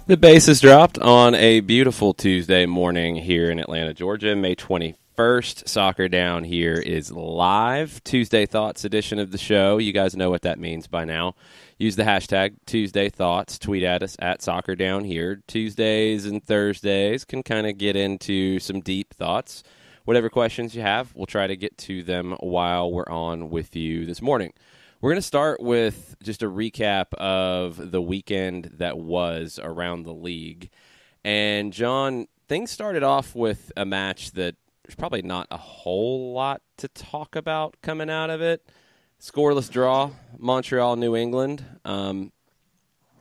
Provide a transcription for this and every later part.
The bass is dropped on a beautiful Tuesday morning here in Atlanta, Georgia, May 21st. Soccer Down here is live. Tuesday Thoughts edition of the show. You guys know what that means by now. Use the hashtag Tuesday Thoughts. Tweet at us at Soccer Down here. Tuesdays and Thursdays can kind of get into some deep thoughts. Whatever questions you have, we'll try to get to them while we're on with you this morning. We're going to start with just a recap of the weekend that was around the league. And, John, things started off with a match that there's probably not a whole lot to talk about coming out of it. Scoreless draw, Montreal, New England.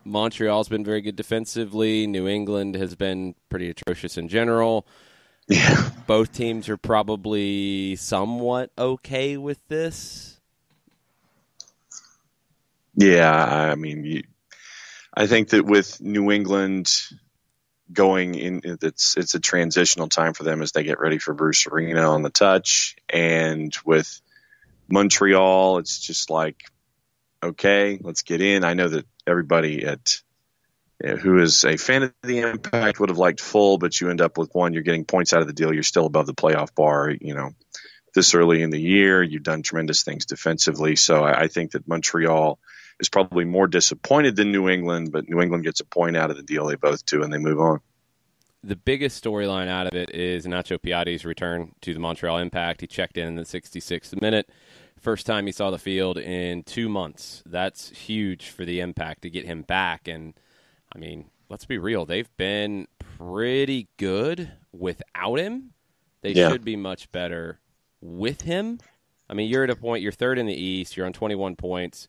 Montreal's been very good defensively. New England has been pretty atrocious in general. Yeah. Both teams are probably somewhat okay with this. Yeah, I mean, I think that with New England going in, it's a transitional time for them as they get ready for Bruce Arena on the touch. And with Montreal, it's just like, okay, let's get in. I know that everybody who is a fan of the Impact would have liked full, but you end up with one. You're getting points out of the deal. You're still above the playoff bar. You know, this early in the year, you've done tremendous things defensively. So I think that Montreal is probably more disappointed than New England, but New England gets a point out of the deal. They both do, and they move on. The biggest storyline out of it is Nacho Piatti's return to the Montreal Impact. He checked in the 66th minute. First time he saw the field in 2 months. That's huge for the Impact to get him back. And, I mean, let's be real. They've been pretty good without him. They should be much better with him. I mean, you're at a point, you're third in the East. You're on 21 points.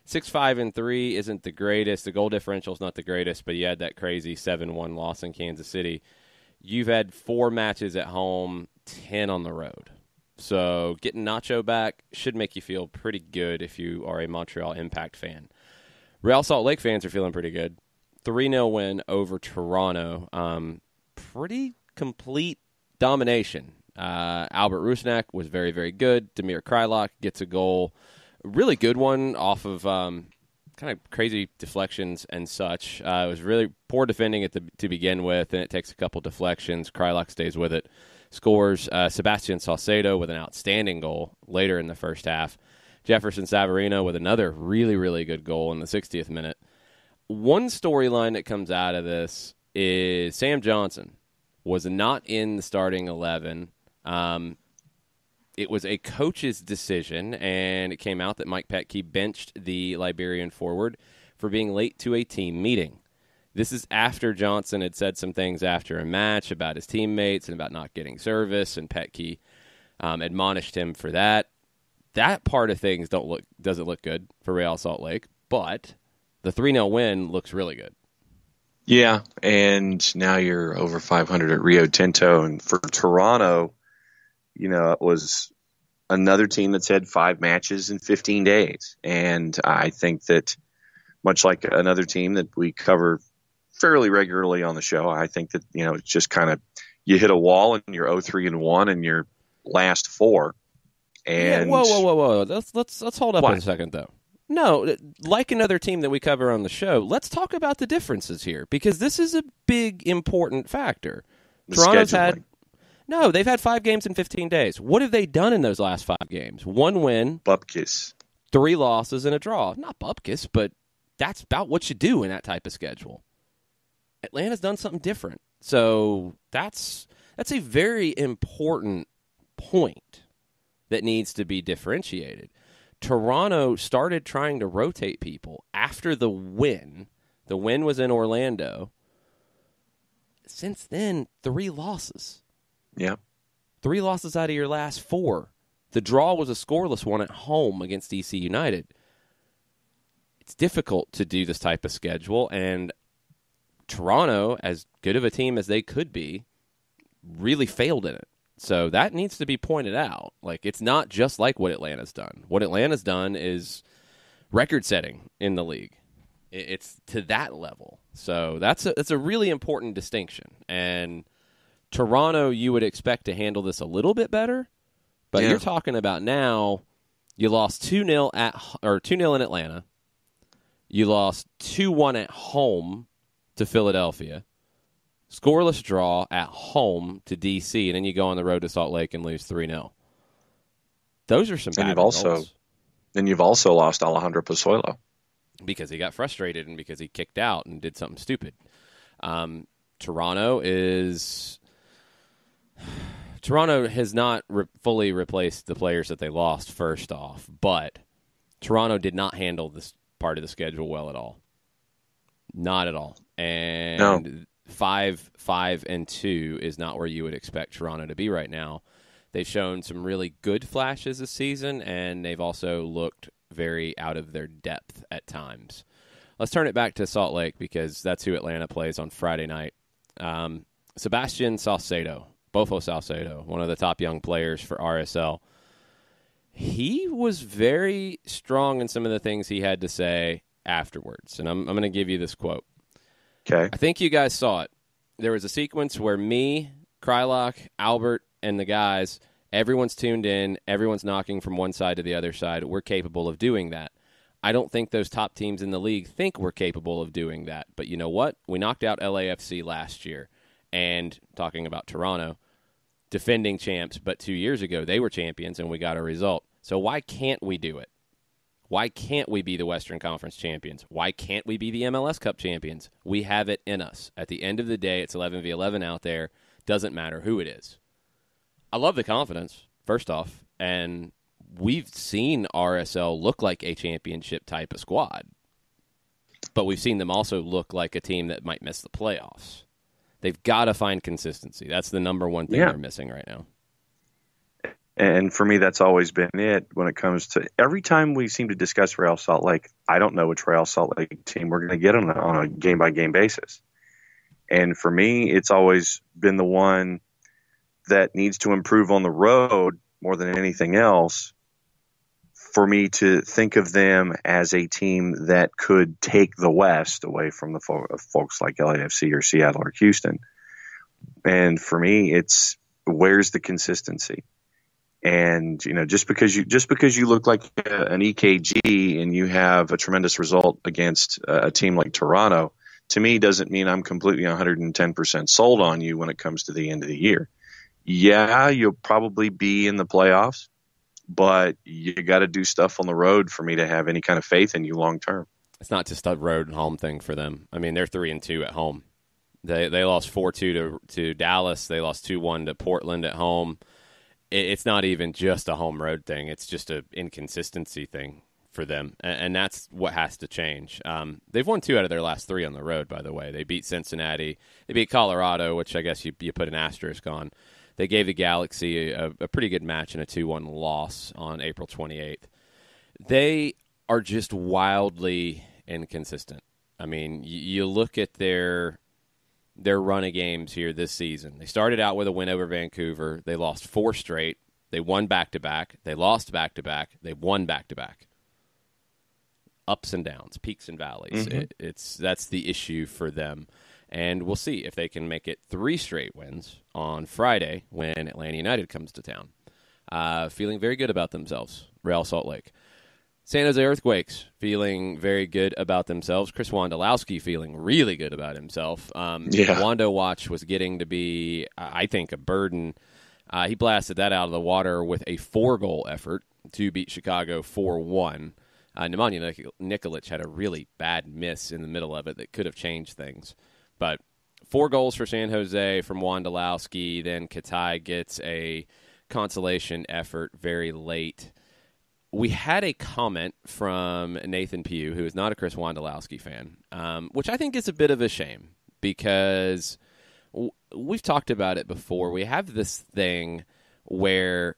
6-5-3 isn't the greatest. The goal differential is not the greatest, but you had that crazy 7-1 loss in Kansas City. You've had 4 matches at home, 10 on the road. So getting Nacho back should make you feel pretty good if you are a Montreal Impact fan. Real Salt Lake fans are feeling pretty good. 3-0 win over Toronto. Pretty complete domination. Albert Rusnak was very, very good. Damir Kreilach gets a goal. Really good one off of kind of crazy deflections and such. It was really poor defending to begin with, and it takes a couple deflections. Kreilach stays with it. Scores Sebastian Saucedo with an outstanding goal later in the first half. Jefferson Savarino with another really, really good goal in the 60th minute. One storyline that comes out of this is Sam Johnson was not in the starting 11. It was a coach's decision, and it came out that Mike Petke benched the Liberian forward for being late to a team meeting. This is after Johnson had said some things after a match about his teammates and about not getting service, and Petke admonished him for that. That part of things doesn't look good for Real Salt Lake, but the 3-0 win looks really good. Yeah, and now you're over 500 at Rio Tinto, and for Toronto, you know, it was another team that's had 5 matches in 15 days. And I think that much like another team that we cover fairly regularly on the show, I think that, you know, it's just kind of you hit a wall and you're 0-3-1 in your last 4. And yeah, whoa. Let's hold up a second, though. No, like another team that we cover on the show, let's talk about the differences here, because this is a big, important factor. Toronto's had... No, they've had 5 games in 15 days. What have they done in those last 5 games? 1 win. Bupkis. 3 losses and a draw. Not bupkis, but that's about what you do in that type of schedule. Atlanta's done something different. So that's a very important point that needs to be differentiated. Toronto started trying to rotate people after the win. The win was in Orlando. Since then, 3 losses. Yeah. 3 losses out of your last 4. The draw was a scoreless one at home against DC United. It's difficult to do this type of schedule, and Toronto, as good of a team as they could be, really failed in it. So that needs to be pointed out. Like, it's not just like what Atlanta's done. What Atlanta's done is record-setting in the league. It's to that level. So that's a really important distinction. And Toronto, you would expect to handle this a little bit better, but you're talking about now. You lost 2-0 2-0 in Atlanta. You lost 2-1 at home to Philadelphia, scoreless draw at home to D.C., and then you go on the road to Salt Lake and lose 3-0. Those are some bad results. Then you've also lost Alejandro Pozuelo. Because he got frustrated and because he kicked out and did something stupid. Toronto has not fully replaced the players that they lost, first off, but Toronto did not handle this part of the schedule well at all. Not at all. And No. 5-2 is not where you would expect Toronto to be right now. They've shown some really good flashes this season, and they've also looked very out of their depth at times. Let's turn it back to Salt Lake because that's who Atlanta plays on Friday night. Sebastian Salcedo, Bofo Salcedo, one of the top young players for RSL. He was very strong in some of the things he had to say afterwards, and I'm going to give you this quote. Okay. I think you guys saw it. There was a sequence where me, Krylock, Albert, and the guys, everyone's tuned in, everyone's knocking from one side to the other side. We're capable of doing that. I don't think those top teams in the league think we're capable of doing that. But you know what? We knocked out LAFC last year. And talking about Toronto, defending champs, but 2 years ago they were champions and we got a result. So why can't we do it? Why can't we be the Western Conference champions? Why can't we be the MLS Cup champions? We have it in us. At the end of the day, it's 11v11 out there. Doesn't matter who it is. I love the confidence, first off, and we've seen RSL look like a championship type of squad, but we've seen them also look like a team that might miss the playoffs. They've got to find consistency. That's the number one thing they're missing right now. And for me, that's always been it when it comes to every time we seem to discuss Real Salt Lake, I don't know which Real Salt Lake team we're going to get on a game-by-game basis. And for me, it's always been the one that needs to improve on the road more than anything else for me to think of them as a team that could take the West away from the folks like LAFC or Seattle or Houston. And for me, it's where's the consistency? And, you know, just because you look like an EKG and you have a tremendous result against a team like Toronto, to me doesn't mean I'm completely 110% sold on you when it comes to the end of the year. Yeah, you'll probably be in the playoffs, but you got to do stuff on the road for me to have any kind of faith in you long term. It's not just a road and home thing for them. I mean, they're 3-2 at home. They lost 4-2 to Dallas. They lost 2-1 to Portland at home. It's not even just a home road thing. It's just an inconsistency thing for them, and that's what has to change. They've won 2 out of their last 3 on the road, by the way. They beat Cincinnati. They beat Colorado, which I guess you put an asterisk on. They gave the Galaxy a pretty good match and a 2-1 loss on April 28th. They are just wildly inconsistent. I mean, you look at their run of games here this season. They started out with a win over Vancouver. They lost 4 straight. They won back-to-back. They lost back-to-back. They won back-to-back. Ups and downs, peaks and valleys. Mm-hmm. That's the issue for them. And we'll see if they can make it 3 straight wins on Friday when Atlanta United comes to town. Feeling very good about themselves, Real Salt Lake. San Jose Earthquakes feeling very good about themselves. Chris Wondolowski feeling really good about himself. Wando Watch was getting to be, I think, a burden. He blasted that out of the water with a 4-goal effort to beat Chicago 4-1. Nemanja Nikolic had a really bad miss in the middle of it that could have changed things. But 4 goals for San Jose from Wondolowski. Then Katai gets a consolation effort very late. We had a comment from Nathan Pugh, who is not a Chris Wondolowski fan, which I think is a bit of a shame because we've talked about it before. We have this thing where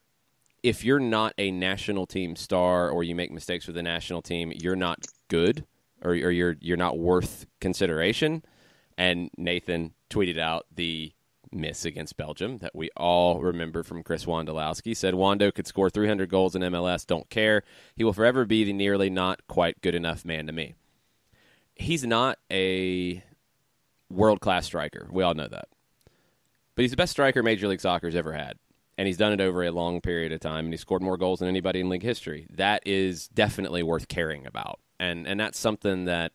if you're not a national team star or you make mistakes with the national team, you're not good or you're not worth consideration. And Nathan tweeted out the miss against Belgium that we all remember from Chris Wondolowski. Said Wando could score 300 goals in MLS, don't care. He will forever be the nearly not quite good enough man to me. He's not a world-class striker. We all know that. But he's the best striker Major League Soccer's ever had. And he's done it over a long period of time, and he scored more goals than anybody in league history. That is definitely worth caring about. And that's something that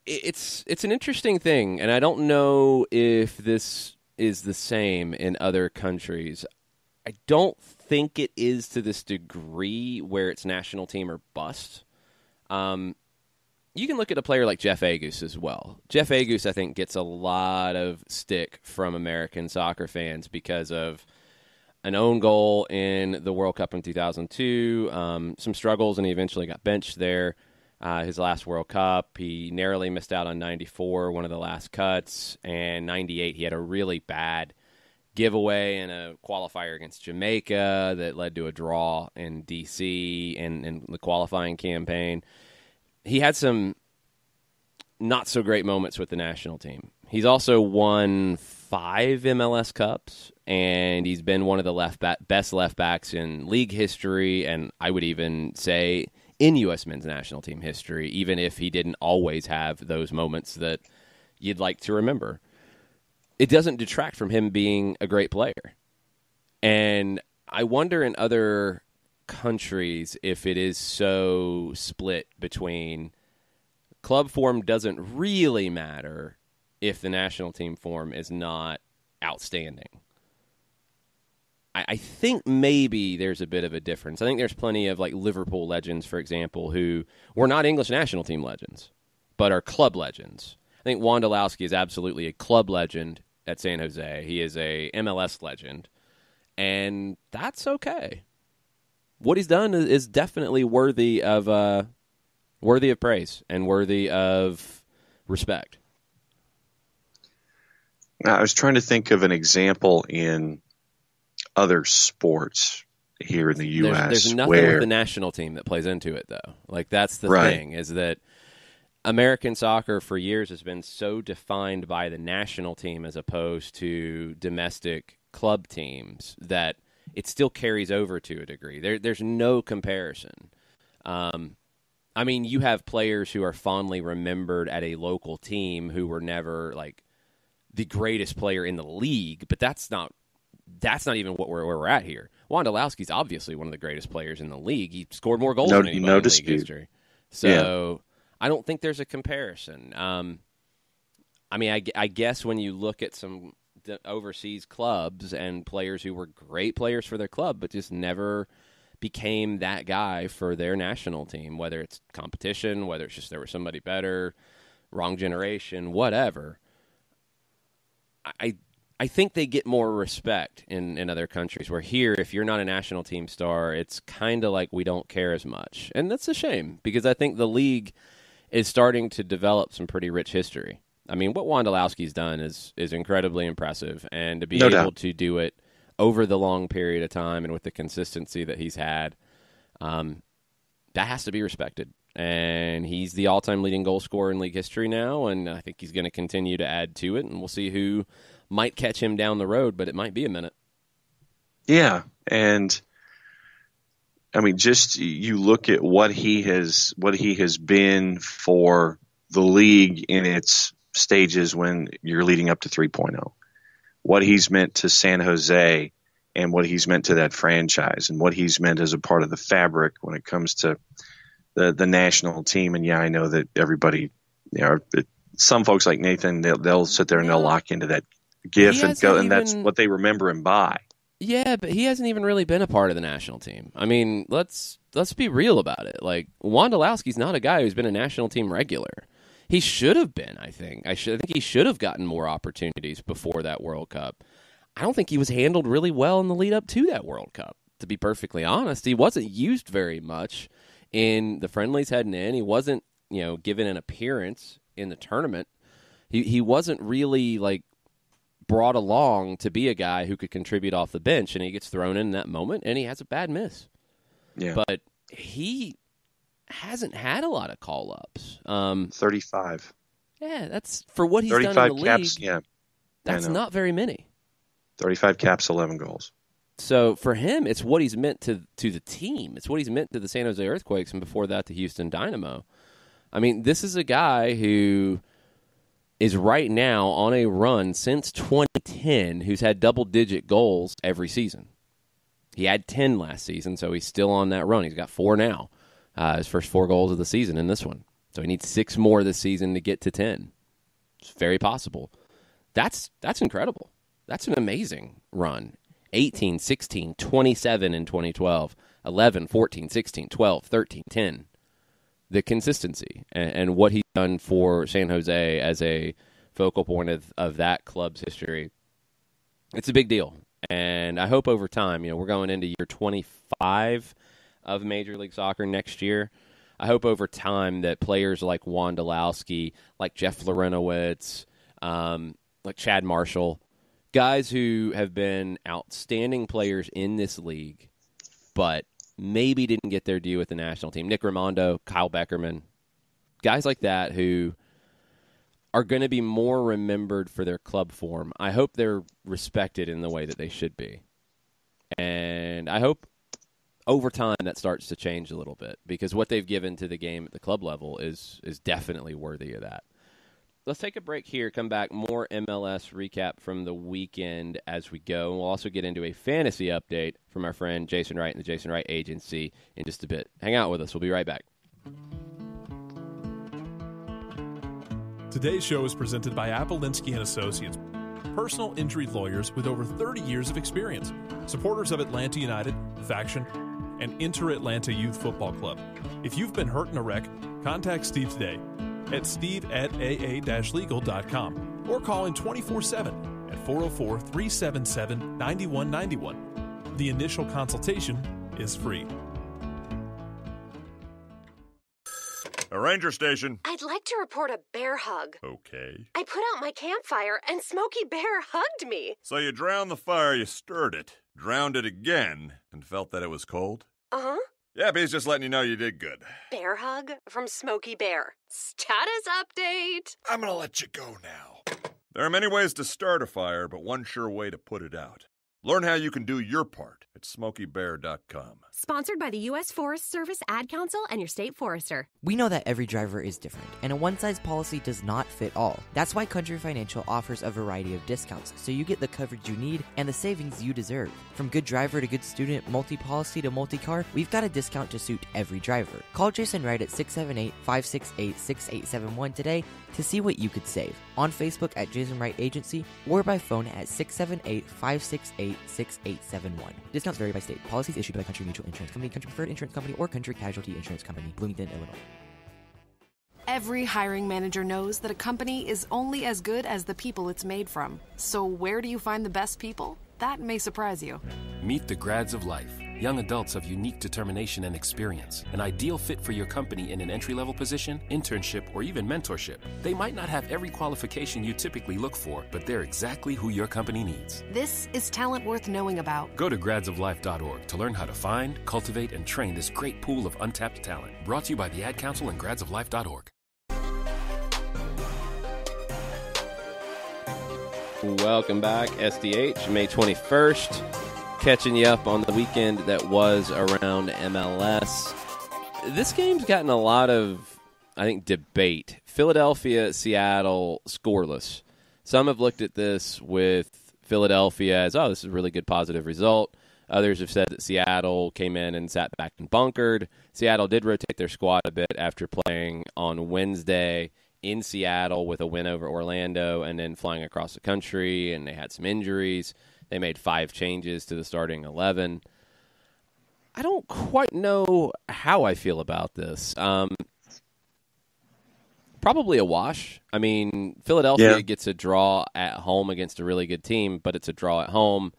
It's an interesting thing, and I don't know if this is the same in other countries. I don't think it is to this degree where it's national team or bust. You can look at a player like Jeff Agus as well. Jeff Agus, I think, gets a lot of stick from American soccer fans because of an own goal in the World Cup in 2002, some struggles, and he eventually got benched there. His last World Cup, he narrowly missed out on 94, one of the last cuts, and 98, he had a really bad giveaway in a qualifier against Jamaica that led to a draw in D.C. in the qualifying campaign. He had some not-so-great moments with the national team. He's also won 5 MLS Cups, and he's been one of the best left-backs in league history, and I would even say in U.S. men's national team history, even if he didn't always have those moments that you'd like to remember. It doesn't detract from him being a great player. And I wonder in other countries if it is so split between club form doesn't really matter if the national team form is not outstanding. I think maybe there's a bit of a difference. I think there's plenty of like Liverpool legends, for example, who were not English national team legends, but are club legends. I think Wondolowski is absolutely a club legend at San Jose. He is a MLS legend, and that's okay. What he's done is definitely worthy of praise and worthy of respect. Now, I was trying to think of an example in other sports here in the U.S. There's nothing with the national team that plays into it, though. Like, that's the thing, is that American soccer for years has been so defined by the national team as opposed to domestic club teams that it still carries over to a degree. There's no comparison. I mean, you have players who are fondly remembered at a local team who were never, like, the greatest player in the league, but that's not even where we're at here. Wondolowski's obviously one of the greatest players in the league. He scored more goals than anybody in league history. So I don't think there's a comparison. I mean, I guess when you look at some overseas clubs and players who were great players for their club but just never became that guy for their national team, whether it's competition, whether it's just there was somebody better, wrong generation, whatever, I think they get more respect in other countries, where here, if you're not a national team star, it's kind of like we don't care as much. And that's a shame, because I think the league is starting to develop some pretty rich history. I mean, what Wondolowski's done is incredibly impressive, and to be able to do it over the long period of time and with the consistency that he's had, that has to be respected. And he's the all-time leading goal scorer in league history now, and I think he's going to continue to add to it, and we'll see who might catch him down the road, but it might be a minute. Yeah, and I mean, just you look at what he has been for the league in its stages when you're leading up to 3.0. What he's meant to San Jose and what he's meant to that franchise and what he's meant as a part of the fabric when it comes to the national team. And yeah, I know that everybody, some folks like Nathan, they'll sit there and they'll lock into that GIF and go, and that's what they remember him by. Yeah, but he hasn't even really been a part of the national team. I mean, let's be real about it. Like, Wondolowski's not a guy who's been a national team regular. He should have been, I think. I think he should have gotten more opportunities before that World Cup. I don't think he was handled really well in the lead up to that World Cup, to be perfectly honest. He wasn't used very much in the friendlies heading in. He wasn't, given an appearance in the tournament. He wasn't really, like, brought along to be a guy who could contribute off the bench, and he gets thrown in that moment, and he has a bad miss. Yeah. But he hasn't had a lot of call-ups. 35. Yeah, that's for what he's done in the caps, league. Yeah, that's not very many. 35 caps, 11 goals. So for him, it's what he's meant to the team. It's what he's meant to the San Jose Earthquakes, and before that, the Houston Dynamo. I mean, this is a guy who is right now on a run since 2010 who's had double-digit goals every season. He had 10 last season, so he's still on that run. He's got 4 now. His first 4 goals of the season in this one. So he needs 6 more this season to get to 10. It's very possible. That's incredible. That's an amazing run. 18, 16, 27 in 2012, 11, 14, 16, 12, 13, 10. The consistency and what he's done for San Jose as a focal point of that club's history, it's a big deal. And I hope over time, we're going into year 25 of Major League Soccer next year. I hope over time that players like Wondolowski, like Jeff Larentowicz, like Chad Marshall, guys who have been outstanding players in this league, but maybe didn't get their due with the national team. Nick Raimondo, Kyle Beckerman, guys like that who are going to be more remembered for their club form. I hope they're respected in the way that they should be. And I hope over time that starts to change a little bit, because what they've given to the game at the club level is definitely worthy of that. Let's take a break here, come back, more MLS recap from the weekend as we go. And we'll also get into a fantasy update from our friend Jason Wright and the Jason Wright Agency in just a bit. Hang out with us. We'll be right back. Today's show is presented by Appolinsky & Associates, personal injury lawyers with over 30 years of experience, supporters of Atlanta United, Faction, and Inter-Atlanta Youth Football Club. If you've been hurt in a wreck, contact Steve today at steve@aa-legal.com or call in 24/7 at 404-377-9191. The initial consultation is free. A ranger station. I'd like to report a bear hug. Okay. I put out my campfire and Smokey Bear hugged me. So you drowned the fire, you stirred it, drowned it again, and felt that it was cold? Uh-huh. Yeah, he's just letting you know you did good. Bear hug from Smokey Bear. Status update. I'm gonna let you go now. There are many ways to start a fire, but one sure way to put it out. Learn how you can do your part at SmokeyBear.com. Sponsored by the U.S. Forest Service, Ad Council, and your state forester. We know that every driver is different, and a one-size policy does not fit all. That's why Country Financial offers a variety of discounts, so you get the coverage you need and the savings you deserve. From good driver to good student, multi-policy to multi-car, we've got a discount to suit every driver. Call Jason Wright at 678-568-6871 today to see what you could save. On Facebook at Jason Wright Agency or by phone at 678-568-6871. Discounts vary by state. Policies issued by Country Mutual Insurance Company, Country Preferred Insurance Company, or Country Casualty Insurance Company, Bloomington, Illinois. Every hiring manager knows that a company is only as good as the people it's made from. So where do you find the best people? That may surprise you. Meet the grads of life. Young adults of unique determination and experience. An ideal fit for your company in an entry-level position, internship, or even mentorship. They might not have every qualification you typically look for, but they're exactly who your company needs. This is talent worth knowing about. Go to gradsoflife.org to learn how to find, cultivate, and train this great pool of untapped talent. Brought to you by the Ad Council and gradsoflife.org. Welcome back, SDH, May 21st. Catching you up on the weekend that was around MLS. This game's gotten a lot of, I think, debate. Philadelphia, Seattle, scoreless. Some have looked at this with Philadelphia as, oh, this is a really good positive result. Others have said that Seattle came in and sat back and bunkered. Seattle did rotate their squad a bit after playing on Wednesday in Seattle with a win over Orlando and then flying across the country, and they had some injuries. They made 5 changes to the starting 11. I don't quite know how I feel about this. Probably a wash. I mean, Philadelphia gets a draw at home against a really good team, but it's a draw at home.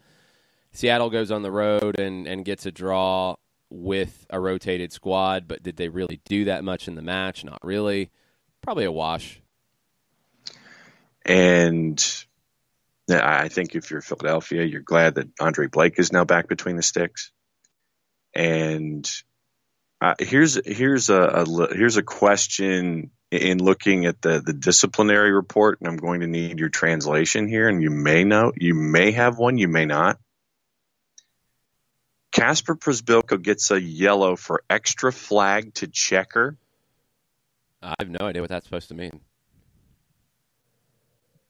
Seattle goes on the road and gets a draw with a rotated squad, but did they really do that much in the match? Not really. Probably a wash. And I think if you're Philadelphia, you're glad that Andre Blake is now back between the sticks. And here's a question in looking at the disciplinary report, and I'm going to need your translation here. And you may have one, you may not. Kasper Przybylko gets a yellow for extra flag to checker. I have no idea what that's supposed to mean.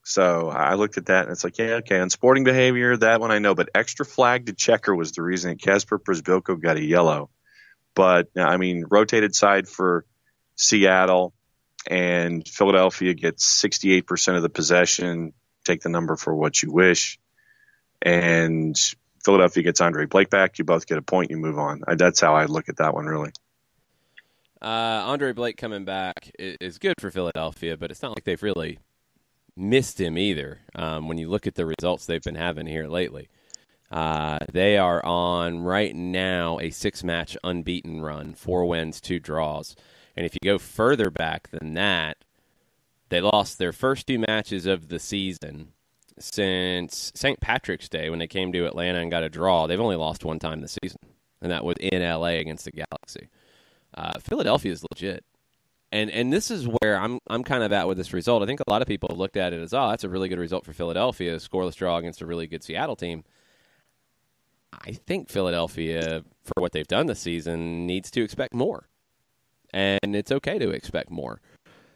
So I looked at that, and it's like, yeah, okay, on sporting behavior, that one I know, but extra flag to checker was the reason that Kasper Przybylko got a yellow. But, I mean, rotated side for Seattle, and Philadelphia gets 68% of the possession. Take the number for what you wish. And Philadelphia gets Andre Blake back. You both get a point. You move on. That's how I look at that one, really. Andre Blake coming back is good for Philadelphia, but it's not like they've really missed him either. When you look at the results they've been having here lately, they are on right now a 6-match unbeaten run, 4 wins, 2 draws. And if you go further back than that, they lost their first 2 matches of the season since St. Patrick's Day when they came to Atlanta and got a draw. They've only lost 1 time this season, and that was in L.A. against the Galaxy. Philadelphia is legit. And this is where I'm kind of at with this result. I think a lot of people have looked at it as, that's a really good result for Philadelphia, a scoreless draw against a really good Seattle team. I think Philadelphia, for what they've done this season, needs to expect more. And it's okay to expect more.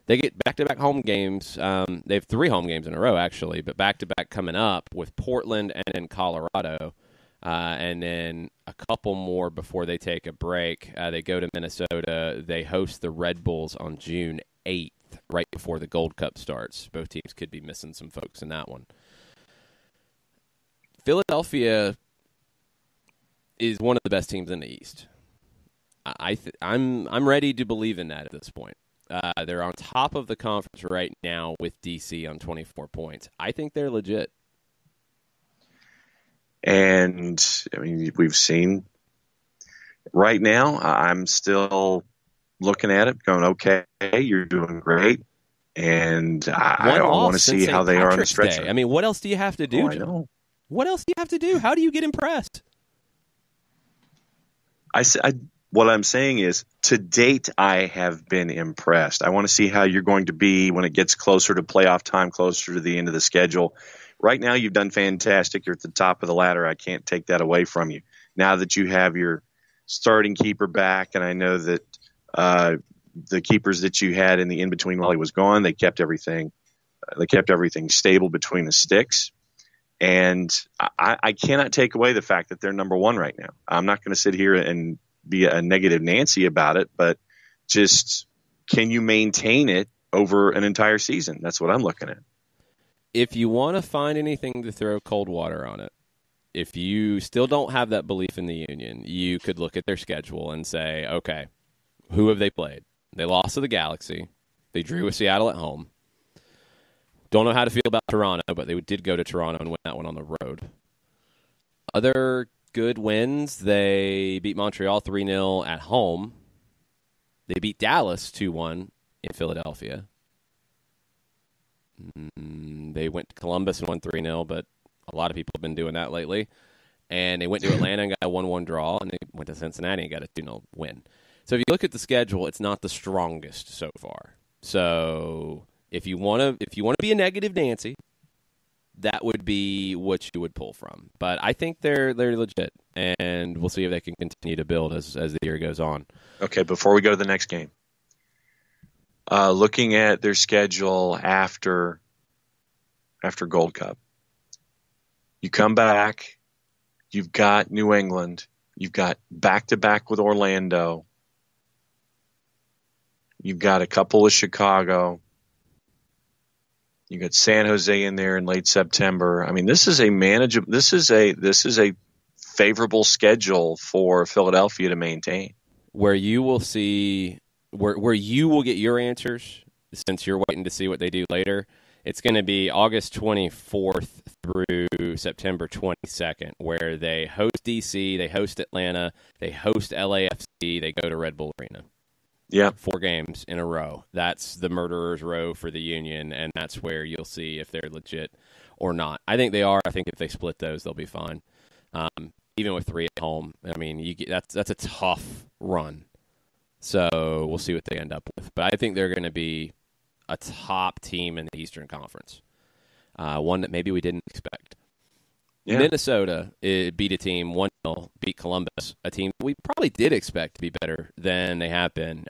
They get back-to-back home games. They have 3 home games in a row, actually, but back-to-back coming up with Portland and then Colorado. And then a couple more before they take a break. They go to Minnesota. They host the Red Bulls on June 8th, right before the Gold Cup starts. Both teams could be missing some folks in that one. Philadelphia is one of the best teams in the East. I'm ready to believe in that at this point. They're on top of the conference right now with DC on 24 points. I think they're legit. And, I mean, we've seen right now, I'm still looking at it going, okay, you're doing great. And I want to see how they are on the stretch. I mean, what else do you have to do? I know. What else do you have to do? How do you get impressed? What I'm saying is, to date, I have been impressed. I want to see how you're going to be when it gets closer to playoff time, closer to the end of the schedule. Right now, you've done fantastic. You're at the top of the ladder. I can't take that away from you. Now that you have your starting keeper back, and I know that the keepers that you had in the in-between while he was gone, they kept everything stable between the sticks. And I cannot take away the fact that they're number 1 right now. I'm not going to sit here and be a negative Nancy about it, but just can you maintain it over an entire season? That's what I'm looking at. If you want to find anything to throw cold water on it, if you still don't have that belief in the Union, you could look at their schedule and say, okay, who have they played? They lost to the Galaxy. They drew with Seattle at home. Don't know how to feel about Toronto, but they did go to Toronto and win that one on the road. Other good wins, they beat Montreal 3-0 at home. They beat Dallas 2-1 in Philadelphia. They went to Columbus and won 3-0, but a lot of people have been doing that lately. And they went to Atlanta and got a 1-1 draw, and they went to Cincinnati and got a 2-0 win. So if you look at the schedule, it's not the strongest so far. So if you want to be a negative Nancy, that would be what you would pull from. But I think they're legit, and we'll see if they can continue to build as the year goes on. Okay, before we go to the next game, looking at their schedule after Gold Cup, you come back, you've got New England, you've got back-to-back with Orlando, you've got a couple with Chicago, you got San Jose in there in late September. I mean, this is a manageable. This is a favorable schedule for Philadelphia to maintain. Where you will see where you will get your answers, since you're waiting to see what they do later. It's going to be August 24th through September 22nd, where they host DC, they host Atlanta, they host LAFC, they go to Red Bull Arena. Yeah, 4 games in a row. That's the murderer's row for the Union, and that's where you'll see if they're legit or not. I think they are. I think if they split those, they'll be fine. Even with 3 at home, I mean, that's a tough run. So we'll see what they end up with. But I think they're going to be a top team in the Eastern Conference, one that maybe we didn't expect. Yeah. Minnesota beat a team 1-0, beat Columbus, a team we probably did expect to be better than they have been.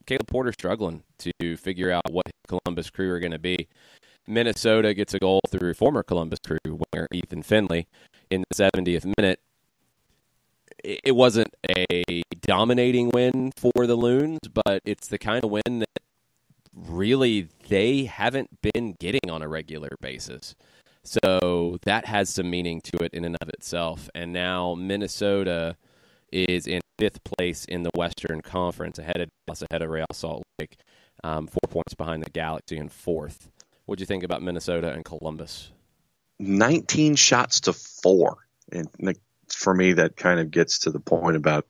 Caleb Porter struggling to figure out what Columbus Crew are going to be. Minnesota gets a goal through former Columbus Crew winger Ethan Finley in the 70th minute. It wasn't a dominating win for the Loons, but it's the kind of win that really they haven't been getting on a regular basis. So that has some meaning to it in and of itself. And now Minnesota is in 5th place in the Western Conference, ahead of Dallas, ahead of Real Salt Lake, 4 points behind the Galaxy in 4th. What do you think about Minnesota and Columbus? 19 shots to 4. And for me, that kind of gets to the point about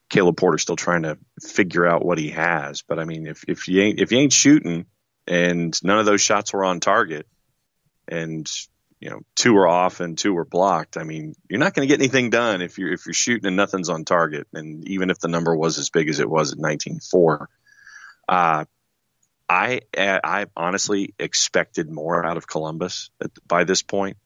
Caleb Porter still trying to figure out what he has. But I mean, if you ain't shooting and none of those shots were on target, and 2 were off and 2 were blocked, I mean, you're not going to get anything done if you're shooting and nothing's on target. And even if the number was as big as it was at 19-4, I honestly expected more out of Columbus by this point.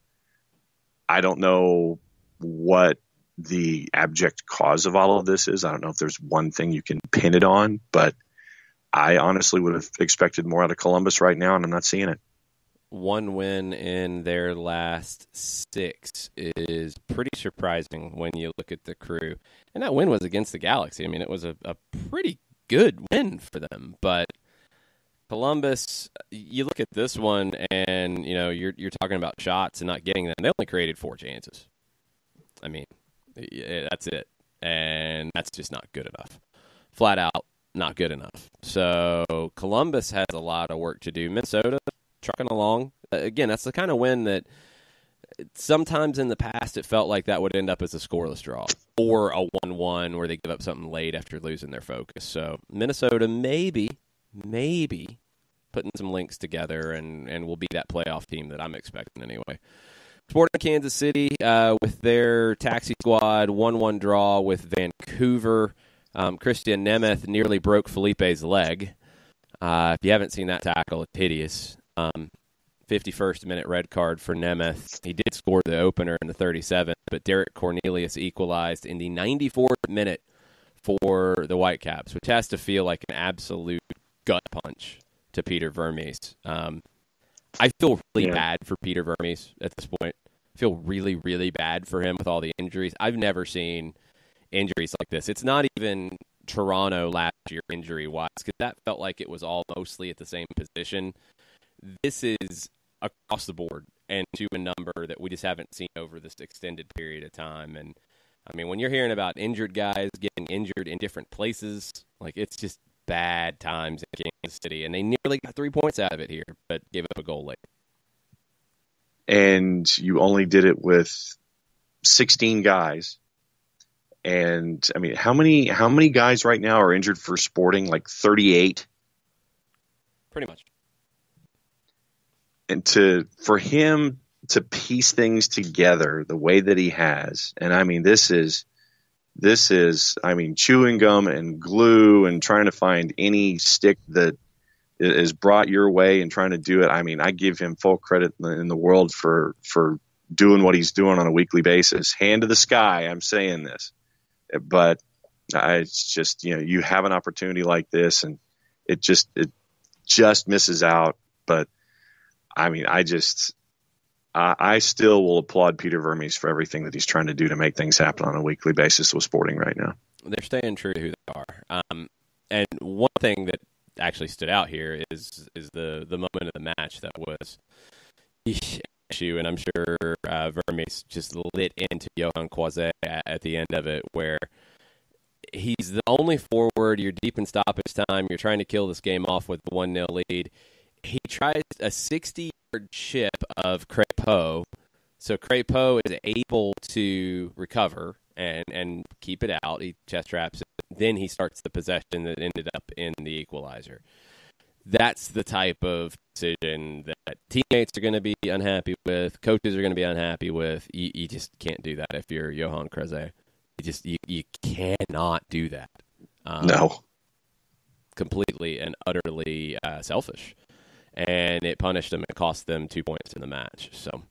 I don't know what the abject cause of all of this is. I don't know if there's one thing you can pin it on, but I honestly would have expected more out of Columbus right now, and I'm not seeing it. 1 win in their last 6 is pretty surprising when you look at the Crew. And that win was against the Galaxy. I mean, it was a pretty good win for them. But Columbus, you look at this one and, you're talking about shots and not getting them. They only created 4 chances. I mean, that's it. And that's just not good enough. Flat out, not good enough. So Columbus has a lot of work to do. Minnesota, trucking along. Again, that's the kind of win that sometimes in the past it felt like that would end up as a scoreless draw or a 1-1 where they give up something late after losing their focus. So Minnesota maybe putting some links together and will be that playoff team that I'm expecting anyway. Sporting Kansas City with their taxi squad, 1-1 draw with Vancouver. Christian Nemeth nearly broke Felipe's leg. If you haven't seen that tackle, it's hideous. 51st minute red card for Nemeth. He did score the opener in the 37th, but Derek Cornelius equalized in the 94th minute for the Whitecaps, which has to feel like an absolute gut punch to Peter Vermes. I feel really bad for Peter Vermes at this point. I feel really, really bad for him with all the injuries. I've never seen injuries like this. It's not even Toronto last year injury-wise, because that felt like it was all mostly at the same position. This is across the board and to a number that we just haven't seen over this extended period of time. And, I mean, when you're hearing about injured guys getting injured in different places, like, it's just bad times in Kansas City. And they nearly got 3 points out of it here, but gave up a goal late. And you only did it with 16 guys. And, I mean, how many guys right now are injured for Sporting? Like 38? Pretty much. And for him to piece things together the way that he has, and I mean, this is, I mean, chewing gum and glue and trying to find any stick that is brought your way and trying to do it. I mean, I give him full credit in the world for doing what he's doing on a weekly basis. Hand to the sky, I'm saying this. But it's just, you have an opportunity like this and it just misses out. But I mean, I still will applaud Peter Vermes for everything that he's trying to do to make things happen on a weekly basis with Sporting right now. They're staying true to who they are. And one thing that actually stood out here is the moment of the match that was issue, and I'm sure Vermes just lit into Johan Croiset at the end of it, where he's the only forward, you're deep in stoppage time, you're trying to kill this game off with the 1-0 lead. He tries a 60-yard chip of Crépeau, so Crépeau is able to recover and keep it out. He chest traps it. Then he starts the possession that ended up in the equalizer. That's the type of decision that teammates are going to be unhappy with, coaches are going to be unhappy with. You just can't do that if you're Johan Croiset. You cannot do that. No. Completely and utterly selfish. And it punished them. It cost them 2 points in the match. So,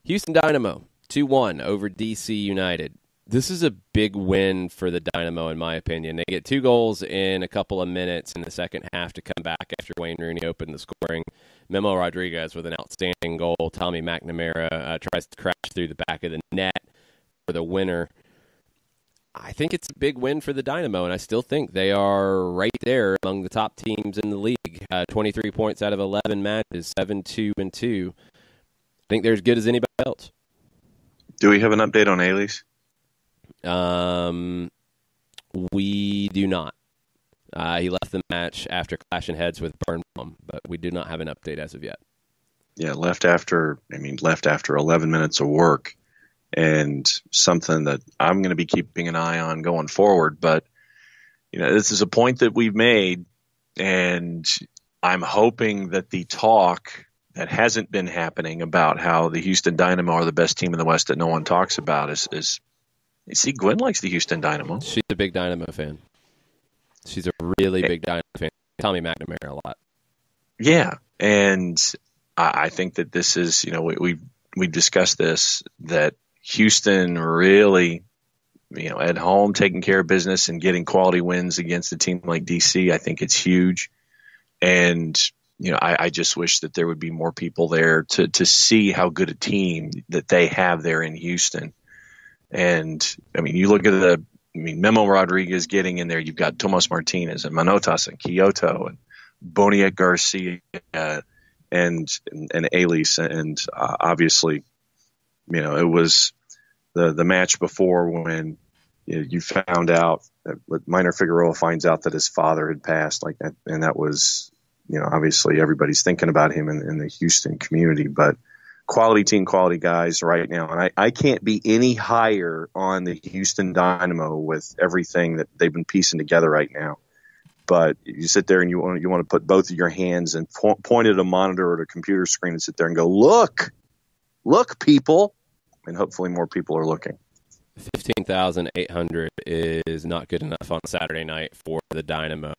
Houston Dynamo, 2-1 over DC United. This is a big win for the Dynamo, in my opinion. They get 2 goals in a couple of minutes in the second half to come back after Wayne Rooney opened the scoring. Memo Rodriguez with an outstanding goal. Tommy McNamara tries to crash through the back of the net for the winner. I think it's a big win for the Dynamo, and I still think they are right there among the top teams in the league. 23 points out of 11 matches, 7-2-2. I think they're as good as anybody else. Do we have an update on Ailey's? We do not. He left the match after clashing heads with Birnbaum, but we do not have an update as of yet. Yeah, left after 11 minutes of work, and something that I'm going to be keeping an eye on going forward. But, this is a point that we've made, and I'm hoping that the talk that hasn't been happening about how the Houston Dynamo are the best team in the West that no one talks about is see, Gwen likes the Houston Dynamo. She's a big Dynamo fan. She's a really big Dynamo fan. Tommy McNamara a lot. Yeah, and I think that this is, we discussed this, that Houston really, at home taking care of business and getting quality wins against a team like DC, I think it's huge. And, I just wish that there would be more people there to see how good a team that they have there in Houston. And, you look at Memo Rodriguez getting in there. You've got Tomas Martinez and Manotas and Kyoto and Boniek Garcia and Ailey's. And obviously, it was the match before when you found out that Minor Figueroa finds out that his father had passed like that. And that was, obviously everybody's thinking about him in the Houston community, but quality team, quality guys right now. And I can't be any higher on the Houston Dynamo with everything that they've been piecing together right now. But you sit there and you want to put both of your hands and point at a monitor or a computer screen and sit there and go, look, people. And hopefully more people are looking. 15,800 is not good enough on Saturday night for the Dynamo.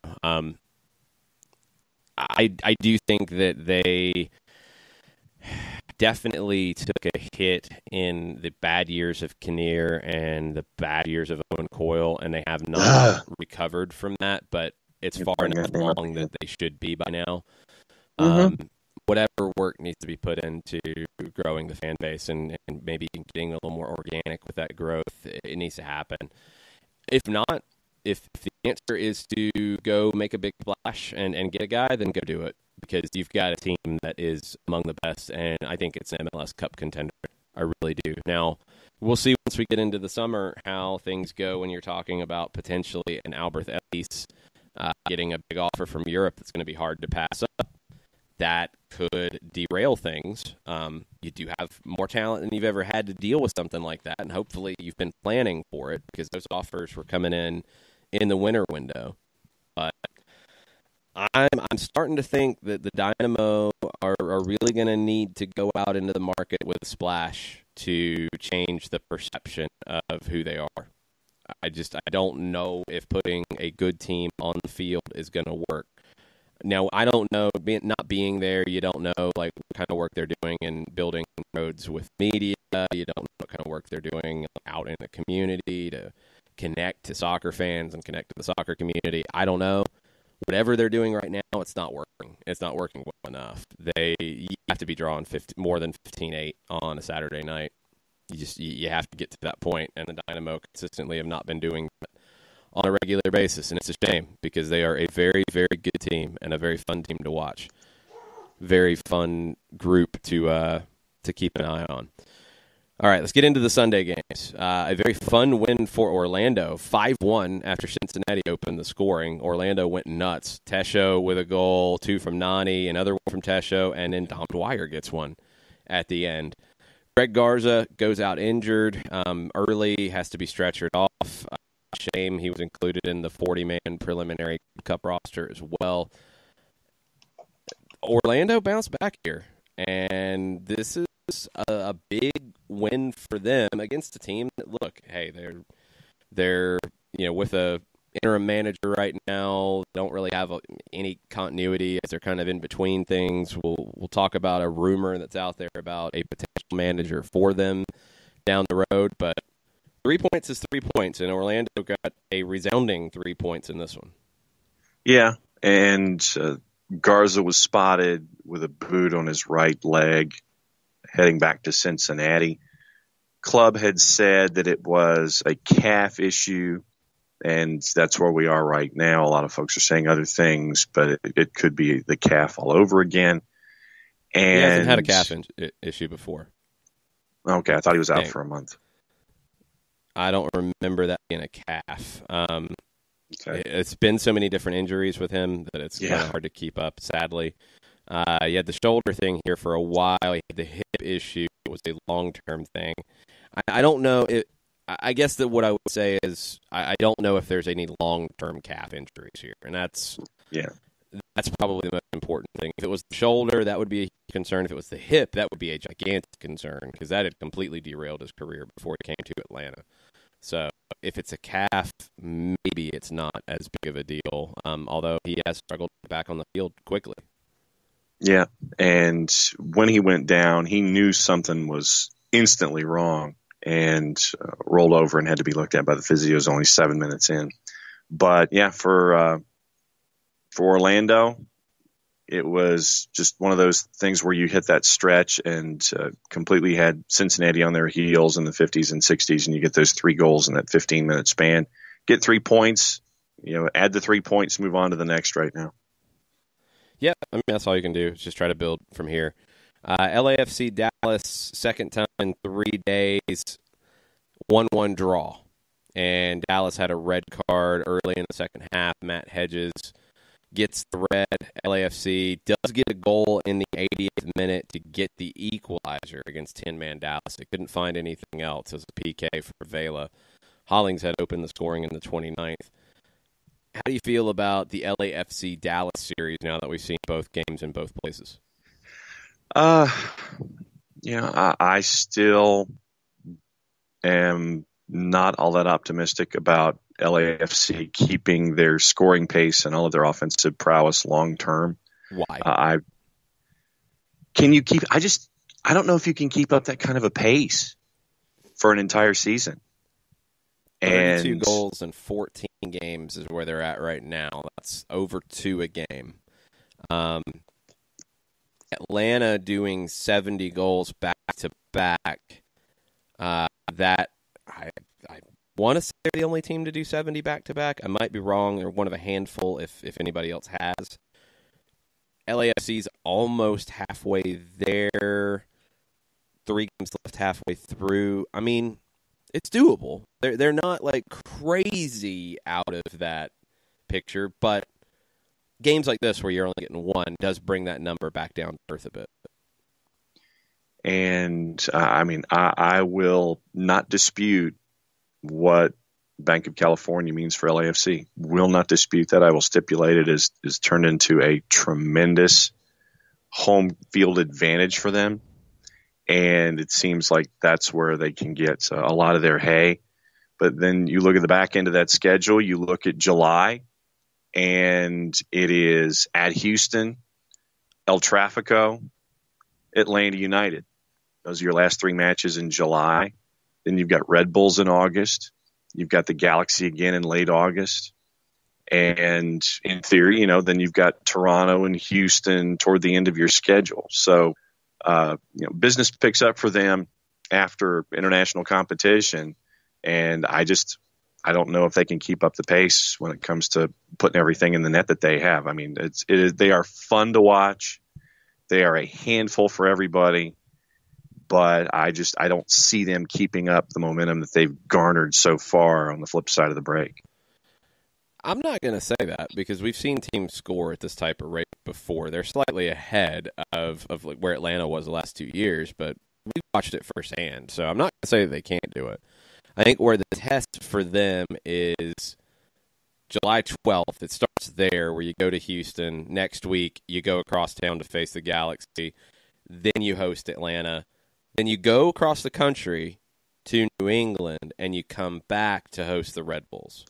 I do think that they definitely took a hit in the bad years of Kinnear and the bad years of Owen Coyle, and they have not recovered from that, but it's far enough along that they should be by now. Whatever work needs to be put into growing the fan base and maybe getting a little more organic with that growth, it needs to happen. If not, if the answer is to go make a big splash and get a guy, then go do it, because you've got a team that is among the best, and I think it's an MLS Cup contender. I really do. Now, we'll see once we get into the summer how things go when you're talking about potentially an Albert Ellis getting a big offer from Europe that's going to be hard to pass up. That could derail things. You do have more talent than you've ever had to deal with something like that, and hopefully you've been planning for it, because those offers were coming in the winter window. But I'm starting to think that the Dynamo are really going to need to go out into the market with a splash to change the perception of who they are. I don't know if putting a good team on the field is going to work. Now, I don't know, not being there, you don't know like what kind of work they're doing in building roads with media. You don't know what kind of work they're doing out in the community to connect to soccer fans and connect to the soccer community. I don't know. Whatever they're doing right now, it's not working. It's not working well enough. You have to be drawing more than 15-8 on a Saturday night. You have to get to that point, and the Dynamo consistently have not been doing that on a regular basis, and it's a shame, because they are a very, very good team and a very fun team to watch. Very fun group to keep an eye on. All right, let's get into the Sunday games. A very fun win for Orlando, 5-1 after Cincinnati opened the scoring. Orlando went nuts. Tesho with a goal, 2 from Nani, another one from Tesho, and then Dom Dwyer gets one at the end. Greg Garza goes out injured early, has to be stretchered off. Shame he was included in the 40-man preliminary cup roster as well. Orlando bounced back here, and this is a big win for them against a team that, look, hey, they're with a interim manager right now, don't really have any continuity as they're kind of in between things. We'll talk about a rumor that's out there about a potential manager for them down the road, but 3 points is 3 points, and Orlando got a resounding 3 points in this one. Yeah, and Garza was spotted with a boot on his right leg heading back to Cincinnati. club had said that it was a calf issue, and that's where we are right now. A lot of folks are saying other things, but it could be the calf all over again. And he hasn't had a calf issue before. Okay, I thought he was out for a month. I don't remember that being a calf. Okay. It's been so many different injuries with him that it's kind of hard to keep up, sadly. He had the shoulder thing here for a while. He had the hip issue. It was a long-term thing. I don't know. I guess that what I would say is I don't know if there's any long-term calf injuries here, and that's probably the most important thing. If it was the shoulder, that would be a concern. If it was the hip, that would be a gigantic concern because that had completely derailed his career before he came to Atlanta. So if it's a calf, maybe it's not as big of a deal, although he has struggled back on the field quickly. Yeah, and when he went down, he knew something was instantly wrong and rolled over and had to be looked at by the physios only 7 minutes in. But, yeah, for Orlando, it was just one of those things where you hit that stretch and completely had Cincinnati on their heels in the 50s and 60s, and you get those 3 goals in that 15-minute span. Get 3 points, add the 3 points, move on to the next right now. Yeah, I mean, that's all you can do is just try to build from here. LAFC Dallas, second time in 3 days, 1-1 draw. And Dallas had a red card early in the second half. Matt Hedges gets the red. LAFC does get a goal in the 80th minute to get the equalizer against 10-man Dallas. They couldn't find anything else as a PK for Vela. Hollings had opened the scoring in the 29th. How do you feel about the LAFC Dallas series now that we've seen both games in both places? I still am not all that optimistic about LAFC keeping their scoring pace and all of their offensive prowess long term. Why? I don't know if you can keep up that kind of a pace for an entire season. 32 goals in 14 games is where they're at right now. That's over 2 a game. Atlanta doing 70 goals back to back. That I want to say they're the only team to do 70 back to back. I might be wrong. They're one of a handful if anybody else has. LAFC's almost halfway there. 3 games left halfway through. I mean, it's doable. They're not like crazy out of that picture, but games like this where you're only getting 1 does bring that number back down to earth a bit. And I will not dispute what Bank of California means for LAFC. Will not dispute that. I will stipulate it is turned into a tremendous home field advantage for them. And it seems like that's where they can get a lot of their hay. But then you look at the back end of that schedule, you look at July, and it is at Houston, El Tráfico, Atlanta United. Those are your last 3 matches in July. Then you've got Red Bulls in August. You've got the Galaxy again in late August. And in theory, then you've got Toronto and Houston toward the end of your schedule. So, business picks up for them after international competition. And I don't know if they can keep up the pace when it comes to putting everything in the net that they have. I mean, they are fun to watch. They are a handful for everybody. But I don't see them keeping up the momentum that they've garnered so far on the flip side of the break. I'm not going to say that because we've seen teams score at this type of rate before. They're slightly ahead of where Atlanta was the last 2 years, but we watched it firsthand. So I'm not going to say that they can't do it. I think where the test for them is July 12th. It starts there where you go to Houston. Next week, you go across town to face the Galaxy. Then you host Atlanta. Then you go across the country to New England, and you come back to host the Red Bulls.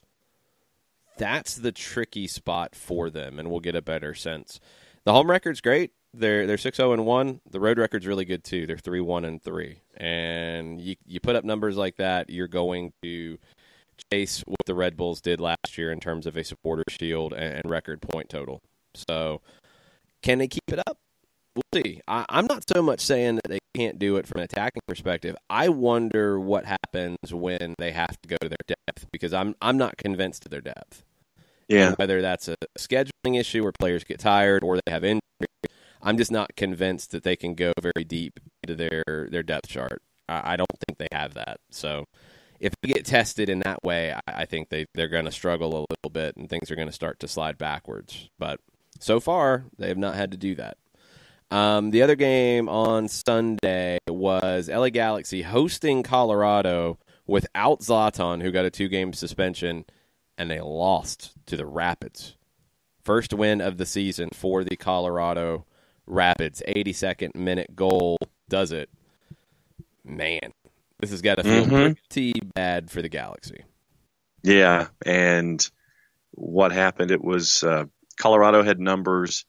That's the tricky spot for them, and we'll get a better sense. The home record's great. They're 6-0-1. The road record's really good, too. They're 3-1-3. And you put up numbers like that, you're going to chase what the Red Bulls did last year in terms of a supporter shield and record point total. So can they keep it up? we'll see. I'm not so much saying that they can't do it from an attacking perspective. I wonder what happens when they have to go to their depth, because I'm not convinced of their depth. Yeah. And whether that's a scheduling issue where players get tired or they have injuries, I'm just not convinced that they can go very deep into their depth chart. I don't think they have that. So if they get tested in that way, I think they're going to struggle a little bit and things are going to start to slide backwards. But so far, they have not had to do that. The other game on Sunday was LA Galaxy hosting Colorado without Zlatan, who got a 2-game suspension, and they lost to the Rapids. First win of the season for the Colorado Rapids. 82nd minute goal does it. Man, this has got to feel pretty bad for the Galaxy. Yeah, and what happened, it was Colorado had numbers,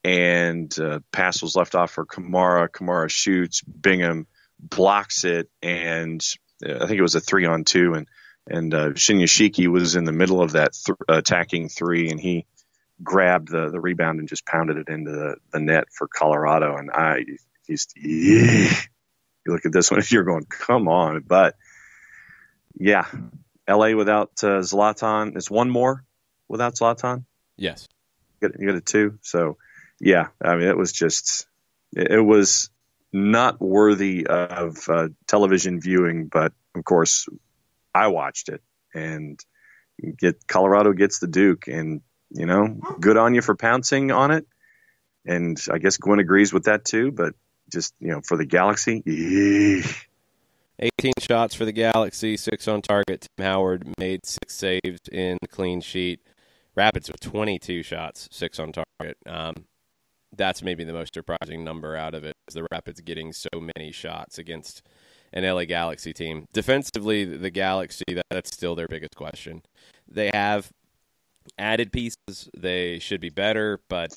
and pass was left off for Kamara. Kamara shoots, Bingham blocks it, and I think it was a 3-on-2, and Shinyashiki was in the middle of that attacking 3, and he grabbed the rebound and just pounded it into the net for Colorado. And you look at this one, you're going, come on. But, yeah, L.A. without Zlatan. It's one more without Zlatan? Yes. You got a 2. So, yeah, I mean, it was not worthy of television viewing, but, of course, I watched it. And Colorado gets the Duke. And, good on you for pouncing on it. And I guess Gwen agrees with that, too. But just, for the Galaxy, 18 shots for the Galaxy, 6 on target. Tim Howard made 6 saves in the clean sheet. Rapids with 22 shots, 6 on target. That's maybe the most surprising number out of it, is the Rapids getting so many shots against an LA Galaxy team. Defensively, the Galaxy, that's still their biggest question. They have added pieces. They should be better, but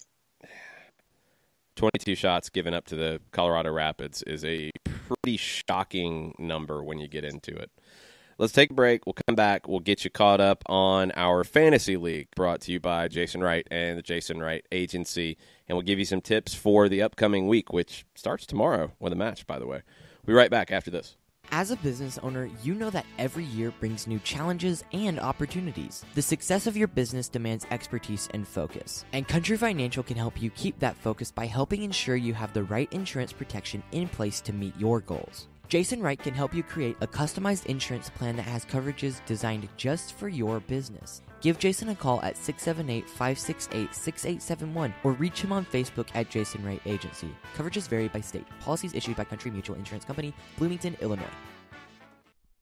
22 shots given up to the Colorado Rapids is a pretty shocking number when you get into it. Let's take a break. We'll come back. We'll get you caught up on our fantasy league, brought to you by Jason Wright and the Jason Wright Agency. And we'll give you some tips for the upcoming week, which starts tomorrow with a match, by the way. We'll be right back after this. As a business owner, you know that every year brings new challenges and opportunities. The success of your business demands expertise and focus. And Country Financial can help you keep that focus by helping ensure you have the right insurance protection in place to meet your goals. Jason Wright can help you create a customized insurance plan that has coverages designed just for your business. Give Jason a call at 678-568-6871 or reach him on Facebook at Jason Wright Agency. Coverages vary by state. Policies issued by Country Mutual Insurance Company, Bloomington, Illinois.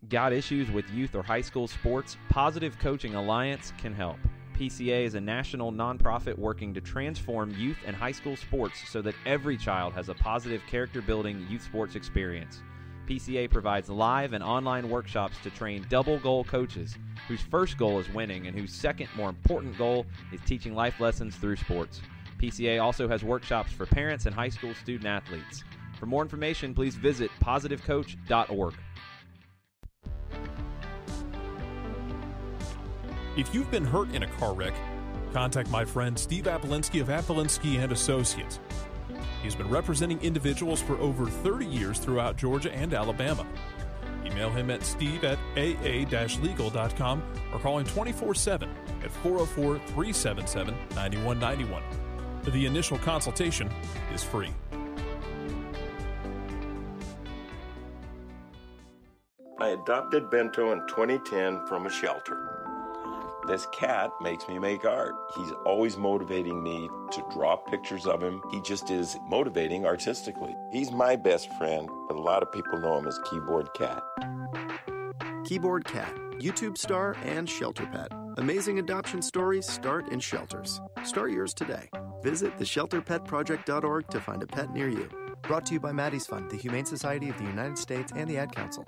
Got issues with youth or high school sports? Positive Coaching Alliance can help. PCA is a national nonprofit working to transform youth and high school sports so that every child has a positive character-building youth sports experience. PCA provides live and online workshops to train double-goal coaches whose first goal is winning and whose second, more important goal is teaching life lessons through sports. PCA also has workshops for parents and high school student athletes. For more information, please visit positivecoach.org. If you've been hurt in a car wreck, contact my friend Steve Apolinski of Apolinski & Associates. He's been representing individuals for over 30 years throughout Georgia and Alabama. Email him at steve@aa-legal.com or call him 24/7 at 404-377-9191. The initial consultation is free. I adopted Bento in 2010 from a shelter. This cat makes me make art. He's always motivating me to draw pictures of him. He just is motivating artistically. He's my best friend, but a lot of people know him as Keyboard Cat. Keyboard Cat, YouTube star and shelter pet. Amazing adoption stories start in shelters. Start yours today. Visit theshelterpetproject.org to find a pet near you. Brought to you by Maddie's Fund, the Humane Society of the United States, and the Ad Council.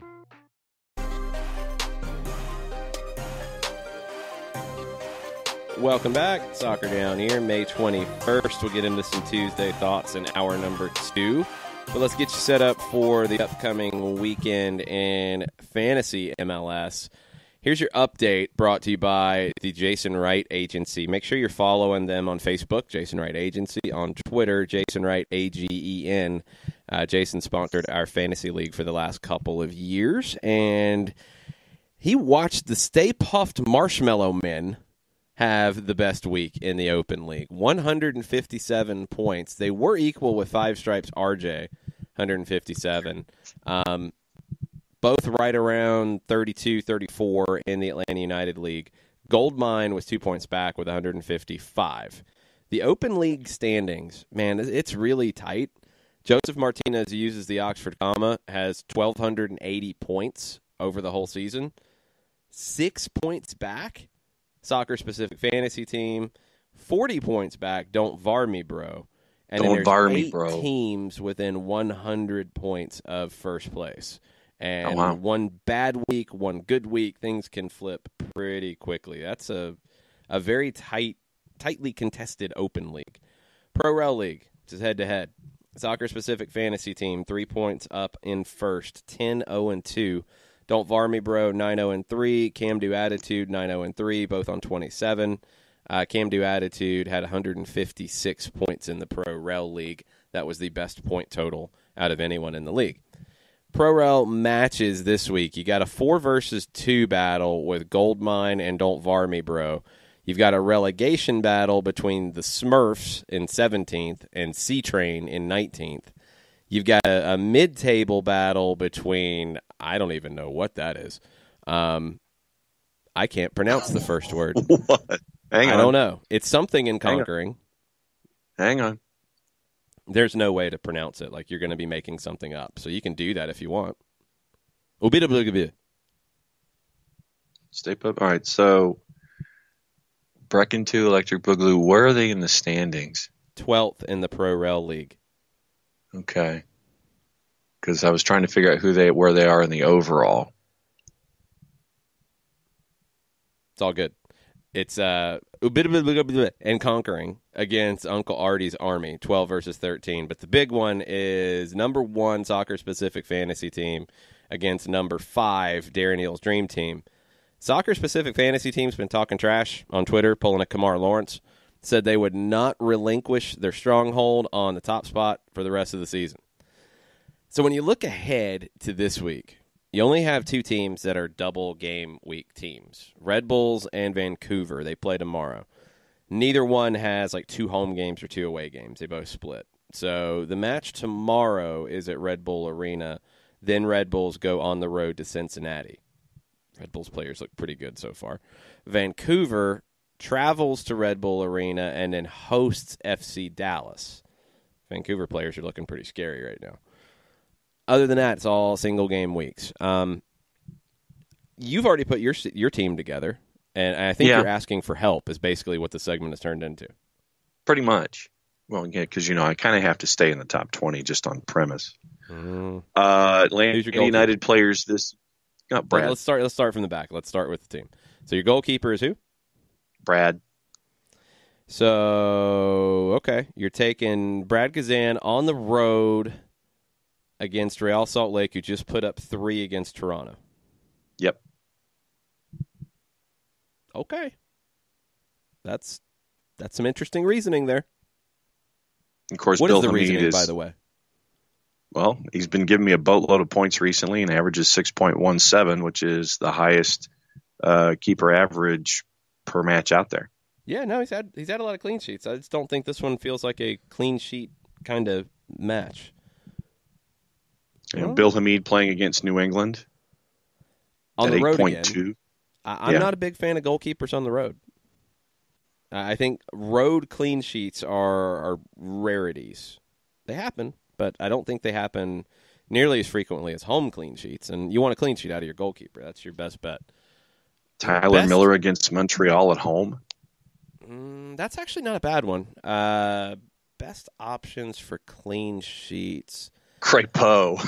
Welcome back. Soccer Down here, May 21st. We'll get into some Tuesday thoughts in hour number 2. But let's get you set up for the upcoming weekend in fantasy MLS. Here's your update brought to you by the Jason Wright Agency. Make sure you're following them on Facebook, Jason Wright Agency, on Twitter, Jason Wright AGEN. Jason sponsored our fantasy league for the last couple of years, and he watched the Stay Puffed Marshmallow Men have the best week in the Open League. 157 points. They were equal with Five Stripes RJ, 157. Both right around 32, 34 in the Atlanta United League. Goldmine was 2 points back with 155. The Open League standings, man, it's really tight. Joseph Martinez, who uses the Oxford comma, has 1,280 points over the whole season. 6 points back, Soccer Specific Fantasy Team. 40 points back, Don't Var Me Bro. And then there's 8 teams within 100 points of first place. And one bad week, one good week, things can flip pretty quickly. That's a very tightly contested Open League. Pro Rel League, which is head-to-head. Soccer-specific fantasy team, 3 points up in first, 10-0-2. Don't Var Me Bro, 9-0-3. Cam Do Attitude, 9-0-3, both on 27. Cam Do Attitude had 156 points in the Pro Rel League. That was the best point total out of anyone in the league. Pro Rel matches this week. You got a 4 versus 2 battle with Goldmine and Don't Var Me Bro. You've got a relegation battle between the Smurfs in 17th and C-Train in 19th. You've got a mid-table battle between, I don't even know what that is. I can't pronounce the first word. What? Hang on. I don't know. It's something in Conquering. Hang on. There's no way to pronounce it. Like, you're going to be making something up. So you can do that if you want. Stay put. All right, so Brecken 2, Electric Boogaloo, where are they in the standings? 12th in the Pro Rel League. Okay. Because I was trying to figure out where they are in the overall. It's all good. It's and Conquering against Uncle Artie's Army, 12 versus 13. But the big one is number 1 soccer-specific fantasy team against number 5 Darren Neal's Dream Team. Soccer-specific fantasy team's been talking trash on Twitter, pulling a Kamar Lawrence. Said they would not relinquish their stronghold on the top spot for the rest of the season. So when you look ahead to this week, you only have 2 teams that are double game week teams, Red Bulls and Vancouver. They play tomorrow. Neither one has like 2 home games or 2 away games. They both split. So the match tomorrow is at Red Bull Arena. Then Red Bulls go on the road to Cincinnati. Red Bulls players look pretty good so far. Vancouver travels to Red Bull Arena and then hosts FC Dallas. Vancouver players are looking pretty scary right now. Other than that, it's all single-game weeks. You've already put your team together, and I think you're asking for help is basically what the segment has turned into. Pretty much. Well, yeah, because, I kind of have to stay in the top 20 just on premise. Atlanta United players this... Not Brad. Let's start from the back. Let's start with the team. So your goalkeeper is who? Brad. So, okay. You're taking Brad Kazan on the road against Real Salt Lake, who just put up 3 against Toronto. Yep. Okay. That's some interesting reasoning there. Of course, what Bill is the Hamid reasoning, by the way? Well, he's been giving me a boatload of points recently and averages 6.17, which is the highest keeper average per match out there. Yeah, no, he's had a lot of clean sheets. I just don't think this one feels like a clean sheet kind of match. Bill Hamid playing against New England on the road 8.2. Again. I'm not a big fan of goalkeepers on the road. I think road clean sheets are rarities. They happen, but I don't think they happen nearly as frequently as home clean sheets. And you want a clean sheet out of your goalkeeper. That's your best bet. Tyler Miller against Montreal at home. That's actually not a bad one. Best options for clean sheets. Crepeau.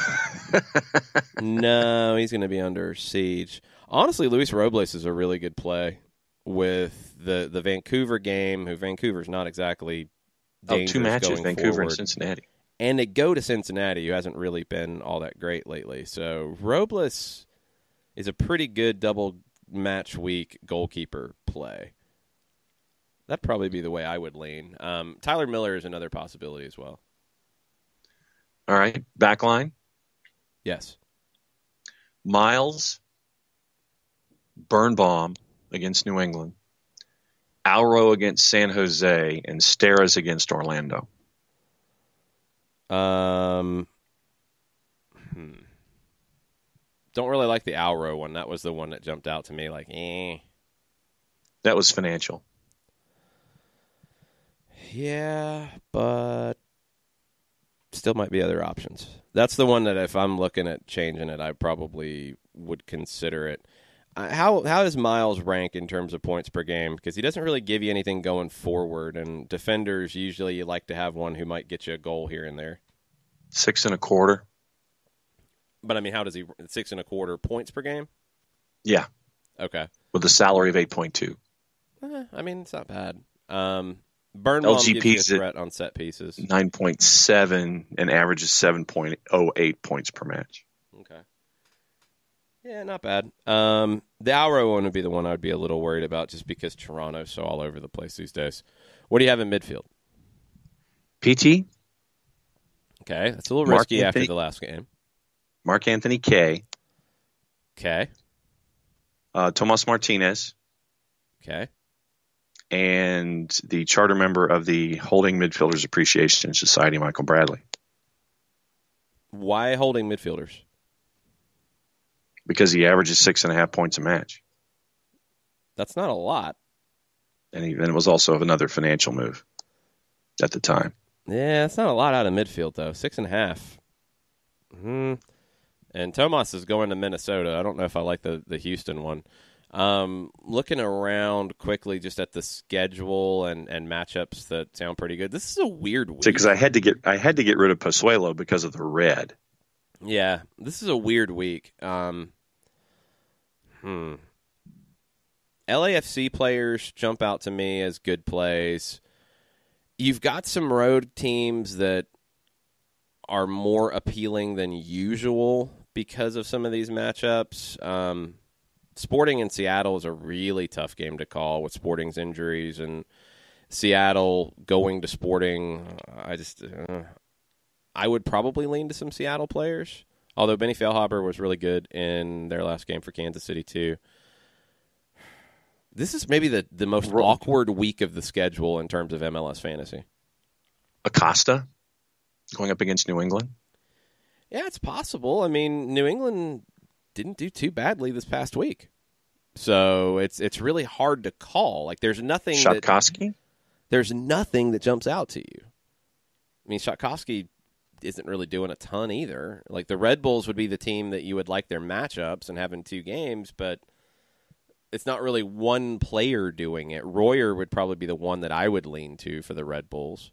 No, he's going to be under siege. Honestly, Luis Robles is a really good play with the Vancouver game, who Vancouver's not exactly dangerous 2 matches, going Vancouver forward. and Cincinnati. And they go to Cincinnati, who hasn't really been all that great lately. So Robles is a pretty good double match week goalkeeper play. That'd probably be the way I would lean. Tyler Miller is another possibility as well. All right. Back line. Yes. Miles, Birnbaum against New England, Alro against San Jose, and Steras against Orlando. Don't really like the Alro one. That was the one that jumped out to me like, That was financial. Yeah, but still might be other options. That's the one that if I'm looking at changing it, I probably would consider it. How does Miles rank in terms of points per game? Because he doesn't really give you anything going forward, and defenders, usually you like to have one who might get you a goal here and there. 6.25. But, I mean, how does he – 6.25 points per game? Yeah. Okay. With a salary of 8.2. I mean, it's not bad. Birnbaum gives you a threat on set pieces. 9.7 and averages 7.08 points per match. Okay. Yeah, not bad. The Alro one would be the one I would be a little worried about just because Toronto's so all over the place these days. What do you have in midfield? PT. Okay, that's a little risky after the last game. Mark Anthony K. Okay. Tomas Martinez. Okay. And the charter member of the Holding Midfielders Appreciation Society, Michael Bradley. Why holding midfielders? Because he averages 6.5 points a match. That's not a lot. And it was also another financial move at the time. Yeah, it's not a lot out of midfield, though. 6.5. And Tomas is going to Minnesota. I don't know if I like the Houston one. Looking around quickly just at the schedule and matchups that sound pretty good. This is a weird week. Because I had to get rid of Pozuelo because of the red. Yeah, this is a weird week. LAFC players jump out to me as good plays. You've got some road teams that are more appealing than usual because of some of these matchups. Sporting in Seattle is a really tough game to call with Sporting's injuries and Seattle going to Sporting. I would probably lean to some Seattle players, although Benny Feilhaber was really good in their last game for Kansas City too. This is maybe the most awkward week of the schedule in terms of MLS fantasy. Acosta going up against New England? Yeah, it's possible. I mean, New England didn't do too badly this past week. So it's really hard to call. Like there's nothing there's nothing that jumps out to you. I mean, Shatkowski isn't really doing a ton either. Like the Red Bulls would be the team that you would like their matchups and having 2 games, but it's not really one player doing it. Royer would probably be the one that I would lean to for the Red Bulls.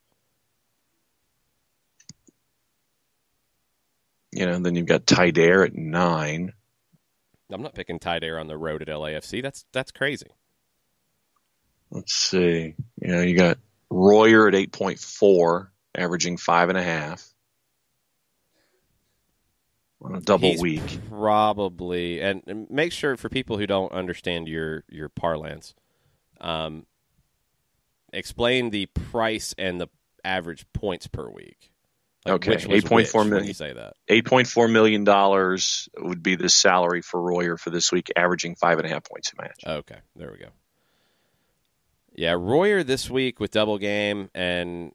You know, then you've got Tydair at 9. I'm not picking Tydair on the road at LAFC. That's crazy. Let's see. You know, you got Royer at 8.4, averaging 5.5 on a double week. Probably, and make sure for people who don't understand your parlance, explain the price and the average points per week. Like okay, $8.4 million. You say that $8.4 million would be the salary for Royer for this week, averaging 5.5 points a match. Okay, there we go. Yeah, Royer this week with double game and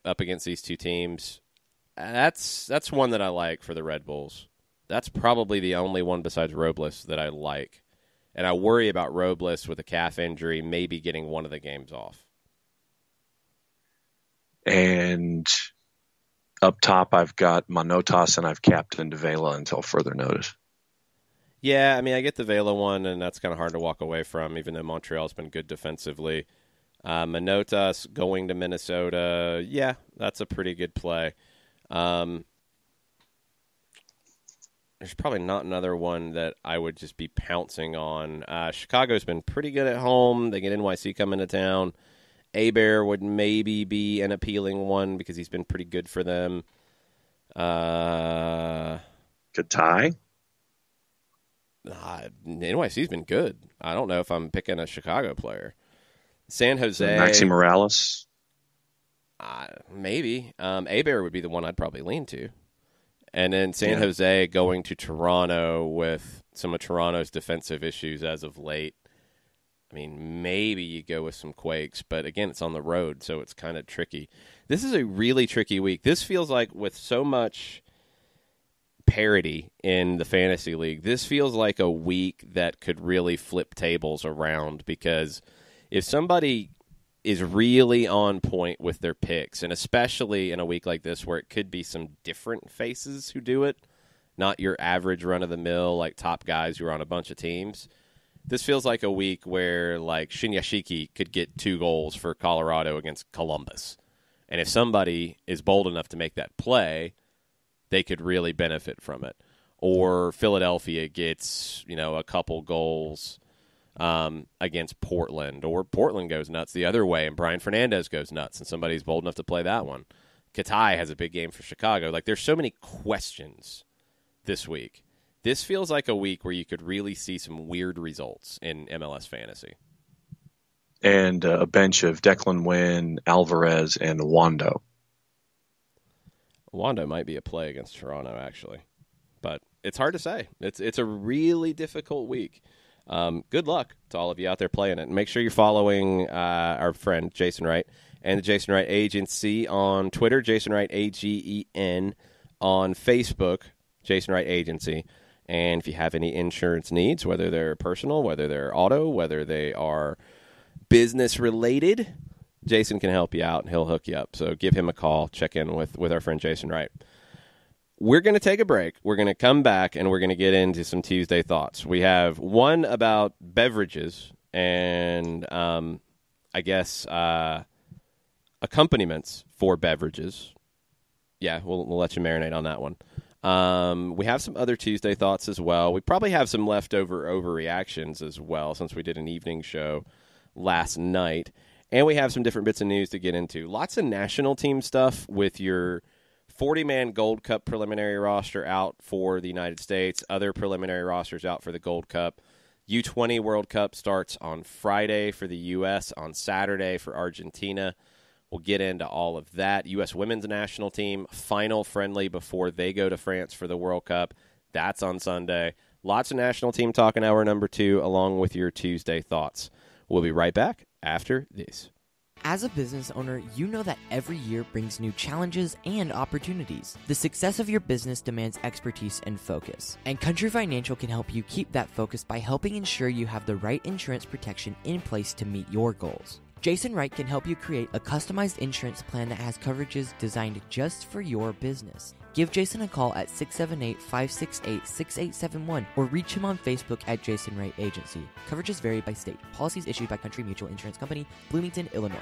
up against these 2 teams. That's one that I like for the Red Bulls. That's probably the only one besides Robles that I like. And I worry about Robles with a calf injury maybe getting one of the games off. And up top, I've got Manotas and I've captained Vela until further notice. Yeah, I mean, I get the Vela one, and that's kind of hard to walk away from, even though Montreal's been good defensively. Manotas going to Minnesota, yeah, that's a pretty good play. There's probably not another one that I would just be pouncing on. Chicago's been pretty good at home. They get NYC coming to town. Abear would maybe be an appealing one because he's been pretty good for them. Katai? NYC's been good. I don't know if I'm picking a Chicago player. San Jose. Maxi Morales. Maybe. Hebert would be the one I'd probably lean to. And then San Jose going to Toronto with some of Toronto's defensive issues as of late. I mean, maybe you go with some Quakes, but again, it's on the road, so it's kind of tricky. This is a really tricky week. This feels like with so much parity in the fantasy league, this feels like a week that could really flip tables around, because if somebody is really on point with their picks, and especially in a week like this where it could be some different faces who do it, not your average run-of-the-mill, like top guys who are on a bunch of teams, this feels like a week where like Shinyashiki could get 2 goals for Colorado against Columbus. And if somebody is bold enough to make that play, they could really benefit from it. Or Philadelphia gets, a couple goals against Portland, or Portland goes nuts the other way and Brian Fernandez goes nuts and somebody's bold enough to play that one. Katai has a big game for Chicago. Like, there's so many questions this week. This feels like a week where you could really see some weird results in MLS fantasy. And a bench of Declan Wynn, Alvarez, and Wando. Wando might be a play against Toronto, actually. But it's hard to say. It's a really difficult week. Good luck to all of you out there playing it. And make sure you're following our friend Jason Wright and the Jason Wright Agency on Twitter, Jason Wright AGEN, on Facebook, Jason Wright Agency. And if you have any insurance needs, whether they're personal, whether they're auto, whether they are business-related, Jason can help you out, and he'll hook you up. So give him a call. Check in with our friend Jason Wright. We're going to take a break. We're going to come back, and we're going to get into some Tuesday thoughts. We have one about beverages and, I guess, accompaniments for beverages. Yeah, we'll let you marinate on that one. We have some other Tuesday thoughts as well. We probably have some leftover overreactions as well, since we did an evening show last night. And we have some different bits of news to get into. Lots of national team stuff with your 40-man Gold Cup preliminary roster out for the United States, other preliminary rosters out for the Gold Cup. U20 World Cup starts on Friday for the U.S., on Saturday for Argentina. We'll get into all of that. U.S. women's national team, final friendly before they go to France for the World Cup. That's on Sunday. Lots of national team talk in hour number 2, along with your Tuesday thoughts. We'll be right back after this. As a business owner, you know that every year brings new challenges and opportunities. The success of your business demands expertise and focus. And Country Financial can help you keep that focus by helping ensure you have the right insurance protection in place to meet your goals. Jason Wright can help you create a customized insurance plan that has coverages designed just for your business. Give Jason a call at 678-568-6871 or reach him on Facebook at Jason Wright Agency. Coverages vary by state. Policies issued by Country Mutual Insurance Company, Bloomington, Illinois.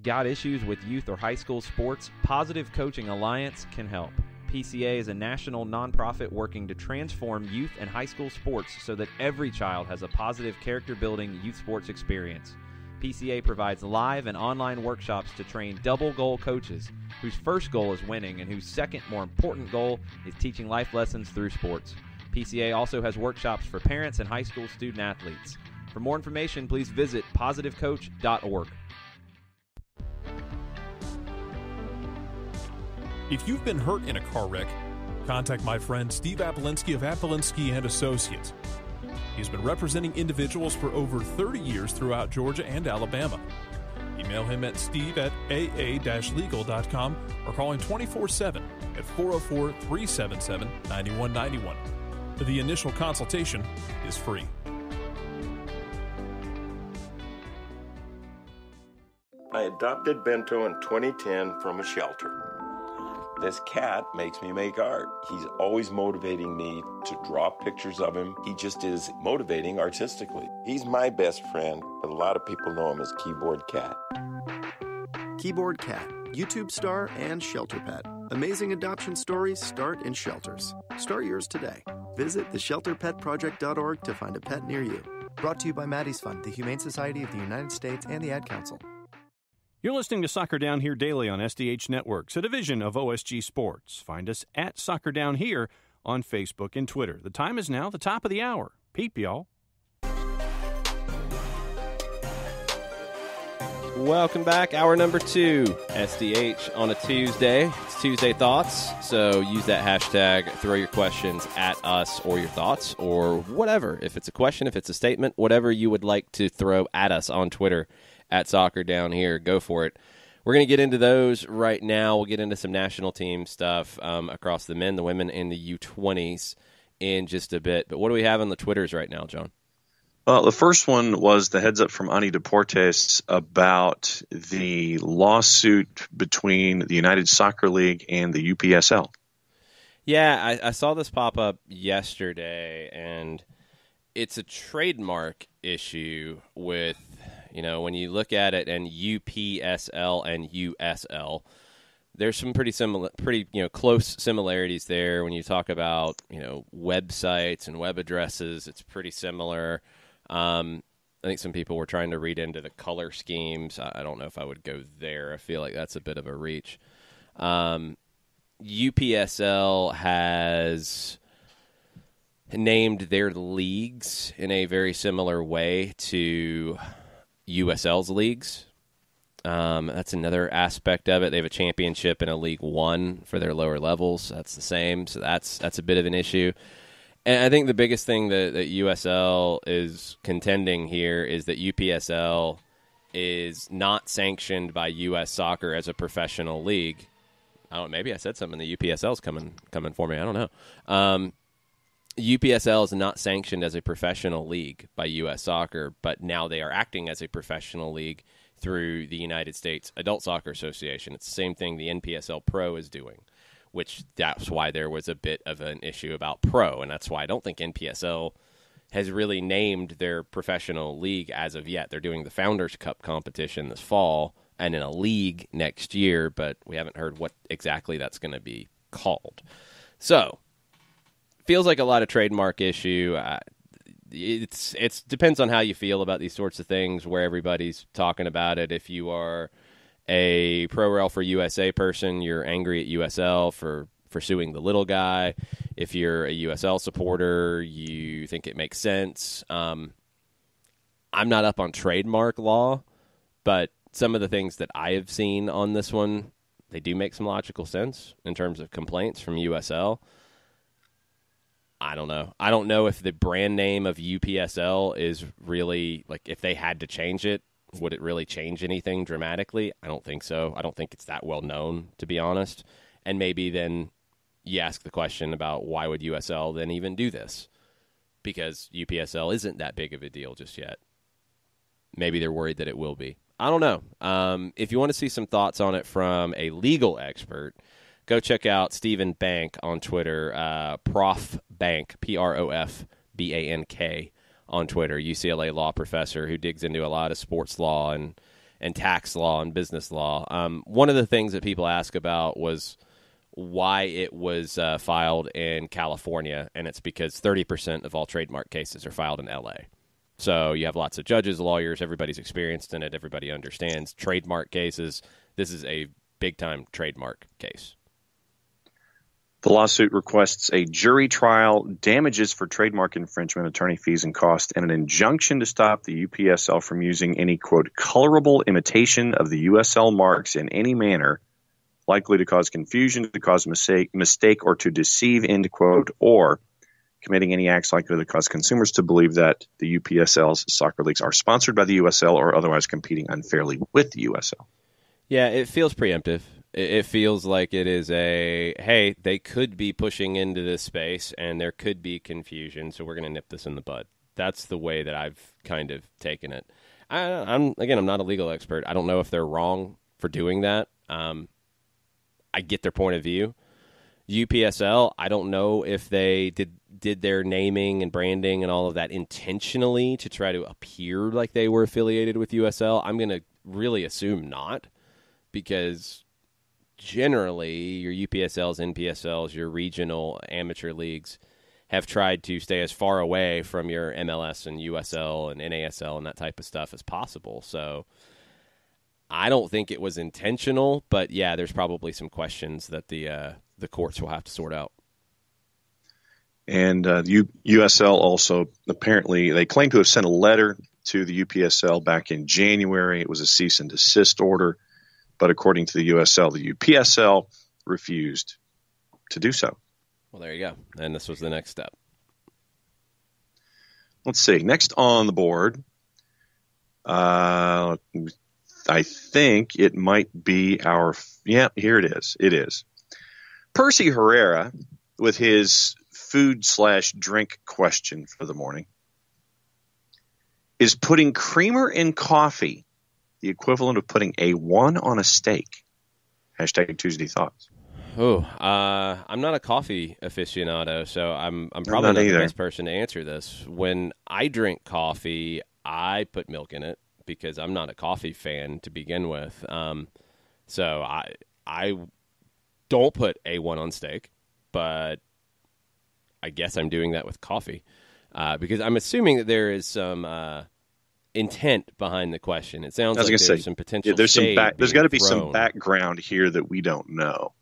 Got issues with youth or high school sports? Positive Coaching Alliance can help. PCA is a national nonprofit working to transform youth and high school sports so that every child has a positive character-building youth sports experience. PCA provides live and online workshops to train double-goal coaches whose first goal is winning and whose second, more important goal is teaching life lessons through sports. PCA also has workshops for parents and high school student athletes. For more information, please visit positivecoach.org. If you've been hurt in a car wreck, contact my friend Steve Apolinsky of Apolinsky & Associates. He's been representing individuals for over 30 years throughout Georgia and Alabama. Email him at steve@aa-legal.com or call him 24/7 at 404-377-9191. The initial consultation is free. I adopted Bento in 2010 from a shelter. This cat makes me make art. He's always motivating me to draw pictures of him. He just is motivating artistically. He's my best friend, but a lot of people know him as Keyboard Cat. Keyboard Cat, YouTube star and shelter pet. Amazing adoption stories start in shelters. Start yours today. Visit theshelterpetproject.org to find a pet near you. Brought to you by Maddie's Fund, the Humane Society of the United States, and the Ad Council. You're listening to Soccer Down Here daily on SDH Networks, a division of OSG Sports. Find us at Soccer Down Here on Facebook and Twitter. The time is now the top of the hour. Peep, y'all. Welcome back. Hour number 2, SDH on a Tuesday. It's Tuesday Thoughts, so use that hashtag, throw your questions at us or your thoughts or whatever. If it's a question, if it's a statement, whatever you would like to throw at us on Twitter, at Soccer Down Here, go for it. We're going to get into those right now. We'll get into some national team stuff across the men, the women, and the U20s in just a bit. But what do we have on the Twitters right now, John? Well, the first one was the heads up from Ani Deportes about the lawsuit between the United Soccer League and the UPSL. Yeah, I saw this pop up yesterday, and it's a trademark issue with, when you look at it, and UPSL and USL, there's some pretty close similarities there. When you talk about, websites and web addresses, it's pretty similar. I think some people were trying to read into the color schemes. I don't know if I would go there. I feel like that's a bit of a reach. UPSL has named their leagues in a very similar way to USL's leagues. That's another aspect of it. They have a championship and a League One for their lower levels. That's the same. So that's a bit of an issue. And I think the biggest thing that USL is contending here is that UPSL is not sanctioned by U.S. Soccer as a professional league. Maybe I said something. The UPSL is coming for me. I don't know. UPSL is not sanctioned as a professional league by U.S. Soccer, but now they are acting as a professional league through the United States Adult Soccer Association. It's the same thing the NPSL Pro is doing, which that's why there was a bit of an issue about Pro, and that's why I don't think NPSL has really named their professional league as of yet. They're doing the Founders Cup competition this fall and in a league next year, but we haven't heard what exactly that's going to be called. So, feels like a lot of trademark issue. It depends on how you feel about these sorts of things, where everybody's talking about it. If you are a Pro Rel for USA person, you're angry at USL for suing the little guy. If you're a USL supporter, you think it makes sense. I'm not up on trademark law, but some of the things that I have seen on this one, they do make some logical sense in terms of complaints from USL. I don't know. I don't know if the brand name of UPSL is really, like, if they had to change it, would it really change anything dramatically? I don't think so. I don't think it's that well known, to be honest. And maybe then you ask the question about why would USL then even do this? Because UPSL isn't that big of a deal just yet. Maybe they're worried that it will be. I don't know. If you want to see some thoughts on it from a legal expert, go check out Stephen Bank on Twitter, Prof Bank, PROFBANK on Twitter, UCLA law professor who digs into a lot of sports law and tax law and business law. One of the things that people ask about was why it was filed in California, and it's because 30% of all trademark cases are filed in L.A. So you have lots of judges, lawyers, everybody's experienced in it, everybody understands trademark cases. This is a big-time trademark case. The lawsuit requests a jury trial, damages for trademark infringement, attorney fees and costs, and an injunction to stop the UPSL from using any, quote, colorable imitation of the USL marks in any manner likely to cause confusion, to cause mistake, or to deceive, end quote, or committing any acts likely to cause consumers to believe that the UPSL's soccer leagues are sponsored by the USL or otherwise competing unfairly with the USL. Yeah, it feels preemptive. It feels like it is hey, they could be pushing into this space and there could be confusion, so we're going to nip this in the bud. That's the way that I've kind of taken it. I'm not a legal expert. I don't know if they're wrong for doing that. I get their point of view. UPSL, I don't know if they did their naming and branding and all of that intentionally to try to appear like they were affiliated with USL. I'm going to really assume not, because generally your UPSLs, NPSLs, your regional amateur leagues have tried to stay as far away from your MLS and USL and NASL and that type of stuff as possible. So I don't think it was intentional, but yeah, there's probably some questions that the courts will have to sort out. And USL also, apparently, they claim to have sent a letter to the UPSL back in January. It was a cease and desist order, but according to the USL, the UPSL refused to do so. Well, there you go. And this was the next step. Let's see. Next on the board, I think it might be here it is. It is. Percy Herrera with his food/drink question for the morning. Is putting creamer in coffee the equivalent of putting A1 on a steak? Hashtag Tuesday Thoughts. Oh, I'm not a coffee aficionado, so I'm probably not the best person to answer this. When I drink coffee, I put milk in it because I'm not a coffee fan to begin with. So I don't put A1 on steak, but I guess I'm doing that with coffee because I'm assuming that there is some intent behind the question. It sounds like there's some potential shade. There's got to be some background here that we don't know.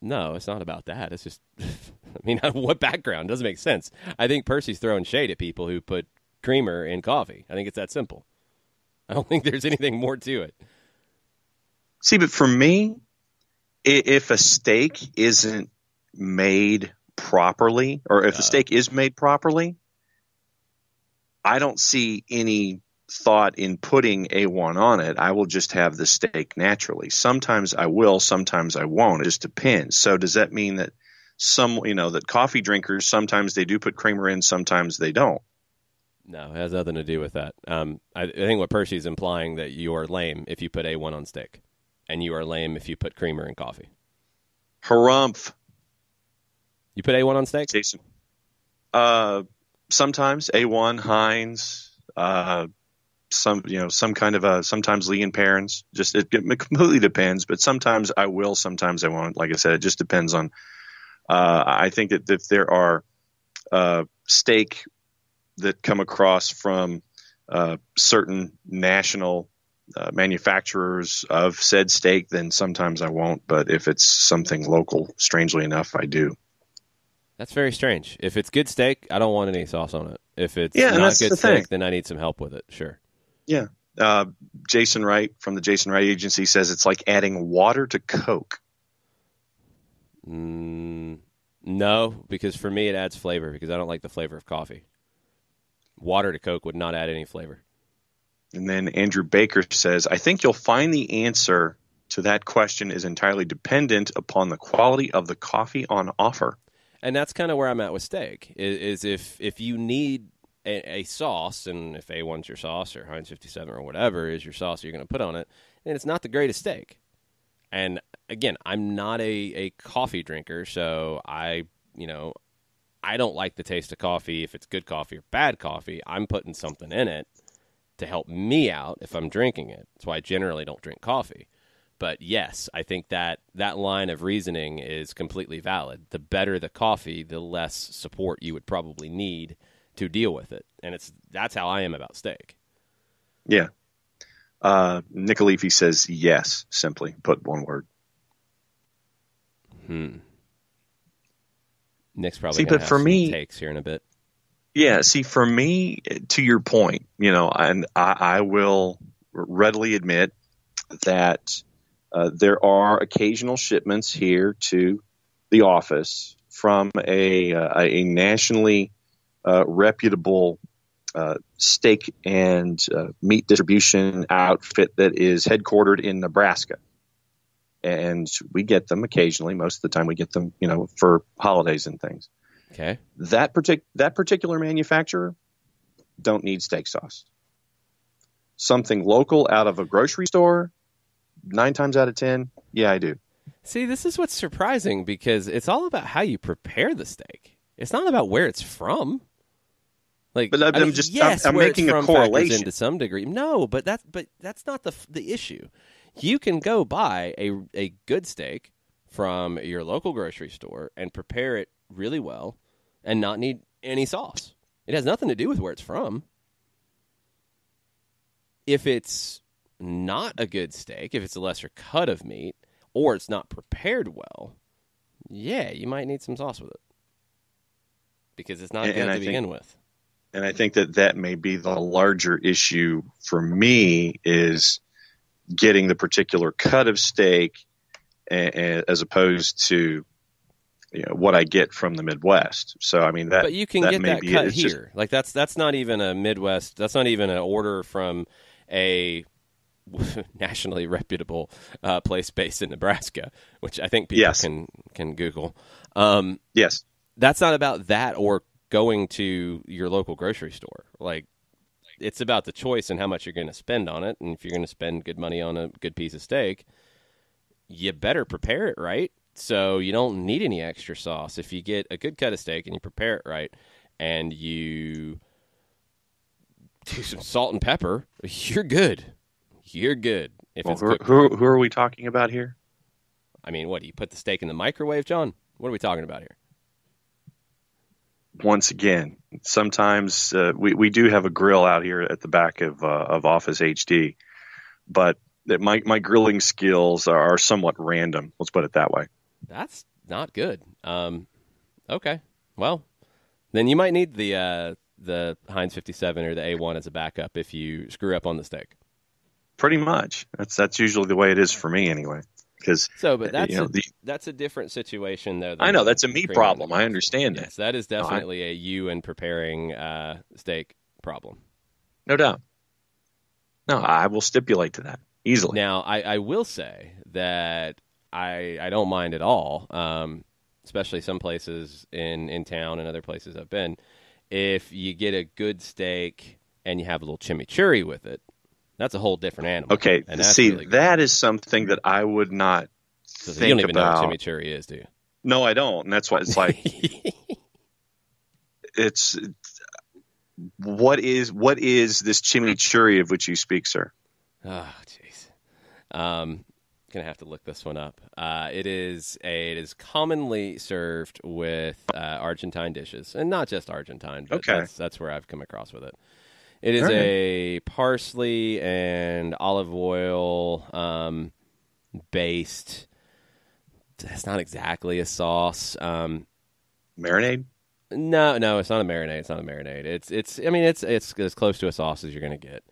No, it's not about that. It's just, what background? Doesn't make sense. I think Percy's throwing shade at people who put creamer in coffee. I think it's that simple. I don't think there's anything more to it. See, but for me, if a steak isn't made properly, or if the steak is made properly, I don't see any thought in putting A1 on it. I will just have the steak naturally. Sometimes I will, sometimes I won't. It just depends. So does that mean that that coffee drinkers, sometimes they do put creamer in, sometimes they don't? No, it has nothing to do with that. I think what Percy's implying that you are lame if you put A1 on steak, and you are lame if you put creamer in coffee. Harumph. You put A1 on steak? Jason. Sometimes A1, Heinz, some kind of sometimes Lee and Perrins. Just it completely depends, but sometimes I will, sometimes I won't. Like I said, it just depends on. I think that if there are steak that come across from certain national manufacturers of said steak, then sometimes I won't. But if it's something local, strangely enough, I do. That's very strange. If it's good steak, I don't want any sauce on it. If it's not good steak, then I need some help with it. Sure. Yeah. Jason Wright from the Jason Wright Agency says it's like adding water to Coke. No, because for me it adds flavor because I don't like the flavor of coffee. Water to Coke would not add any flavor. And then Andrew Baker says, I think you'll find the answer to that question is entirely dependent upon the quality of the coffee on offer. And that's kind of where I'm at with steak, is if you need a sauce, and if A1's your sauce or Heinz 57 or whatever is your sauce you're going to put on it, and it's not the greatest steak. And, again, I'm not a coffee drinker, so I don't like the taste of coffee if it's good coffee or bad coffee. I'm putting something in it to help me out if I'm drinking it. That's why I generally don't drink coffee. But yes, I think that line of reasoning is completely valid. The better the coffee, the less support you would probably need to deal with it. And that's how I am about steak. Yeah. Nick Leafy says yes, simply put one word. Nick's probably going to have some takes here in a bit. Yeah, see, for me, to your point, and I will readily admit that there are occasional shipments here to the office from a nationally reputable steak and meat distribution outfit that is headquartered in Nebraska. And we get them occasionally. Most of the time we get them, for holidays and things. Okay. That particular manufacturer don't need steak sauce. Something local out of a grocery store, 9 times out of 10, yeah, I do. See, this is what's surprising because it's all about how you prepare the steak. It's not about where it's from. But I'm making a correlation to some degree. No, but that's not the issue. You can go buy a good steak from your local grocery store and prepare it really well and not need any sauce. It has nothing to do with where it's from. If it's not a good steak, if it's a lesser cut of meat, or it's not prepared well, yeah, you might need some sauce with it because it's not good to begin with. And I think that may be the larger issue for me, is getting the particular cut of steak as opposed to what I get from the Midwest. So I mean but you can get that cut here. Like that's not even a Midwest. That's not even an order from a nationally reputable place based in Nebraska, which I think people can Google. Yes, that's not about that or going to your local grocery store. Like, it's about the choice and how much you're going to spend on it. And if you're going to spend good money on a good piece of steak, you better prepare it right. So you don't need any extra sauce. If you get a good cut of steak and you prepare it right and you do some salt and pepper, you're good. You're good. If it's who are we talking about here? I mean, what, do you put the steak in the microwave, John? What are we talking about here? Once again, sometimes we do have a grill out here at the back of Office HD, but my grilling skills are somewhat random. Let's put it that way. That's not good. Okay, well, then you might need the Heinz 57 or the A1 as a backup if you screw up on the steak. Pretty much. That's usually the way it is for me anyway. But that's a different situation, though. I know that's a me problem. I understand that. Yes, that is definitely a you and preparing steak problem. No doubt. No, I will stipulate to that easily. Now, I will say that I don't mind at all, especially some places in town and other places I've been, if you get a good steak and you have a little chimichurri with it. That's a whole different animal. Okay, and see, really that is something that I would not think about. You don't even know what chimichurri is, do you? No, I don't. And that's why it's like, it's what is this chimichurri of which you speak, sir? Oh, jeez. Gonna have to look this one up. It is commonly served with Argentine dishes, and not just Argentine, but that's where I've come across with it. It is a parsley and olive oil based. It's not exactly a sauce. Marinade? No, it's not a marinade. It's not a marinade. It's as close to a sauce as you're gonna get.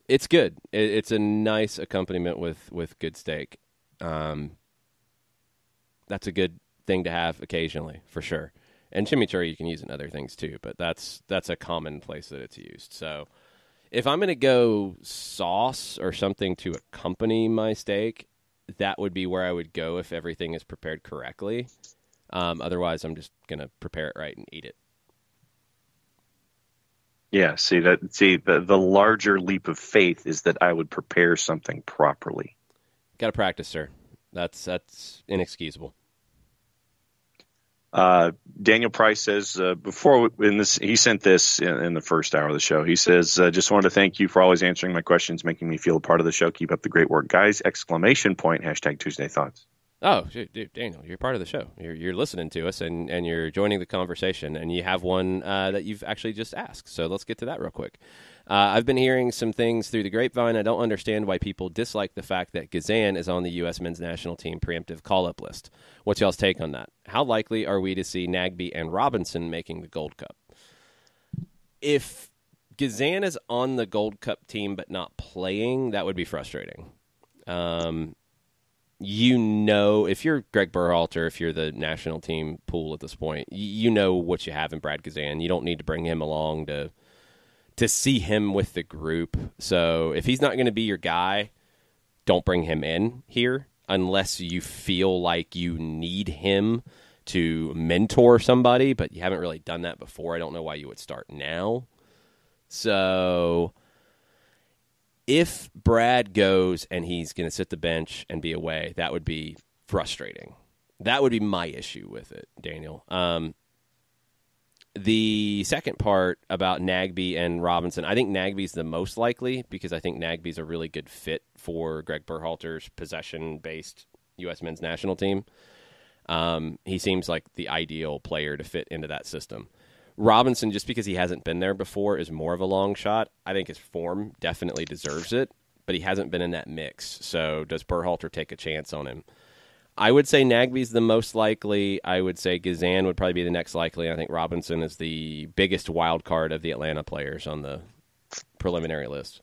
It's good. It's a nice accompaniment with good steak. That's a good thing to have occasionally, for sure. And chimichurri you can use in other things too, but that's a common place that it's used. So if I'm going to go sauce or something to accompany my steak, that would be where I would go if everything is prepared correctly. Otherwise, I'm just going to prepare it right and eat it. Yeah, the larger leap of faith is that I would prepare something properly. Got to practice, sir. That's inexcusable. Daniel Price says he sent this in the first hour of the show. He says, just wanted to thank you for always answering my questions, making me feel a part of the show. Keep up the great work, guys! ! #Tuesday Thoughts. Oh, dude, Daniel, you're part of the show. You're listening to us and you're joining the conversation, and you have one that you've actually just asked. So let's get to that real quick. I've been hearing some things through the grapevine. I don't understand why people dislike the fact that Gazan is on the U.S. men's national team preemptive call-up list. What's y'all's take on that? How likely are we to see Nagbe and Robinson making the Gold Cup? If Gazan is on the Gold Cup team but not playing, that would be frustrating. If you're Greg Berhalter, if you're the national team pool at this point, you know what you have in Brad Gazan. You don't need to bring him along to see him with the group. So if he's not going to be your guy, don't bring him in here unless you feel like you need him to mentor somebody, but you haven't really done that before. I don't know why you would start now. So if Brad goes and he's going to sit the bench and be away, that would be frustrating. That would be my issue with it, Daniel. The second part about Nagbe and Robinson, I think Nagbe's the most likely because I think Nagbe's a really good fit for Greg Berhalter's possession-based U.S. men's national team. He seems like the ideal player to fit into that system. Robinson, just because he hasn't been there before, is more of a long shot. I think his form definitely deserves it, but he hasn't been in that mix. So does Berhalter take a chance on him? I would say Nagby's the most likely. I would say Gazan would probably be the next likely. I think Robinson is the biggest wild card of the Atlanta players on the preliminary list.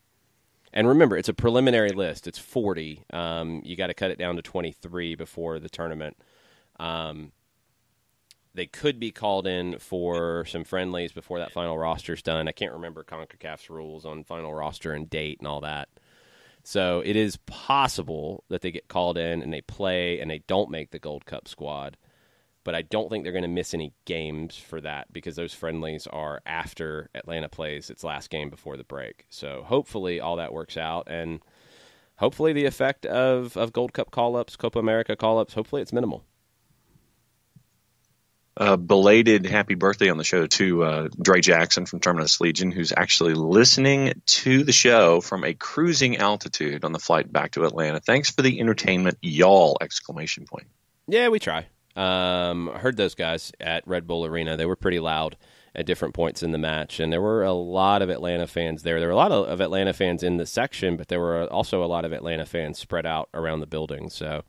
And remember, it's a preliminary list. It's 40. You got to cut it down to 23 before the tournament. They could be called in for some friendlies before that final roster's done. I can't remember CONCACAF's rules on final roster and date and all that. So it is possible that they get called in and they play and they don't make the Gold Cup squad. But I don't think they're going to miss any games for that because those friendlies are after Atlanta plays its last game before the break. So hopefully all that works out, and hopefully the effect of Gold Cup call-ups, Copa America call-ups, hopefully it's minimal. Belated happy birthday on the show to Dre Jackson from Terminus Legion, who's actually listening to the show from a cruising altitude on the flight back to Atlanta. Thanks for the entertainment, y'all! ! Yeah, we try. Heard those guys at Red Bull Arena. They were pretty loud at different points in the match, and there were a lot of Atlanta fans there. There were a lot of Atlanta fans in the section, but there were also a lot of Atlanta fans spread out around the building. So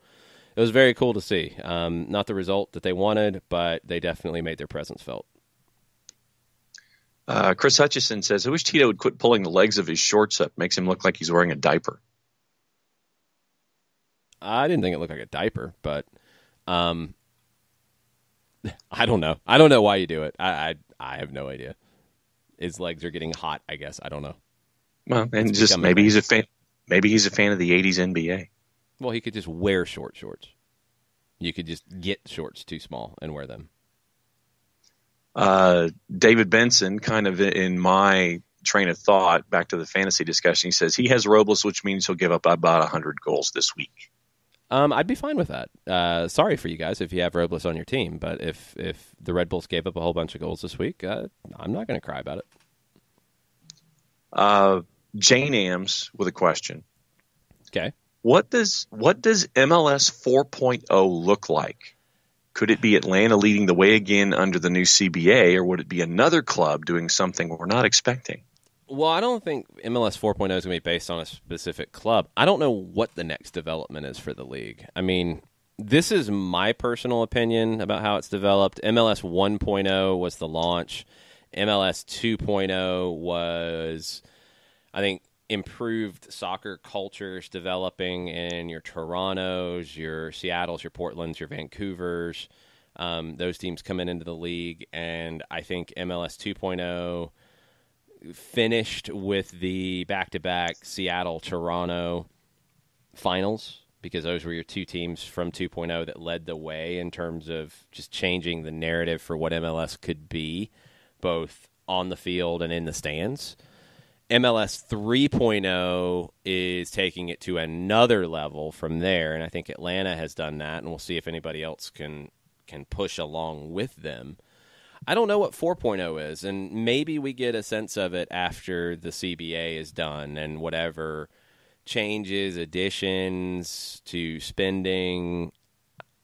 it was very cool to see. Not the result that they wanted, but they definitely made their presence felt. Chris Hutchison says, I wish Tito would quit pulling the legs of his shorts up. Makes him look like he's wearing a diaper. I didn't think it looked like a diaper, but I don't know. I don't know why you do it. I have no idea. His legs are getting hot, I guess. I don't know. Well, and it's just maybe he's a fan. Maybe he's a fan of the 80s NBA. Well, he could just wear shorts. You could just get shorts too small and wear them. David Benson, kind of in my train of thought, back to the fantasy discussion, he says he has Robles, which means he'll give up about 100 goals this week. I'd be fine with that. Sorry for you guys if you have Robles on your team, but if the Red Bulls gave up a whole bunch of goals this week, I'm not going to cry about it. Jane Ams with a question. Okay. What does MLS 4.0 look like? Could it be Atlanta leading the way again under the new CBA, or would it be another club doing something we're not expecting? Well, I don't think MLS 4.0 is going to be based on a specific club. I don't know what the next development is for the league. I mean, this is my personal opinion about how it's developed. MLS 1.0 was the launch. MLS 2.0 was, I think, improved soccer cultures developing in your Torontos, your Seattles, your Portlands, your Vancouvers. Those teams coming into the league, and I think MLS 2.0 finished with the back-to-back Seattle-Toronto finals because those were your two teams from 2.0 that led the way in terms of just changing the narrative for what MLS could be, both on the field and in the stands. MLS 3.0 is taking it to another level from there, and I think Atlanta has done that, and we'll see if anybody else can push along with them. I don't know what 4.0 is, and maybe we get a sense of it after the CBA is done and whatever changes, additions to spending.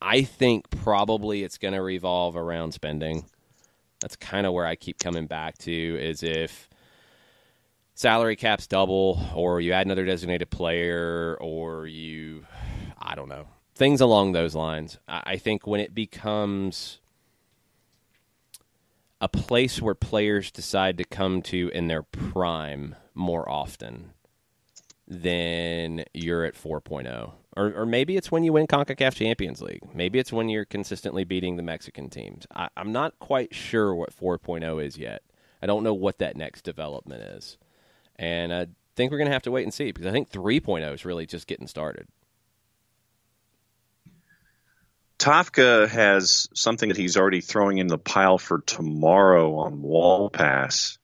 I think probably it's going to revolve around spending. That's kind of where I keep coming back to, is if salary caps double, or you add another designated player, or I don't know, things along those lines. I think when it becomes a place where players decide to come to in their prime more often, then you're at 4.0. Or maybe it's when you win CONCACAF Champions League. Maybe it's when you're consistently beating the Mexican teams. I'm not quite sure what 4.0 is yet. I don't know what that next development is. And I think we're going to have to wait and see, because I think 3.0 is really just getting started. Tafka has something that he's already throwing in the pile for tomorrow on Wall Pass.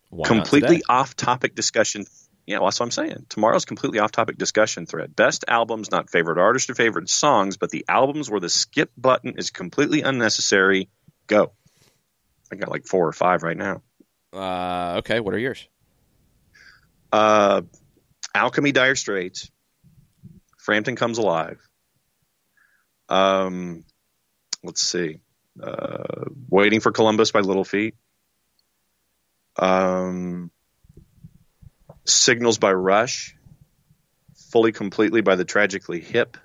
Why completely off-topic discussion. Yeah, well, that's what I'm saying. Tomorrow's completely off-topic discussion thread. Best albums, not favorite artists or favorite songs, but the albums where the skip button is completely unnecessary. Go. I got like 4 or 5 right now. Okay, what are yours? Alchemy, Dire Straits. Frampton Comes Alive. Let's see. Waiting for Columbus by Little Feat. Signals by Rush. Fully Completely by the Tragically Hip.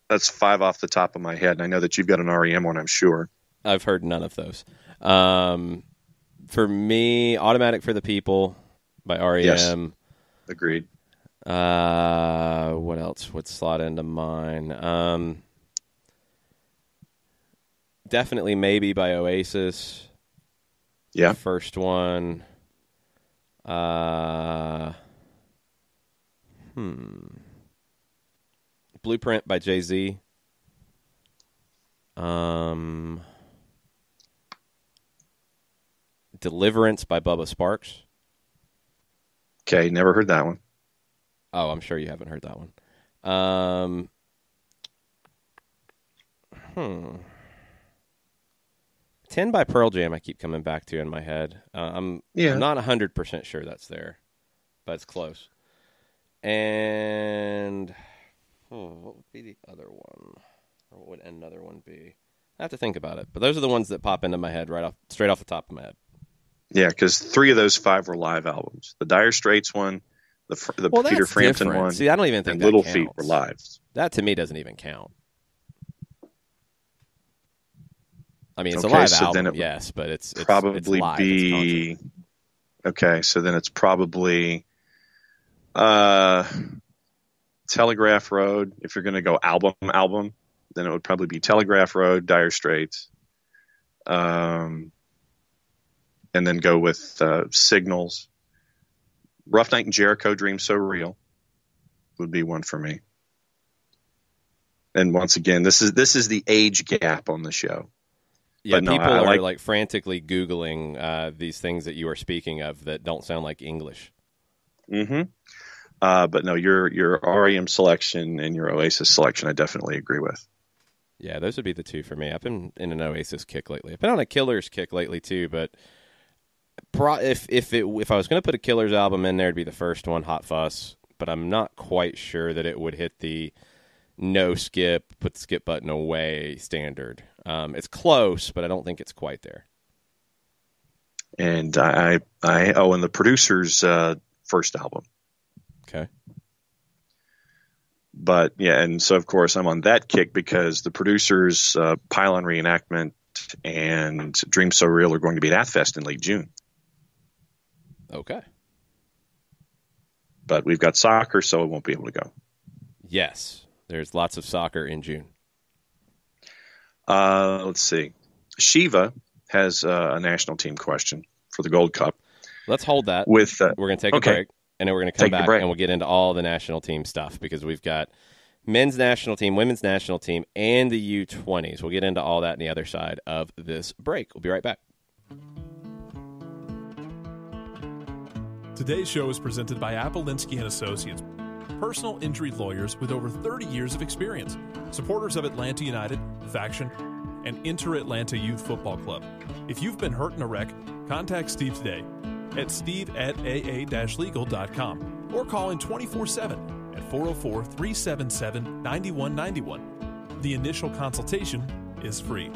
That's 5 off the top of my head, and I know that you've got an REM one, I'm sure. I've heard none of those. For me, Automatic for the People by REM. Yes. Agreed. What else would slot into mine? Definitely Maybe by Oasis. Yeah. First one. Blueprint by Jay-Z. Deliverance by Bubba Sparks. Okay, never heard that one. Oh, I'm sure you haven't heard that one. 10 by Pearl Jam I keep coming back to in my head. I'm not 100% sure that's there, but it's close. And what would be the other one? Or what would another one be? I have to think about it. But those are the ones that pop into my head straight off the top of my head. Yeah, because 3 of those 5 were live albums. The Dire Straits one, the Peter Frampton one, See, I don't even think and that Little counts. Feat were live. That to me doesn't even count. I mean, it's Okay, a live so album, then it would yes, but it's probably it's live. be It's concert. okay. So then it's probably Telegraph Road. If you're going to go album, then it would probably be Telegraph Road, Dire Straits, and then go with Signals. Rough Night in Jericho, Dream So Real would be one for me. And once again, this is the age gap on the show. Yeah, but no, people I are like frantically Googling these things that you are speaking of that don't sound like English. Mm-hmm. But no, your REM selection and your Oasis selection, I definitely agree with. Yeah, those would be the 2 for me. I've been in an Oasis kick lately. I've been on a Killers kick lately too, but if I was going to put a Killers album in there, it'd be the first one, Hot Fuss. But I'm not quite sure that it would hit the no skip, put the skip button away standard. It's close, but I don't think it's quite there. And and the Producers' first album. Okay. But yeah, and so of course I'm on that kick because the Producers' Pylon reenactment and Dream So Real are going to be at Athfest in late June. Okay. But we've got soccer, so it won't be able to go. Yes. There's lots of soccer in June. Let's see. Shiva has a national team question for the Gold Cup. Let's hold that. We're going to take a break, and then we're going to come back, and we'll get into all the national team stuff because we've got men's national team, women's national team, and the U20s. We'll get into all that on the other side of this break. We'll be right back. Today's show is presented by Appolinsky & Associates, personal injury lawyers with over 30 years of experience, supporters of Atlanta United, Faction, and Inter-Atlanta Youth Football Club. If you've been hurt in a wreck, contact Steve today at steve@aa-legal.com or call in 24/7 at 404-377-9191. The initial consultation is free.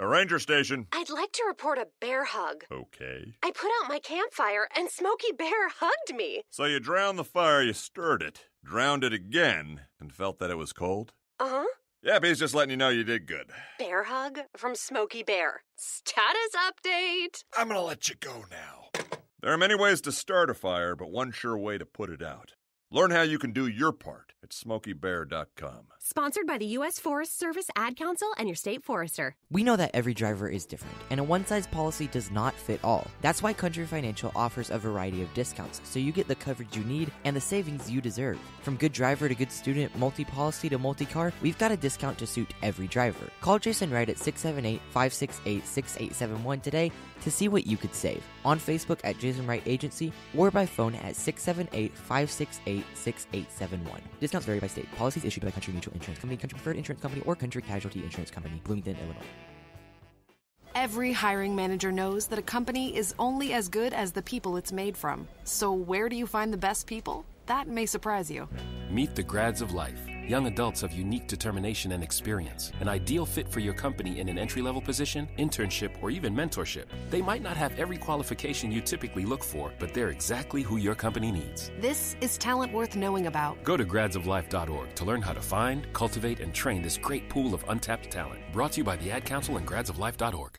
A ranger station. I'd like to report a bear hug. Okay. I put out my campfire and Smokey Bear hugged me. So you drowned the fire, you stirred it, drowned it again, and felt that it was cold? Uh-huh. Yeah, but he's just letting you know you did good. Bear hug from Smokey Bear. Status update. I'm gonna let you go now. There are many ways to start a fire, but one sure way to put it out. Learn how you can do your part at SmokeyBear.com. Sponsored by the U.S. Forest Service, Ad Council, and your state forester. We know that every driver is different, and a one-size policy does not fit all. That's why Country Financial offers a variety of discounts, so you get the coverage you need and the savings you deserve. From good driver to good student, multi-policy to multi-car, we've got a discount to suit every driver. Call Jason Wright at 678-568-6871 today to see what you could save. On Facebook at Jason Wright Agency or by phone at 678-568-6871. Discounts vary by state. Policies issued by Country Mutual Insurance Company, Country Preferred Insurance Company, or Country Casualty Insurance Company, Bloomington, Illinois. Every hiring manager knows that a company is only as good as the people it's made from. So where do you find the best people? That may surprise you. Meet the grads of life, Young adults of unique determination and experience, an ideal fit for your company in an entry-level position, internship, or even mentorship. They might not have every qualification you typically look for, but they're exactly who your company needs. This is talent worth knowing about. Go to gradsoflife.org to learn how to find, cultivate, and train this great pool of untapped talent. Brought to you by the Ad Council and gradsoflife.org.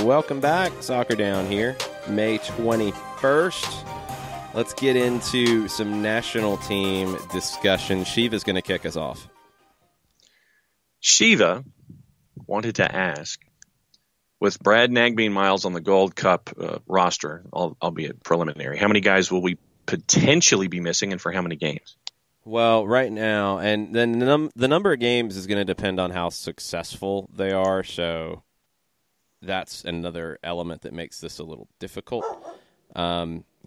Welcome back. Soccer Down here, May 21st. Let's get into some national team discussion. Shiva's going to kick us off. Shiva wanted to ask, with Brad Nagbe and Miles on the Gold Cup roster, albeit preliminary, how many guys will we potentially be missing and for how many games? Well, right now, and then the number of games is going to depend on how successful they are, so that's another element that makes this a little difficult.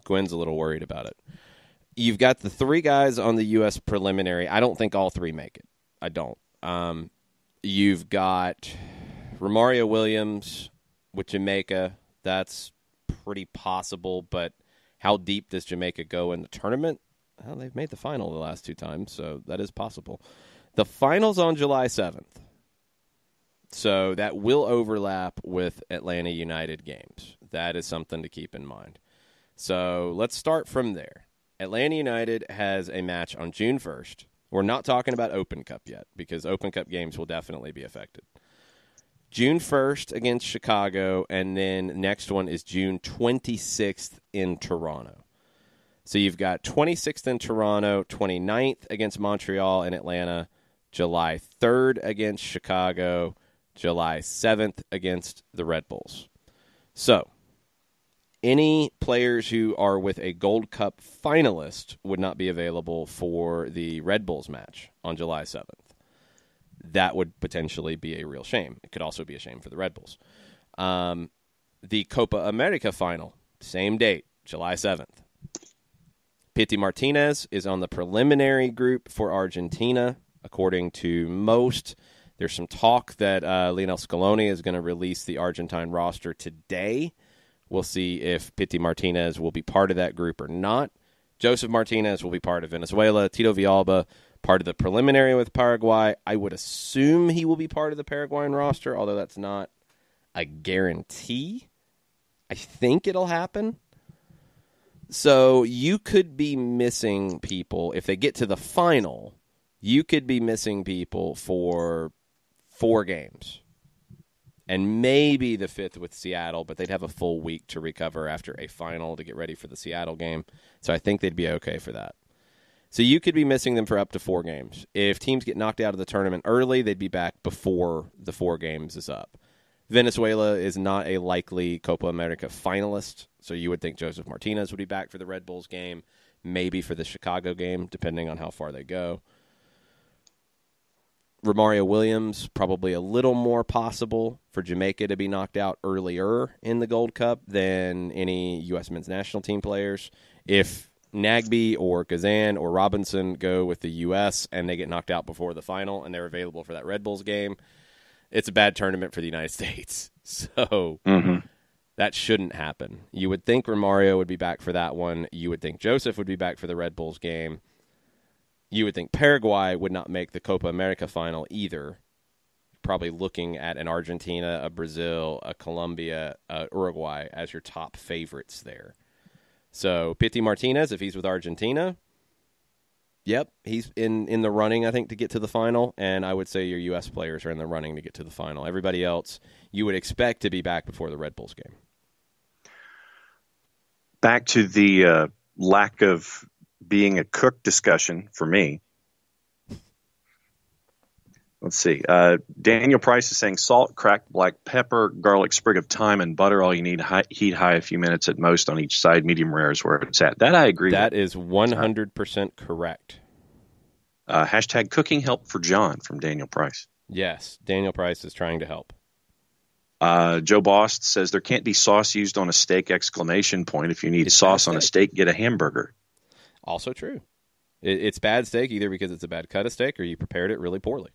Gwen's a little worried about it. You've got the 3 guys on the U.S. preliminary. I don't think all 3 make it. I don't. You've got Romario Williams with Jamaica. That's pretty possible, but how deep does Jamaica go in the tournament? Well, they've made the final the last 2 times, so that is possible. The final's on July 7th. So that will overlap with Atlanta United games. That is something to keep in mind. So let's start from there. Atlanta United has a match on June 1st. We're not talking about Open Cup yet because Open Cup games will definitely be affected. June 1st against Chicago, and then next one is June 26th in Toronto. So you've got 26th in Toronto, 29th against Montreal and Atlanta, July 3rd against Chicago, July 7th against the Red Bulls. So any players who are with a Gold Cup finalist would not be available for the Red Bulls match on July 7th. That would potentially be a real shame. It could also be a shame for the Red Bulls. The Copa America final, same date, July 7th. Pity Martinez is on the preliminary group for Argentina, according to most. There's some talk that Lionel Scaloni is going to release the Argentine roster today. We'll see if Pity Martinez will be part of that group or not. Joseph Martinez will be part of Venezuela. Tito Villalba, part of the preliminary with Paraguay. I would assume he will be part of the Paraguayan roster, although that's not a guarantee. I think it'll happen. So you could be missing people. If they get to the final, you could be missing people for 4 games. And maybe the 5th with Seattle, but they'd have a full week to recover after a final to get ready for the Seattle game. So I think they'd be okay for that. So you could be missing them for up to 4 games. If teams get knocked out of the tournament early, they'd be back before the 4 games is up. Venezuela is not a likely Copa America finalist, so you would think Joseph Martinez would be back for the Red Bulls game, maybe for the Chicago game, depending on how far they go. Romario Williams, probably a little more possible for Jamaica to be knocked out earlier in the Gold Cup than any U.S. men's national team players. If Nagbe or Kazan or Robinson go with the U.S. and they get knocked out before the final and they're available for that Red Bulls game, it's a bad tournament for the United States. So that shouldn't happen. You would think Romario would be back for that one. You would think Joseph would be back for the Red Bulls game. You would think Paraguay would not make the Copa America final either. Probably looking at an Argentina, a Brazil, a Colombia, Uruguay as your top favorites there. So Pity Martinez, if he's with Argentina, yep, he's in the running, I think, to get to the final. And I would say your U.S. players are in the running to get to the final. Everybody else you would expect to be back before the Red Bulls game. Back to the lack of being a cook discussion for me. Let's see. Daniel Price is saying salt, cracked black pepper, garlic, sprig of thyme, and butter. All you need, heat high a few minutes at most on each side. Medium rare is where it's at. That I agree That with. is 100% correct. Hashtag cooking help for John from Daniel Price. Yes, Daniel Price is trying to help. Joe Bost says there can't be sauce used on a steak, exclamation point. If you need sauce on a steak, get a hamburger. Also true. It's bad steak either because it's a bad cut of steak or you prepared it really poorly.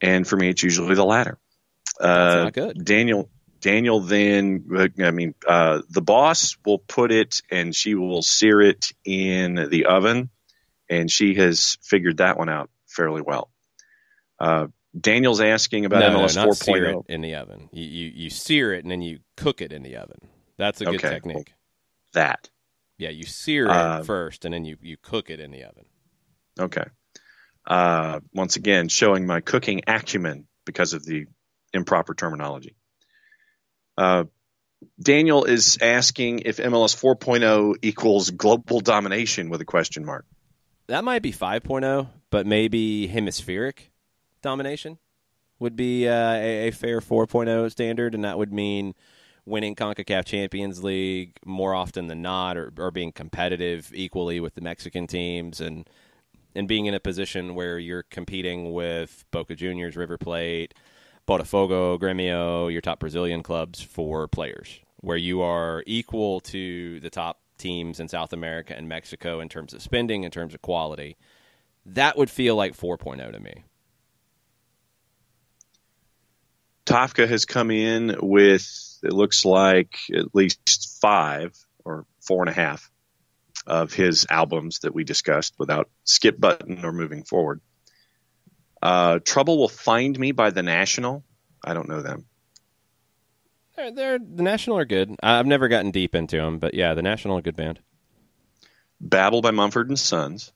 And for me, it's usually the latter. That's not good. Daniel Daniel then, the boss will put it and she will sear it in the oven, and she has figured that one out fairly well. Daniel's asking about MLS 4.0. Sear it in the oven. You sear it and then you cook it in the oven. That's a good technique. Well, that. Yeah, you sear it first and then you cook it in the oven. Okay. Once again, showing my cooking acumen because of the improper terminology. Daniel is asking if MLS 4.0 equals global domination with a question mark. That might be 5.0, but maybe hemispheric domination would be a fair 4.0 standard, and that would mean winning CONCACAF Champions League more often than not, or being competitive equally with the Mexican teams, and being in a position where you're competing with Boca Juniors, River Plate, Botafogo, Grêmio, your top Brazilian clubs for players, where you are equal to the top teams in South America and Mexico in terms of spending, in terms of quality. That would feel like 4.0 to me. Tafka has come in with, it looks like, at least 5 or 4.5 of his albums that we discussed without skip button or moving forward. Trouble Will Find Me by The National. I don't know them. The National are good. I've never gotten deep into them, but yeah, The National are a good band. Babel by Mumford & Sons.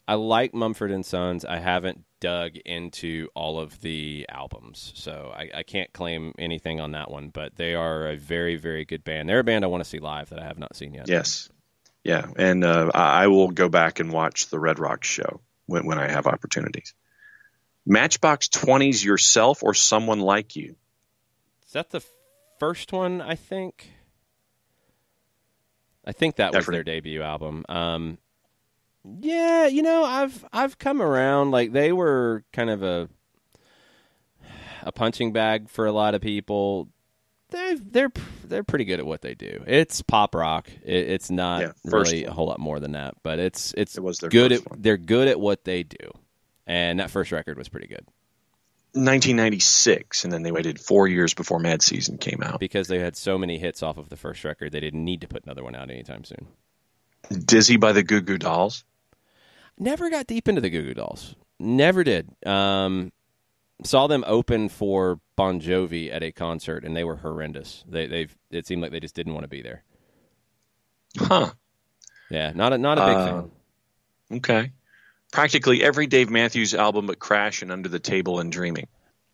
I like Mumford & Sons. I haven't dug into all of the albums, so I can't claim anything on that one, but they are a very, very good band. They're a band I want to see live that I have not seen yet. Yes. Yeah, and I will go back and watch the Red Rocks show when I have opportunities. Matchbox 20's Yourself or Someone Like You. Is that the first one, I think? I think that was their debut album. Yeah, I've come around. Like, they were kind of a punching bag for a lot of people. They're pretty good at what they do. It's pop rock. It's not really a whole lot more than that, but it was their good. They're good at what they do, and that first record was pretty good. 1996, and then they waited 4 years before Mad Season came out because they had so many hits off of the first record. They didn't need to put another one out anytime soon. Dizzy by the Goo Goo Dolls. Never got deep into the Goo Goo Dolls. Never did. Saw them open for Bon Jovi at a concert, and they were horrendous. It seemed like they just didn't want to be there. Huh. Yeah, not a big fan. Okay. Practically every Dave Matthews album but Crash and Under the Table and Dreaming.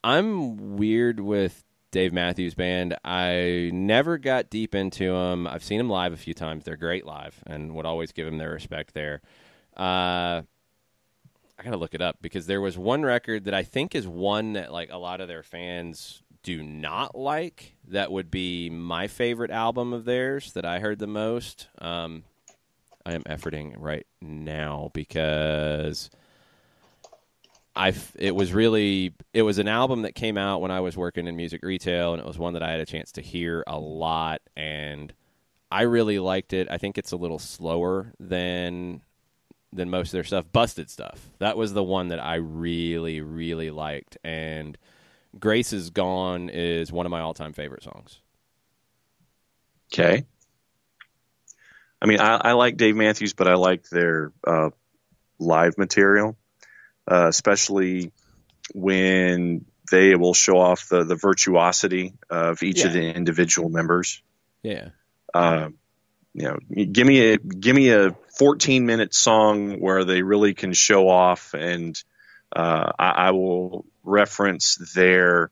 I'm weird with Dave Matthews Band. I never got deep into them. I've seen them live a few times. They're great live and would always give them their respect there. I got to look it up because there was one record that I think is one that like a lot of their fans do not like. That would be my favorite album of theirs that I heard the most. I am efforting right now because it was an album that came out when I was working in music retail, and it was one that I had a chance to hear a lot, and I really liked it. I think it's a little slower than most of their stuff. Busted Stuff. That was the one that I really, really liked, and Grace Is Gone is one of my all-time favorite songs. Okay. I mean, I like Dave Matthews, but I like their live material, especially when they will show off the virtuosity of each of the individual members. Yeah. Give me a 14-minute song where they really can show off, and I will reference their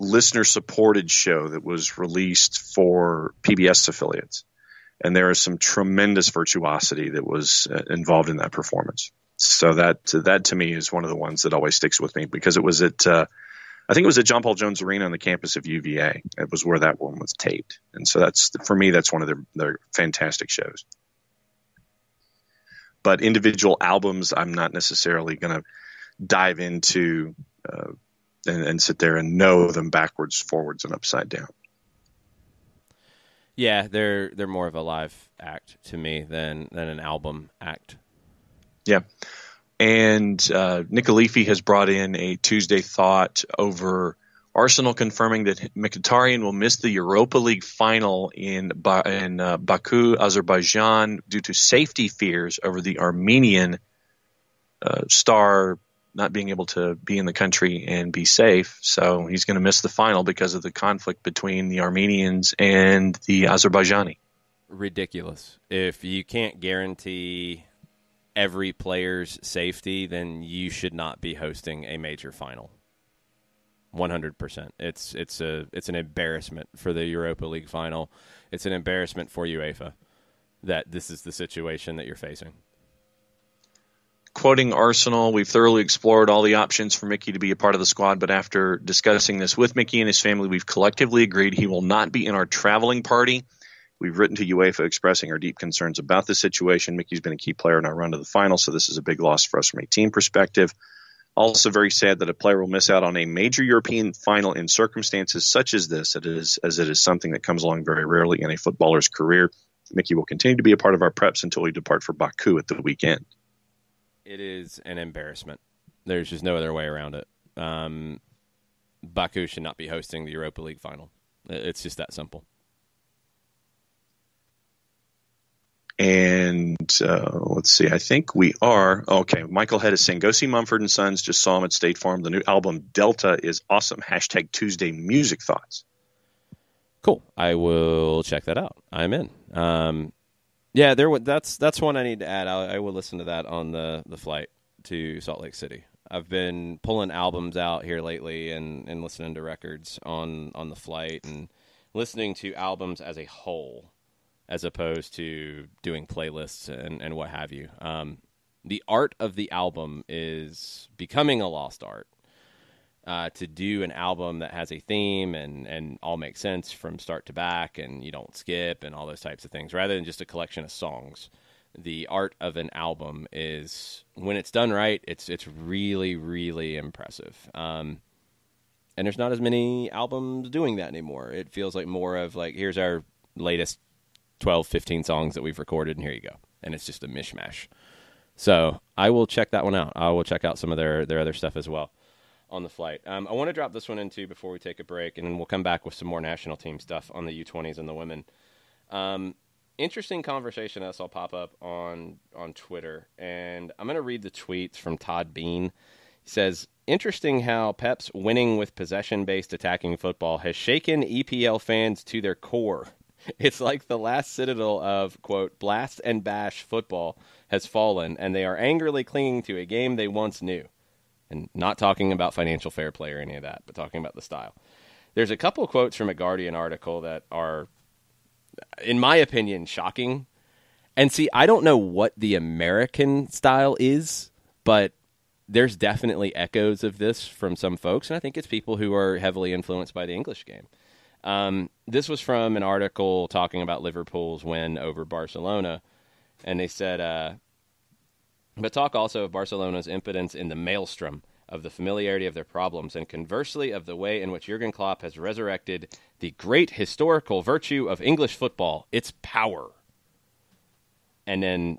listener-supported show that was released for PBS affiliates. And there is some tremendous virtuosity that was involved in that performance. So that to me is one of the ones that always sticks with me because it was at I think it was at John Paul Jones Arena on the campus of UVA. It was where that one was taped, and so that's one of their fantastic shows. But individual albums, I'm not necessarily going to dive into and sit there and know them backwards, forwards, and upside down. Yeah, they're more of a live act to me than an album act. Yeah. And Nick Alifi has brought in a Tuesday Thought over Arsenal confirming that Mkhitaryan will miss the Europa League final in Baku, Azerbaijan, due to safety fears over the Armenian star not being able to be in the country and be safe. So he's going to miss the final because of the conflict between the Armenians and the Azerbaijani. Ridiculous. If you can't guarantee every player's safety, then you should not be hosting a major final. 100%. It's an embarrassment for the Europa League final. It's an embarrassment for UEFA that this is the situation that you're facing. Quoting Arsenal, we've thoroughly explored all the options for Mickey to be a part of the squad, but after discussing this with Mickey and his family, we've collectively agreed he will not be in our traveling party. We've written to UEFA expressing our deep concerns about the situation. Mickey's been a key player in our run to the final, so this is a big loss for us from a team perspective. Also very sad that a player will miss out on a major European final in circumstances such as this, as it is something that comes along very rarely in a footballer's career. Mickey will continue to be a part of our preps until we depart for Baku at the weekend. It is an embarrassment. There's just no other way around it. Baku should not be hosting the Europa League final. It's just that simple. And let's see, I think we are. Okay, Michael Head is saying, go see Mumford & Sons. Just saw him at State Farm. The new album, Delta, is awesome. # Tuesday music thoughts. Cool. I will check that out. I'm in. Yeah, that's one I need to add. I will listen to that on the flight to Salt Lake City. I've been pulling albums out here lately and listening to records on the flight and listening to albums as a whole, as opposed to doing playlists and what have you. The art of the album is becoming a lost art. To do an album that has a theme and all makes sense from start to back and you don't skip and all those types of things, rather than just a collection of songs. The art of an album is, when it's done right, it's really, really impressive. And there's not as many albums doing that anymore. It feels like more of like, here's our latest 12, 15 songs that we've recorded, and here you go. And it's just a mishmash. So I will check that one out. I will check out some of their other stuff as well on the flight. I want to drop this one in, too, before we take a break, and then we'll come back with some more national team stuff on the U20s and the women. Interesting conversation I saw pop up on Twitter, and I'm going to read the tweets from Todd Bean. He says, interesting how Pep's winning with possession-based attacking football has shaken EPL fans to their core. It's like the last citadel of, quote, blast and bash football has fallen, and they are angrily clinging to a game they once knew. And not talking about financial fair play or any of that, but talking about the style. There's a couple of quotes from a Guardian article that are, in my opinion, shocking. And see, I don't know what the American style is, but there's definitely echoes of this from some folks, and I think it's people who are heavily influenced by the English game. This was from an article talking about Liverpool's win over Barcelona, and they said, but talk also of Barcelona's impotence in the maelstrom of the familiarity of their problems, and conversely of the way in which Jurgen Klopp has resurrected the great historical virtue of English football, its power. And then,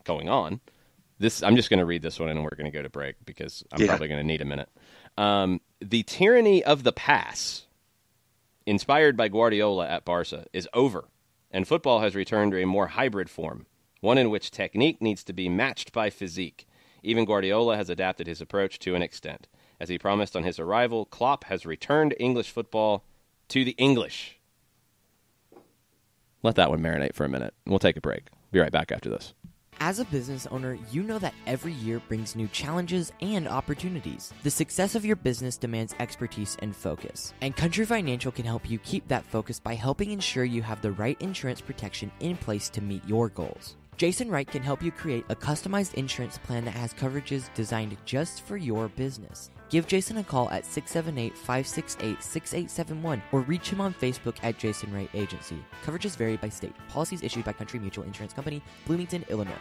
going on, I'm just going to read this one, and we're going to go to break, because I'm probably going to need a minute. The tyranny of the pass, inspired by Guardiola at Barca, is over, and football has returned to a more hybrid form, one in which technique needs to be matched by physique. Even Guardiola has adapted his approach to an extent. As he promised on his arrival, Klopp has returned English football to the English. Let that one marinate for a minute. We'll take a break. Be right back after this. As a business owner, you know that every year brings new challenges and opportunities. The success of your business demands expertise and focus. And Country Financial can help you keep that focus by helping ensure you have the right insurance protection in place to meet your goals. Jason Wright can help you create a customized insurance plan that has coverages designed just for your business. Give Jason a call at 678-568-6871 or reach him on Facebook at Jason Wright Agency. Coverages vary by state. Policies issued by Country Mutual Insurance Company, Bloomington, Illinois.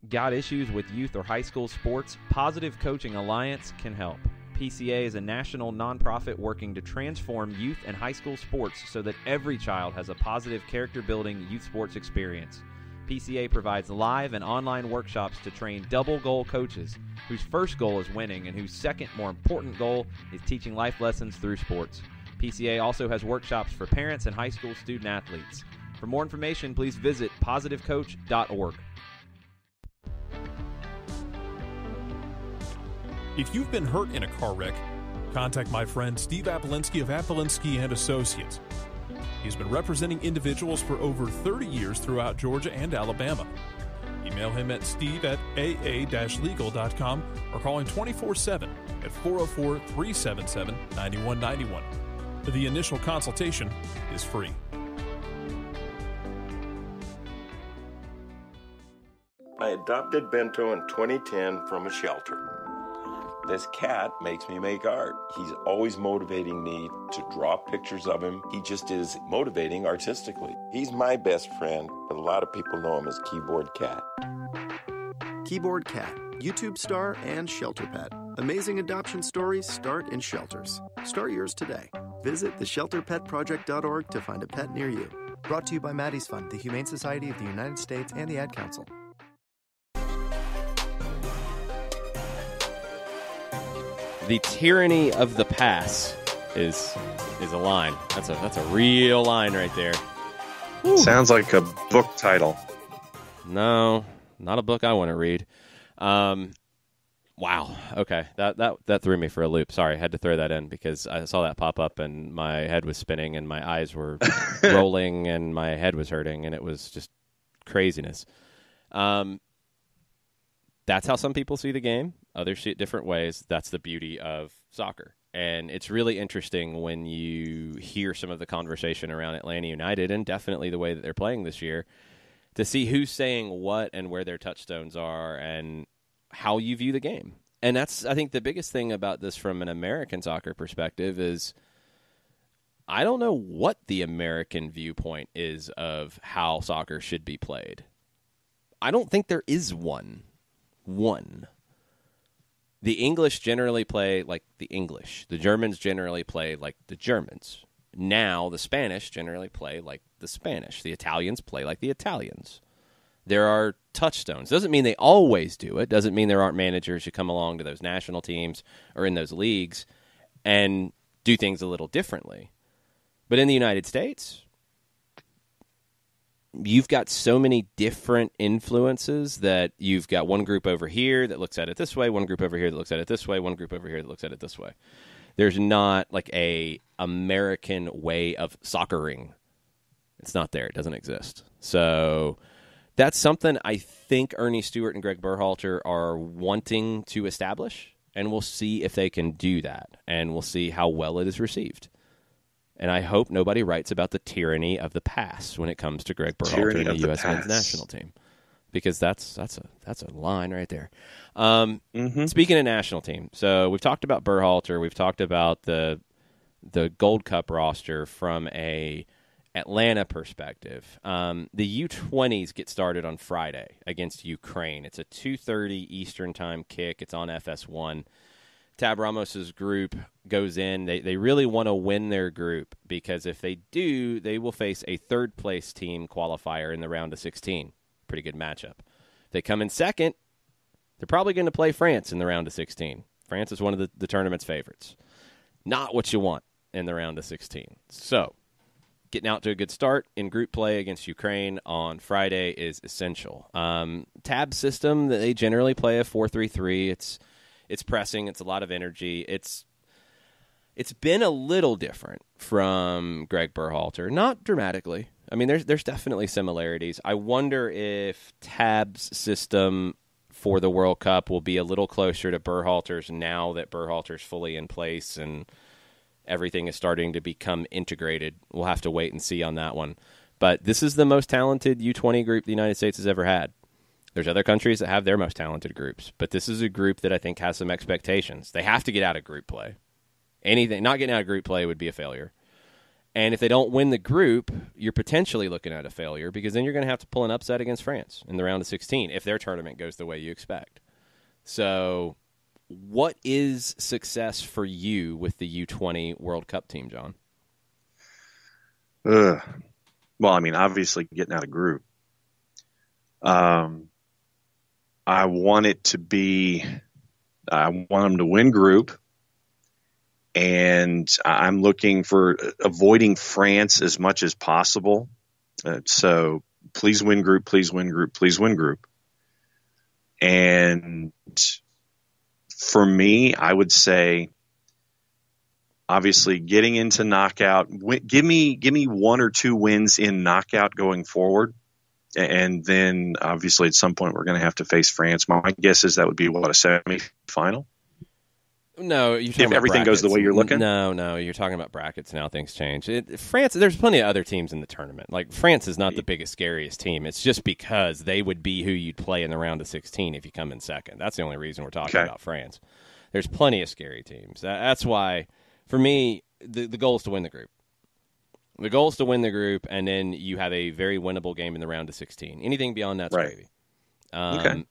Got issues with youth or high school sports? Positive Coaching Alliance can help. PCA is a national nonprofit working to transform youth and high school sports so that every child has a positive character-building youth sports experience. PCA provides live and online workshops to train double-goal coaches whose first goal is winning and whose second, more important goal is teaching life lessons through sports. PCA also has workshops for parents and high school student-athletes. For more information, please visit positivecoach.org. If you've been hurt in a car wreck, contact my friend Steve Apolinski of Apolinski & Associates. He's been representing individuals for over 30 years throughout Georgia and Alabama. Email him at steve@aa-legal.com or call him 24/7 at 404-377-9191. The initial consultation is free. I adopted Bento in 2010 from a shelter. This cat makes me make art. He's always motivating me to draw pictures of him. He just is motivating artistically. He's my best friend, but a lot of people know him as Keyboard Cat. Keyboard Cat, YouTube star and shelter pet. Amazing adoption stories start in shelters. Start yours today. Visit theshelterpetproject.org to find a pet near you. Brought to you by Maddie's Fund, the Humane Society of the United States, and the Ad Council. The tyranny of the pass is a line. That's a real line right there. Woo. Sounds like a book title. No, not a book I want to read. Wow. Okay, that threw me for a loop. Sorry, I had to throw that in because I saw that pop up and my head was spinning and my eyes were rolling and my head was hurting and it was just craziness. That's how some people see the game. Others see it different ways. That's the beauty of soccer. And it's really interesting when you hear some of the conversation around Atlanta United and definitely the way that they're playing this year to see who's saying what and where their touchstones are and how you view the game. And that's, I think, the biggest thing about this from an American soccer perspective is I don't know what the American viewpoint is of how soccer should be played. I don't think there is one. The English generally play like the English. The Germans generally play like the Germans. Now the Spanish generally play like the Spanish. The Italians play like the Italians. There are touchstones. Doesn't mean they always do it. Doesn't mean there aren't managers who come along to those national teams or in those leagues and do things a little differently. But in the United States, you've got so many different influences that you've got one group over here that looks at it this way, one group over here that looks at it this way, one group over here that looks at it this way. There's not like a American way of soccering. It's not there. It doesn't exist. So that's something I think Ernie Stewart and Greg Berhalter are wanting to establish, and we'll see if they can do that, and we'll see how well it is received. And I hope nobody writes about the tyranny of the pass when it comes to Greg Berhalter and the U.S. men's national team, because that's a line right there. Speaking of national team, so we've talked about Berhalter, we've talked about the Gold Cup roster from a Atlanta perspective. The U20s get started on Friday against Ukraine. It's a 2:30 Eastern time kick. It's on FS1. Tab Ramos's group goes in. They really want to win their group because if they do, they will face a third-place team qualifier in the round of 16. Pretty good matchup. If they come in second, they're probably going to play France in the round of 16. France is one of the tournament's favorites. Not what you want in the round of 16. So getting out to a good start in group play against Ukraine on Friday is essential. Tab system, they generally play a 4-3-3. It's pressing. It's a lot of energy. It's been a little different from Greg Berhalter. Not dramatically. I mean, there's definitely similarities. I wonder if Tab's system for the World Cup will be a little closer to Berhalter's now that Berhalter's fully in place and everything is starting to become integrated. We'll have to wait and see on that one. But this is the most talented U20 group the United States has ever had. There's other countries that have their most talented groups, but this is a group that I think has some expectations. They have to get out of group play. Not getting out of group play would be a failure. And if they don't win the group, you're potentially looking at a failure because then you're going to have to pull an upset against France in the round of 16 if their tournament goes the way you expect. So what is success for you with the U20 World Cup team, John? Well, I mean, obviously getting out of group. I want them to win group, and I'm looking for avoiding France as much as possible. So please win group, please win group, please win group. And for me, I would say, obviously, getting into knockout, give me 1 or 2 wins in knockout going forward. And then, obviously, at some point, we're going to have to face France. My guess is that would be, a semifinal? No, you're talking if everything goes the way you're looking? No, you're talking about brackets now. Things change. France, there's plenty of other teams in the tournament. Like, France is not the biggest, scariest team. It's just because they would be who you'd play in the round of 16 if you come in second. That's the only reason we're talking about France. There's plenty of scary teams. That's why, for me, the goal is to win the group. The goal is to win the group, and then you have a very winnable game in the round of 16. Anything beyond that's gravy. The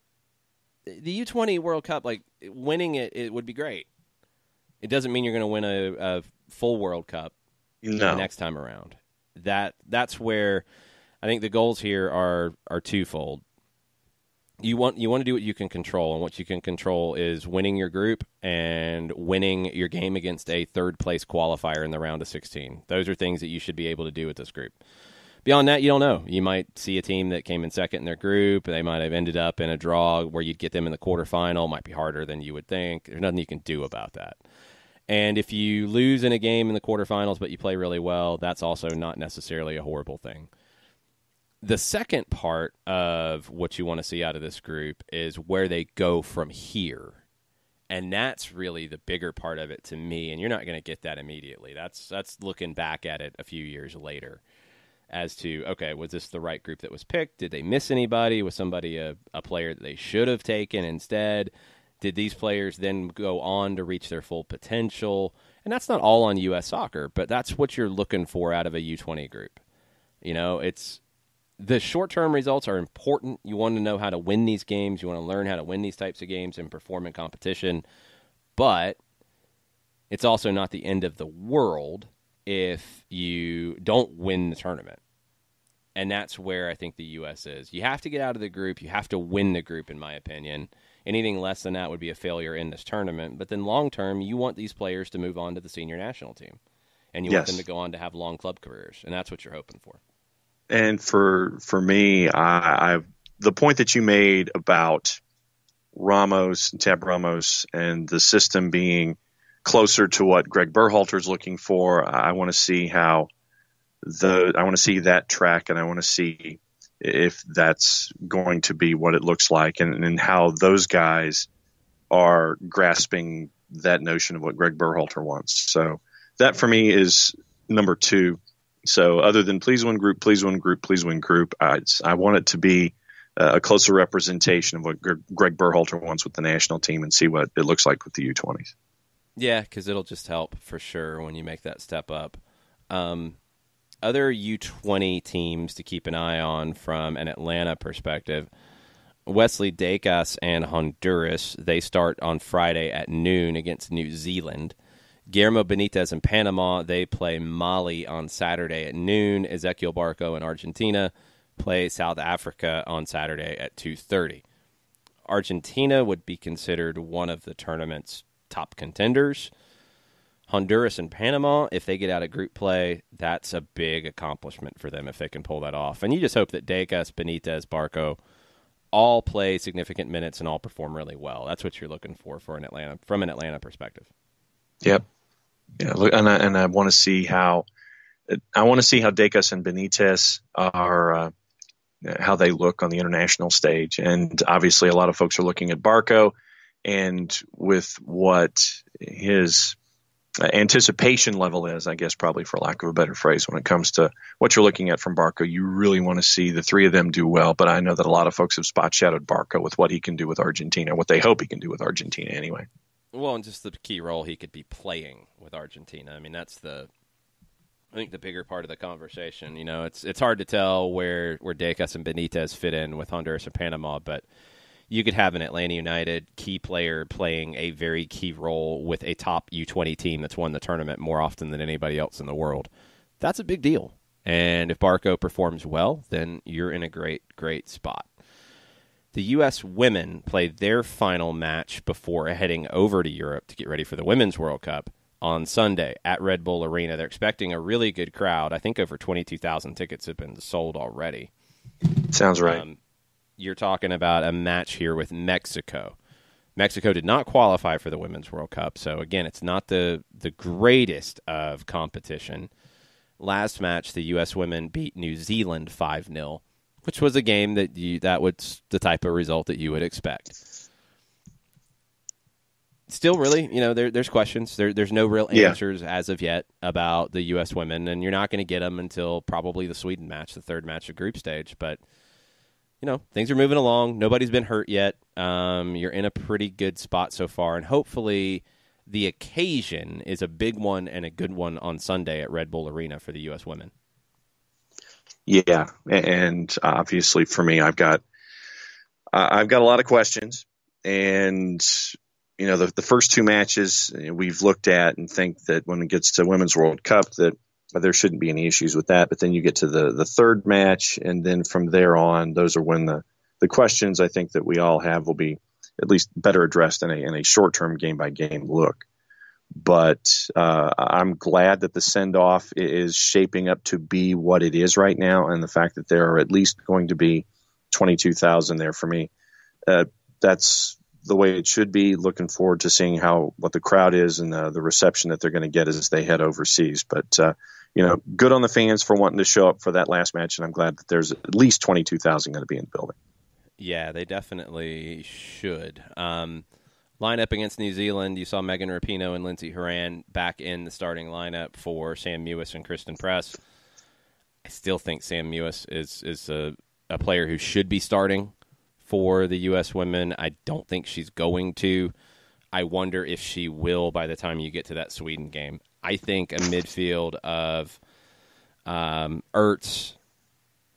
U20 World Cup, like, winning it would be great. It doesn't mean you're going to win a full World Cup the next time around. That's where I think the goals here are twofold. You want to do what you can control, and what you can control is winning your group and winning your game against a third-place qualifier in the round of 16. Those are things that you should be able to do with this group. Beyond that, you don't know. You might see a team that came in second in their group. They might have ended up in a draw where you'd get them in the quarterfinal. It might be harder than you would think. There's nothing you can do about that. And if you lose in a game in the quarterfinals but you play really well, that's also not necessarily a horrible thing. The second part of what you want to see out of this group is where they go from here. And that's really the bigger part of it to me, and you're not going to get that immediately. That's looking back at it a few years later as to, okay, was this the right group that was picked? Did they miss anybody? Was somebody a player that they should have taken instead? Did these players then go on to reach their full potential? And that's not all on U.S. soccer, but that's what you're looking for out of a U20 group. You know, the short-term results are important. You want to know how to win these games. You want to learn how to win these types of games and perform in competition. But it's also not the end of the world if you don't win the tournament. And that's where I think the U.S. is. You have to get out of the group. You have to win the group, in my opinion. Anything less than that would be a failure in this tournament. But then long-term, you want these players to move on to the senior national team. And you want them to go on to have long club careers. And that's what you're hoping for. And for me, the point that you made about Tab Ramos, and the system being closer to what Greg Berhalter's looking for, I want to see that track, and I want to see if that's going to be what it looks like, and how those guys are grasping that notion of what Greg Berhalter wants. So that for me is number 2. So other than please win group, please win group, please win group, I want it to be a closer representation of what Greg Berhalter wants with the national team, and see what it looks like with the U20s. Yeah, because it'll just help for sure when you make that step up. Other U20 teams to keep an eye on from an Atlanta perspective, Wesley Dacas and Honduras, they start on Friday at noon against New Zealand. Guillermo Benitez in Panama, they play Mali on Saturday at noon. Ezequiel Barco in Argentina play South Africa on Saturday at 2:30. Argentina would be considered one of the tournament's top contenders. Honduras and Panama, if they get out of group play, that's a big accomplishment for them if they can pull that off. And you just hope that Dacas, Benitez, Barco all play significant minutes and all perform really well. That's what you're looking for from an Atlanta perspective. Yep. Yeah, look, and I want to see how Dacas and Benitez are, how they look on the international stage. And obviously, a lot of folks are looking at Barco, and with what his anticipation level is, I guess, probably for lack of a better phrase, when it comes to what you're looking at from Barco, you really want to see the three of them do well. But I know that a lot of folks have spot shadowed Barco with what he can do with Argentina, what they hope he can do with Argentina anyway. Well, and just the key role he could be playing with Argentina. I mean, that's I think the bigger part of the conversation. You know, it's hard to tell where Dacas and Benitez fit in with Honduras and Panama, but you could have an Atlanta United key player playing a very key role with a top U20 team that's won the tournament more often than anybody else in the world. That's a big deal. And if Barco performs well, then you're in a great, great spot. The U.S. women played their final match before heading over to Europe to get ready for the Women's World Cup on Sunday at Red Bull Arena. They're expecting a really good crowd. I think over 22,000 tickets have been sold already. Sounds right. You're talking about a match here with Mexico. Mexico did not qualify for the Women's World Cup, so again, it's not the greatest of competition. Last match, the U.S. women beat New Zealand 5-0, which was a game that was the type of result that you would expect. Still, really, there's questions. There's no real answers as of yet about the U.S. women, and you're not going to get them until probably the Sweden match, the third match of group stage. But things are moving along. Nobody's been hurt yet. You're in a pretty good spot so far, and hopefully the occasion is a big one and a good one on Sunday at Red Bull Arena for the U.S. women. Yeah, and obviously for me, I've got a lot of questions, and the first two matches we've looked at and think that when it gets to Women's World Cup that there shouldn't be any issues with that. But then you get to the third match, and then from there on, those are when the questions I think that we all have will be at least better addressed in a short-term game-by-game look. But I'm glad that the send-off is shaping up to be what it is right now, and the fact that there are at least going to be 22,000 there for me. That's the way it should be. Looking forward to seeing what the crowd is and the reception that they're going to get as they head overseas. But good on the fans for wanting to show up for that last match, and I'm glad that there's at least 22,000 going to be in the building. Yeah, they definitely should. Lineup against New Zealand, you saw Megan Rapinoe and Lindsey Horan back in the starting lineup for Sam Mewis and Kristen Press. I still think Sam Mewis is a player who should be starting for the U.S. women. I don't think she's going to. I wonder if she will by the time you get to that Sweden game. I think a midfield of Ertz,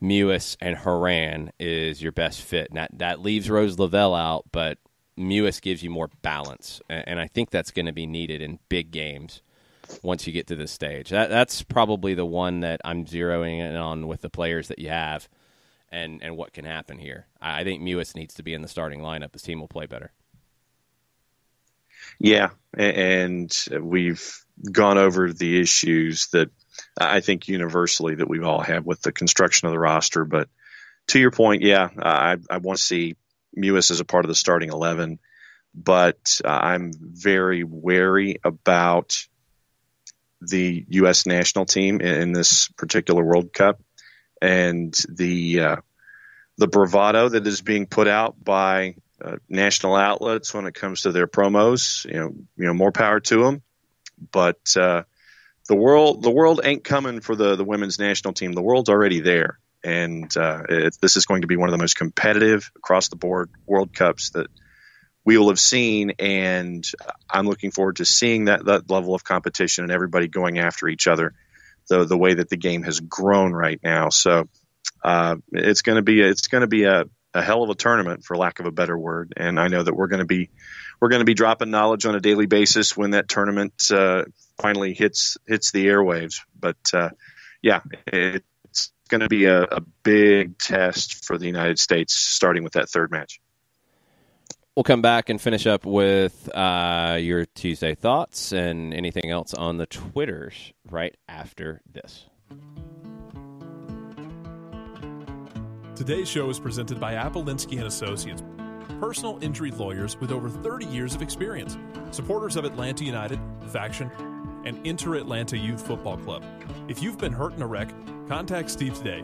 Mewis, and Horan is your best fit. And that leaves Rose Lavelle out, but Mewis gives you more balance, and I think that's going to be needed in big games once you get to this stage. That's probably the one that I'm zeroing in on with the players that you have and what can happen here. I think Mewis needs to be in the starting lineup. His team will play better. Yeah, and we've gone over the issues that I think universally that we all have with the construction of the roster. But to your point, I want to see Mewis as a part of the starting 11, but I'm very wary about the U.S. national team in this particular World Cup and the bravado that is being put out by national outlets when it comes to their promos. More power to them, but the world ain't coming for the women's national team. The world's already there. And this is going to be one of the most competitive across-the-board World Cups that we will have seen, and I'm looking forward to seeing that level of competition and everybody going after each other, the way that the game has grown right now. So it's going to be a hell of a tournament, for lack of a better word. And I know that we're going to be dropping knowledge on a daily basis when that tournament finally hits the airwaves. But it's going to be a big test for the United States, starting with that third match. We'll come back and finish up with your Tuesday thoughts and anything else on the Twitters right after this. Today's show is presented by Appolinsky & Associates, personal injury lawyers with over 30 years of experience, supporters of Atlanta United, Faction, and Inter-Atlanta Youth Football Club. If you've been hurt in a wreck, contact Steve today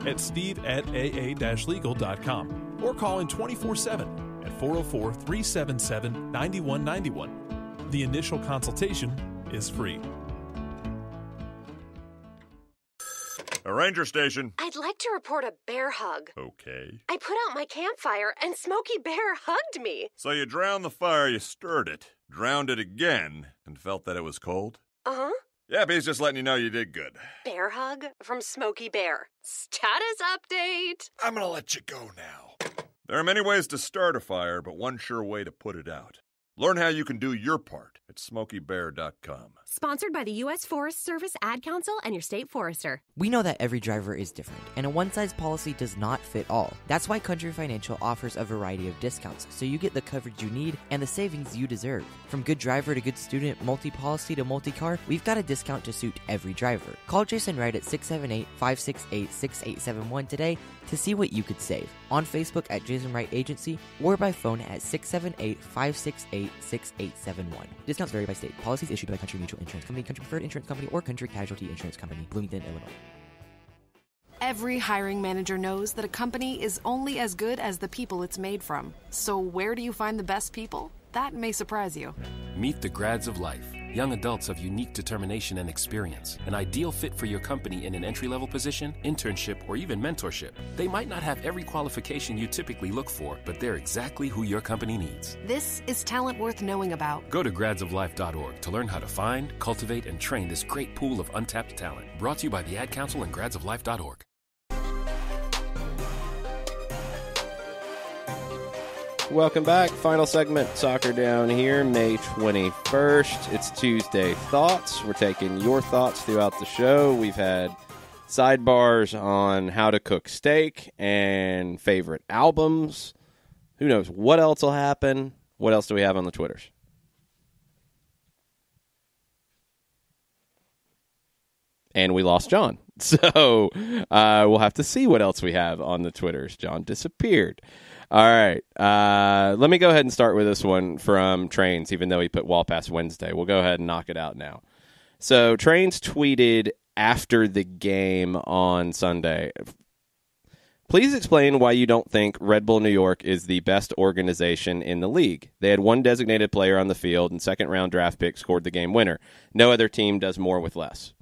at steve@aa-legal.com or call in 24/7 at 404-377-9191. The initial consultation is free. A ranger station. I'd like to report a bear hug. Okay. I put out my campfire and Smokey Bear hugged me. So you drowned the fire, you stirred it, drowned it again, and felt that it was cold? Uh-huh. Yeah, but he's just letting you know you did good. Bear hug from Smokey Bear. Status update. I'm gonna let you go now. There are many ways to start a fire, but one sure way to put it out. Learn how you can do your part at SmokeyBear.com. Sponsored by the U.S. Forest Service, Ad Council, and your state forester. We know that every driver is different, and a one-size policy does not fit all. That's why Country Financial offers a variety of discounts, so you get the coverage you need and the savings you deserve. From good driver to good student, multi-policy to multi-car, we've got a discount to suit every driver. Call Jason Wright at 678-568-6871 today to see what you could save. On Facebook at Jason Wright Agency or by phone at 678-568-6871. Discounts vary by state. Policies issued by Country Mutual Insurance Company, Country Preferred Insurance Company, or Country Casualty Insurance Company, Bloomington, Illinois. Every hiring manager knows that a company is only as good as the people it's made from. So where do you find the best people? That may surprise you. Meet the grads of life. Young adults of unique determination and experience. An ideal fit for your company in an entry-level position, internship, or even mentorship. They might not have every qualification you typically look for, but they're exactly who your company needs. This is talent worth knowing about. Go to gradsoflife.org to learn how to find, cultivate, and train this great pool of untapped talent. Brought to you by the Ad Council and gradsoflife.org. Welcome back. Final segment, Soccer Down here, May 21st. It's Tuesday Thoughts. We're taking your thoughts throughout the show. We've had sidebars on how to cook steak and favorite albums. Who knows what else will happen? What else do we have on the Twitters? And we lost John. So we'll have to see what else we have on the Twitters. John disappeared. All right. Let me go ahead and start with this one from Trains, even though he put Wall Pass Wednesday. We'll go ahead and knock it out now. So Trains tweeted after the game on Sunday, please explain why you don't think Red Bull New York is the best organization in the league. They had one designated player on the field and second-round draft pick scored the game winner. No other team does more with less.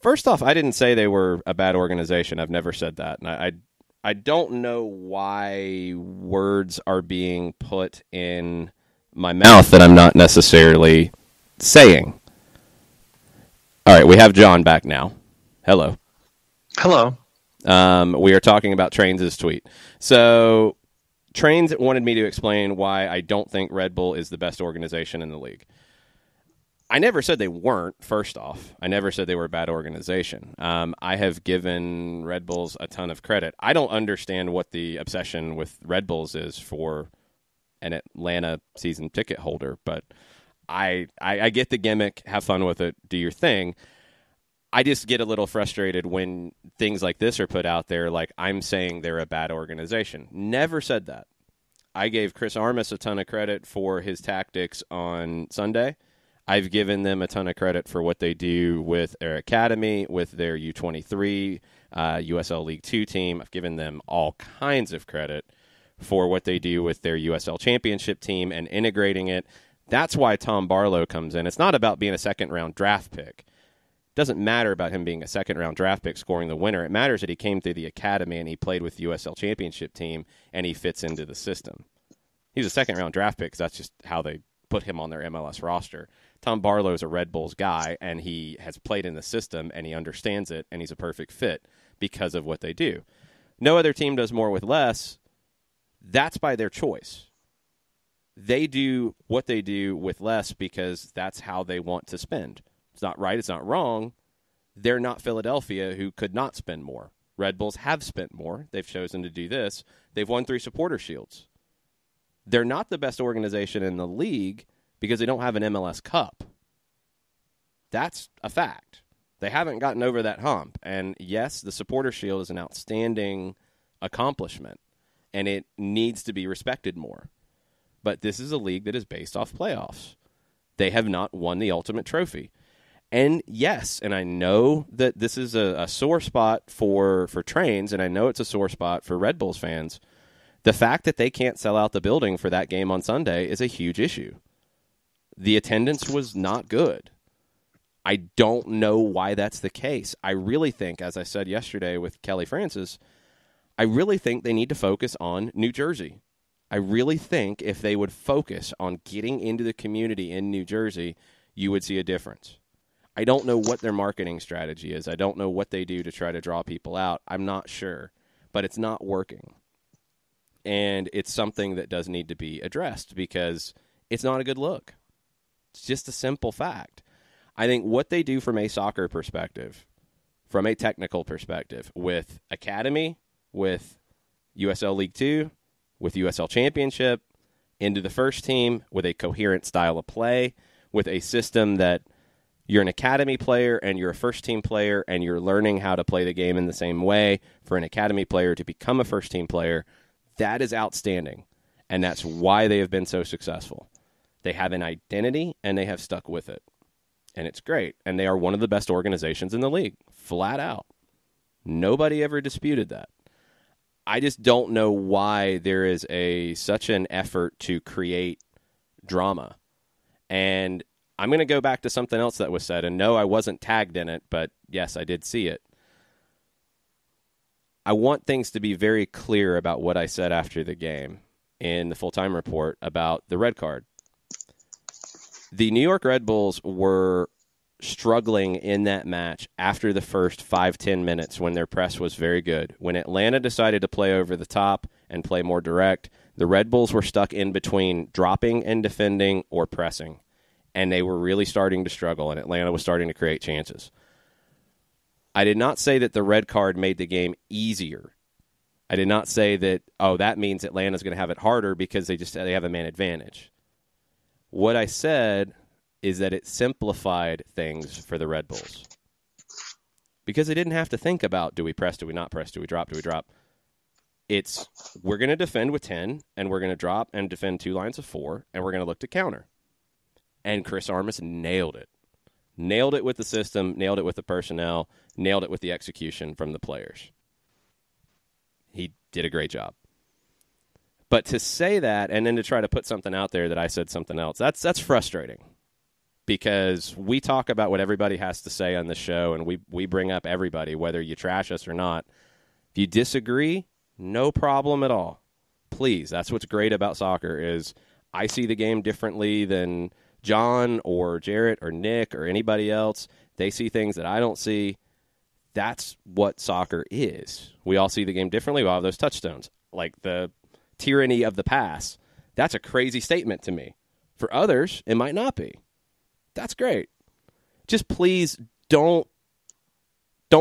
First off, I didn't say they were a bad organization. I've never said that. And I don't know why words are being put in my mouth that I'm not necessarily saying. All right, we have John back now. Hello. Hello. We are talking about Trains' tweet. So Trains wanted me to explain why I don't think Red Bull is the best organization in the league. I never said they weren't, first off. I never said they were a bad organization. I have given Red Bulls a ton of credit. I don't understand what the obsession with Red Bulls is for an Atlanta season ticket holder, but I get the gimmick. Have fun with it. Do your thing. I just get a little frustrated when things like this are put out there, like I'm saying they're a bad organization. Never said that. I gave Chris Armas a ton of credit for his tactics on Sunday. I've given them a ton of credit for what they do with their academy, with their U23, USL League 2 team. I've given them all kinds of credit for what they do with their USL Championship team and integrating it. That's why Tom Barlow comes in. It's not about being a second-round draft pick. It doesn't matter about him being a second-round draft pick scoring the winner. It matters that he came through the academy and he played with the USL Championship team and he fits into the system. He's a second-round draft pick because that's just how they put him on their MLS roster. Tom Barlow's a Red Bulls guy, and he has played in the system, and he understands it, and he's a perfect fit because of what they do. No other team does more with less. That's by their choice. They do what they do with less because that's how they want to spend. It's not right. It's not wrong. They're not Philadelphia, who could not spend more. Red Bulls have spent more. They've chosen to do this. They've won 3 supporter shields. They're not the best organization in the league because they don't have an MLS Cup. That's a fact. They haven't gotten over that hump. And yes, the Supporter Shield is an outstanding accomplishment, and it needs to be respected more. But this is a league that is based off playoffs. They have not won the ultimate trophy. And yes, and I know that this is a sore spot for Trains, and I know it's a sore spot for Red Bulls fans. The fact that they can't sell out the building for that game on Sunday is a huge issue. The attendance was not good. I don't know why that's the case. I really think, as I said yesterday with Kelly Francis, I really think they need to focus on New Jersey. I really think if they would focus on getting into the community in New Jersey, you would see a difference. I don't know what their marketing strategy is. I don't know what they do to try to draw people out. I'm not sure, but it's not working. And it's something that does need to be addressed because it's not a good look. It's just a simple fact. I think what they do from a soccer perspective, from a technical perspective, with Academy, with USL League 2, with USL Championship, into the first team, with a coherent style of play, with a system that you're an academy player and you're a first-team player and you're learning how to play the game in the same way for an academy player to become a first-team player, that is outstanding. And that's why they have been so successful. They have an identity and they have stuck with it. And it's great. And they are one of the best organizations in the league, flat out. Nobody ever disputed that. I just don't know why there is such an effort to create drama. And I'm going to go back to something else that was said. And no, I wasn't tagged in it, but yes, I did see it. I want things to be very clear about what I said after the game in the full-time report about the red card. The New York Red Bulls were struggling in that match after the first 5-10 minutes when their press was very good. When Atlanta decided to play over the top and play more direct, the Red Bulls were stuck in between dropping and defending or pressing. And they were really starting to struggle, and Atlanta was starting to create chances. I did not say that the red card made the game easier. I did not say that, that means Atlanta's going to have it harder because they have a man advantage. What I said is that it simplified things for the Red Bulls. Because they didn't have to think about, do we press, do we not press, do we drop, It's, we're going to defend with 10, and we're going to drop and defend 2 lines of 4, and we're going to look to counter. And Chris Armas nailed it. Nailed it with the system, nailed it with the personnel, nailed it with the execution from the players. He did a great job. But to say that and then to try to put something out there that I said something else, that's frustrating. Because we talk about what everybody has to say on the show, and we bring up everybody, whether you trash us or not. If you disagree, no problem at all. Please, that's what's great about soccer is I see the game differently than John or Jarrett or Nick or anybody else. They see things that I don't see. That's what soccer is. We all see the game differently. We all have those touchstones. Like the tyranny of the pass. That's a crazy statement to me. For others, it might not be. That's great. Just please don't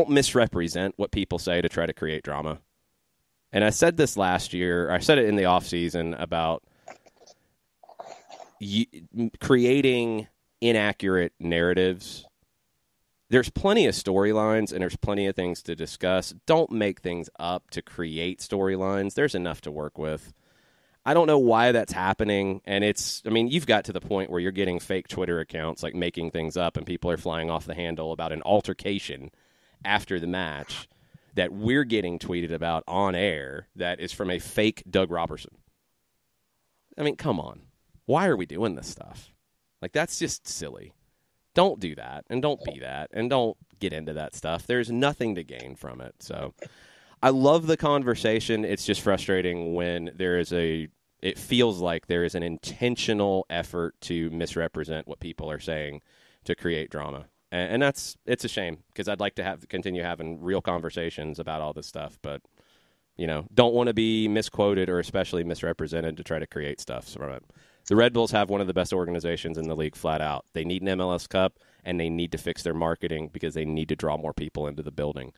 misrepresent what people say to try to create drama. And I said this last year. I said it in the offseason about creating inaccurate narratives. There's plenty of storylines and there's plenty of things to discuss. Don't make things up to create storylines. There's enough to work with. I don't know why that's happening. And you've got to the point where you're getting fake Twitter accounts like making things up and people are flying off the handle about an altercation after the match that we're getting tweeted about on air that is from a fake Doug Robertson. I mean, come on. Why are we doing this stuff? Like, that's just silly. Don't do that, and don't be that, and don't get into that stuff. There's nothing to gain from it. So I love the conversation. It's just frustrating when it feels like there is an intentional effort to misrepresent what people are saying to create drama. And it's a shame because I'd like to continue having real conversations about all this stuff, but don't want to be misquoted or especially misrepresented to try to create stuff from it. The Red Bulls have one of the best organizations in the league flat out. They need an MLS Cup, and they need to fix their marketing because they need to draw more people into the building.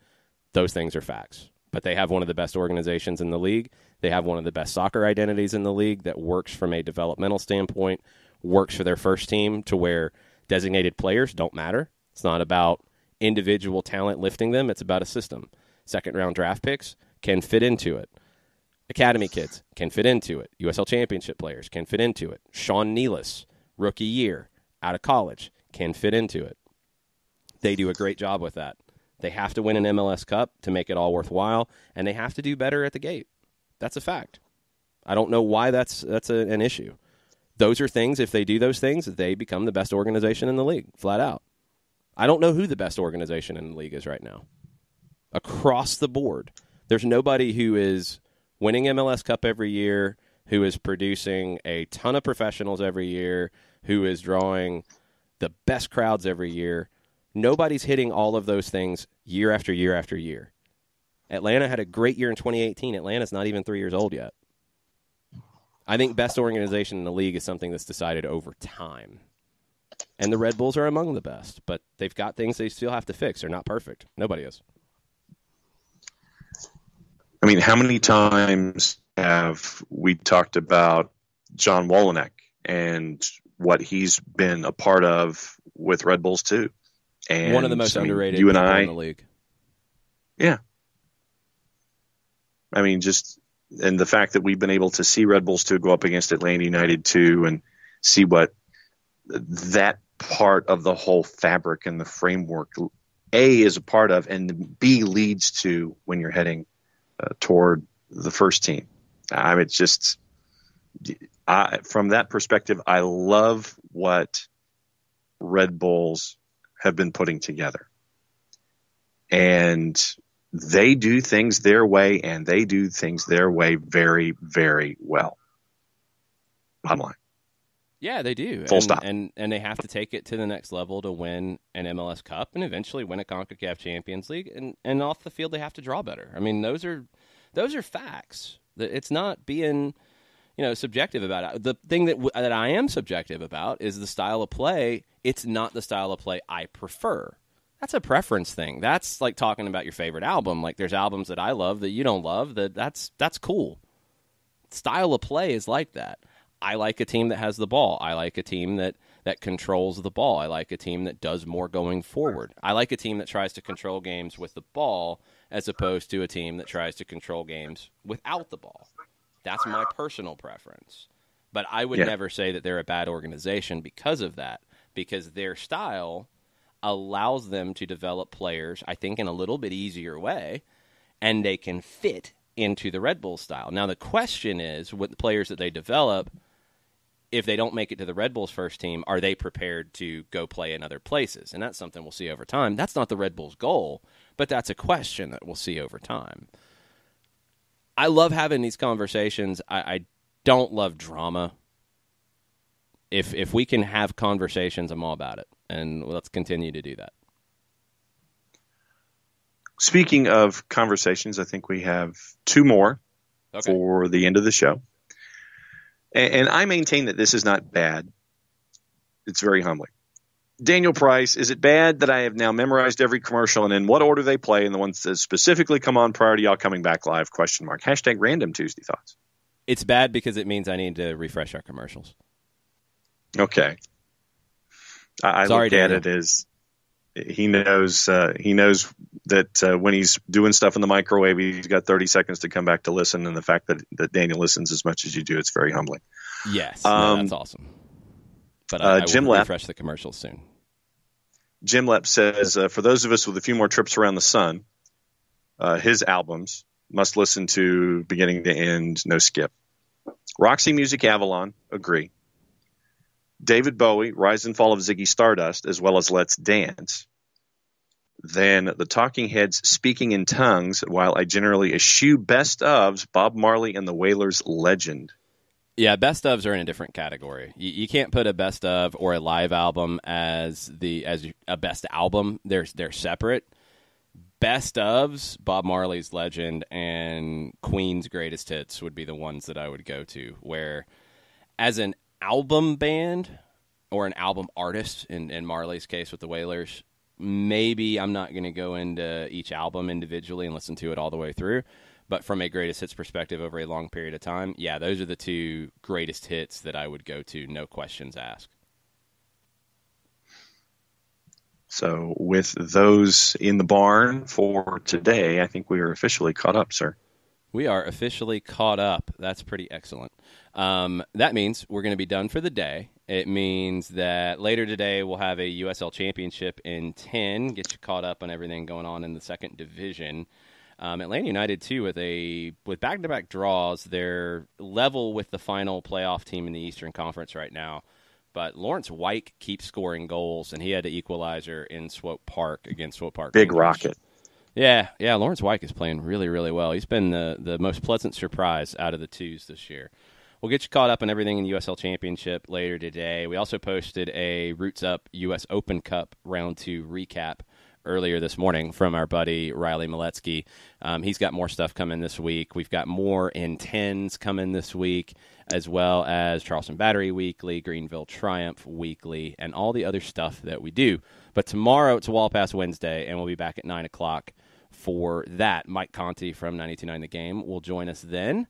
Those things are facts. But they have one of the best organizations in the league. They have one of the best soccer identities in the league that works from a developmental standpoint, works for their first team to where designated players don't matter. It's not about individual talent lifting them. It's about a system. Second-round draft picks can fit into it. Academy kids can fit into it. USL Championship players can fit into it. Sean Nealis, rookie year, out of college, can fit into it. They do a great job with that. They have to win an MLS Cup to make it all worthwhile, and they have to do better at the gate. That's a fact. I don't know why that's an issue. Those are things, if they do those things, they become the best organization in the league, flat out. I don't know who the best organization in the league is right now. Across the board. There's nobody who is winning MLS Cup every year, who is producing a ton of professionals every year, who is drawing the best crowds every year. Nobody's hitting all of those things year after year after year. Atlanta had a great year in 2018. Atlanta's not even 3 years old yet. I think best organization in the league is something that's decided over time. And the Red Bulls are among the best, but they've got things they still have to fix. They're not perfect. Nobody is. I mean, how many times have we talked about John Wolyniec and what he's been a part of with Red Bulls too? And one of the most underrated you and people I, in the league. Yeah. I mean, and the fact that we've been able to see Red Bulls 2 go up against Atlanta United 2 and see what that part of the whole fabric and the framework, A, is a part of, and B, leads to when you're heading toward the first team. It's just, from that perspective, I love what Red Bulls have been putting together. And they do things their way, and they do things their way very, very well. Bottom line. Yeah, they do. Full stop. And they have to take it to the next level to win an MLS Cup and eventually win a CONCACAF Champions League. And off the field, they have to draw better. I mean, those are facts. It's not being, subjective about it. The thing that I am subjective about is the style of play. It's not the style of play I prefer. That's a preference thing. That's like talking about your favorite album. Like there's albums that I love that you don't love. That's cool. Style of play is like that. I like a team that has the ball. I like a team that controls the ball. I like a team that does more going forward. I like a team that tries to control games with the ball as opposed to a team that tries to control games without the ball. That's my personal preference. But I would never say that they're a bad organization because of that, because their style allows them to develop players, I think, in a little bit easier way, and they can fit into the Red Bull style. Now, the question is, with the players that they develop, if they don't make it to the Red Bulls first team, are they prepared to go play in other places? And that's something we'll see over time. That's not the Red Bulls' goal, but that's a question that we'll see over time. I love having these conversations. I don't love drama. If we can have conversations, I'm all about it. And let's continue to do that. Speaking of conversations, I think we have two more for the end of the show. And I maintain that this is not bad. It's very humbling. Daniel Price, is it bad that I have now memorized every commercial and in what order they play and the ones that specifically come on prior to y'all coming back live? ? #random Tuesday thoughts. It's bad because it means I need to refresh our commercials. Okay. I look at it as he knows that when he's doing stuff in the microwave, he's got 30 seconds to come back to listen. And the fact that Daniel listens as much as you do, it's very humbling. Yes, that's awesome. But I Jim will Lepp, refresh the commercials soon. Jim Lepp says, for those of us with a few more trips around the sun, his albums must listen to beginning to end, no skip. Roxy Music Avalon, agree. David Bowie, Rise and Fall of Ziggy Stardust, as well as Let's Dance. Then the Talking Heads, Speaking in Tongues, while I generally eschew best ofs, Bob Marley and the Wailers, Legend. Yeah, best ofs are in a different category. You can't put a best of or a live album as a best album. They're separate. Best ofs, Bob Marley's Legend and Queen's Greatest Hits would be the ones that I would go to. Where, as an album band or an album artist, in Marley's case with the Wailers, maybe I'm not going to go into each album individually and listen to it all the way through. But from a greatest hits perspective over a long period of time, yeah, those are the two greatest hits that I would go to, no questions asked. So with those in the barn for today, I think we are officially caught up, sir. We are officially caught up. That's pretty excellent. That means we're going to be done for the day. It means that later today we'll have a USL Championship in 10, get you caught up on everything going on in the second division. Atlanta United, too, with back-to-back draws, they're level with the final playoff team in the Eastern Conference right now. But Lawrence White keeps scoring goals, and he had an equalizer in Swope Park against Swope Park. Big Rocket. Yeah, Lawrence White is playing really, really well. He's been the most pleasant surprise out of the twos this year. We'll get you caught up on everything in the USL Championship later today. We also posted a Roots Up U.S. Open Cup Round 2 recap earlier this morning from our buddy Riley Maletsky. He's got more stuff coming this week. We've got more in 10s coming this week, as well as Charleston Battery Weekly, Greenville Triumph Weekly, and all the other stuff that we do. But tomorrow it's a Wall Pass Wednesday, and we'll be back at 9 o'clock for that. Mike Conti from 92.9 The Game will join us then.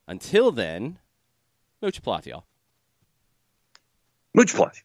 Until then, much plot, y'all. Much plot.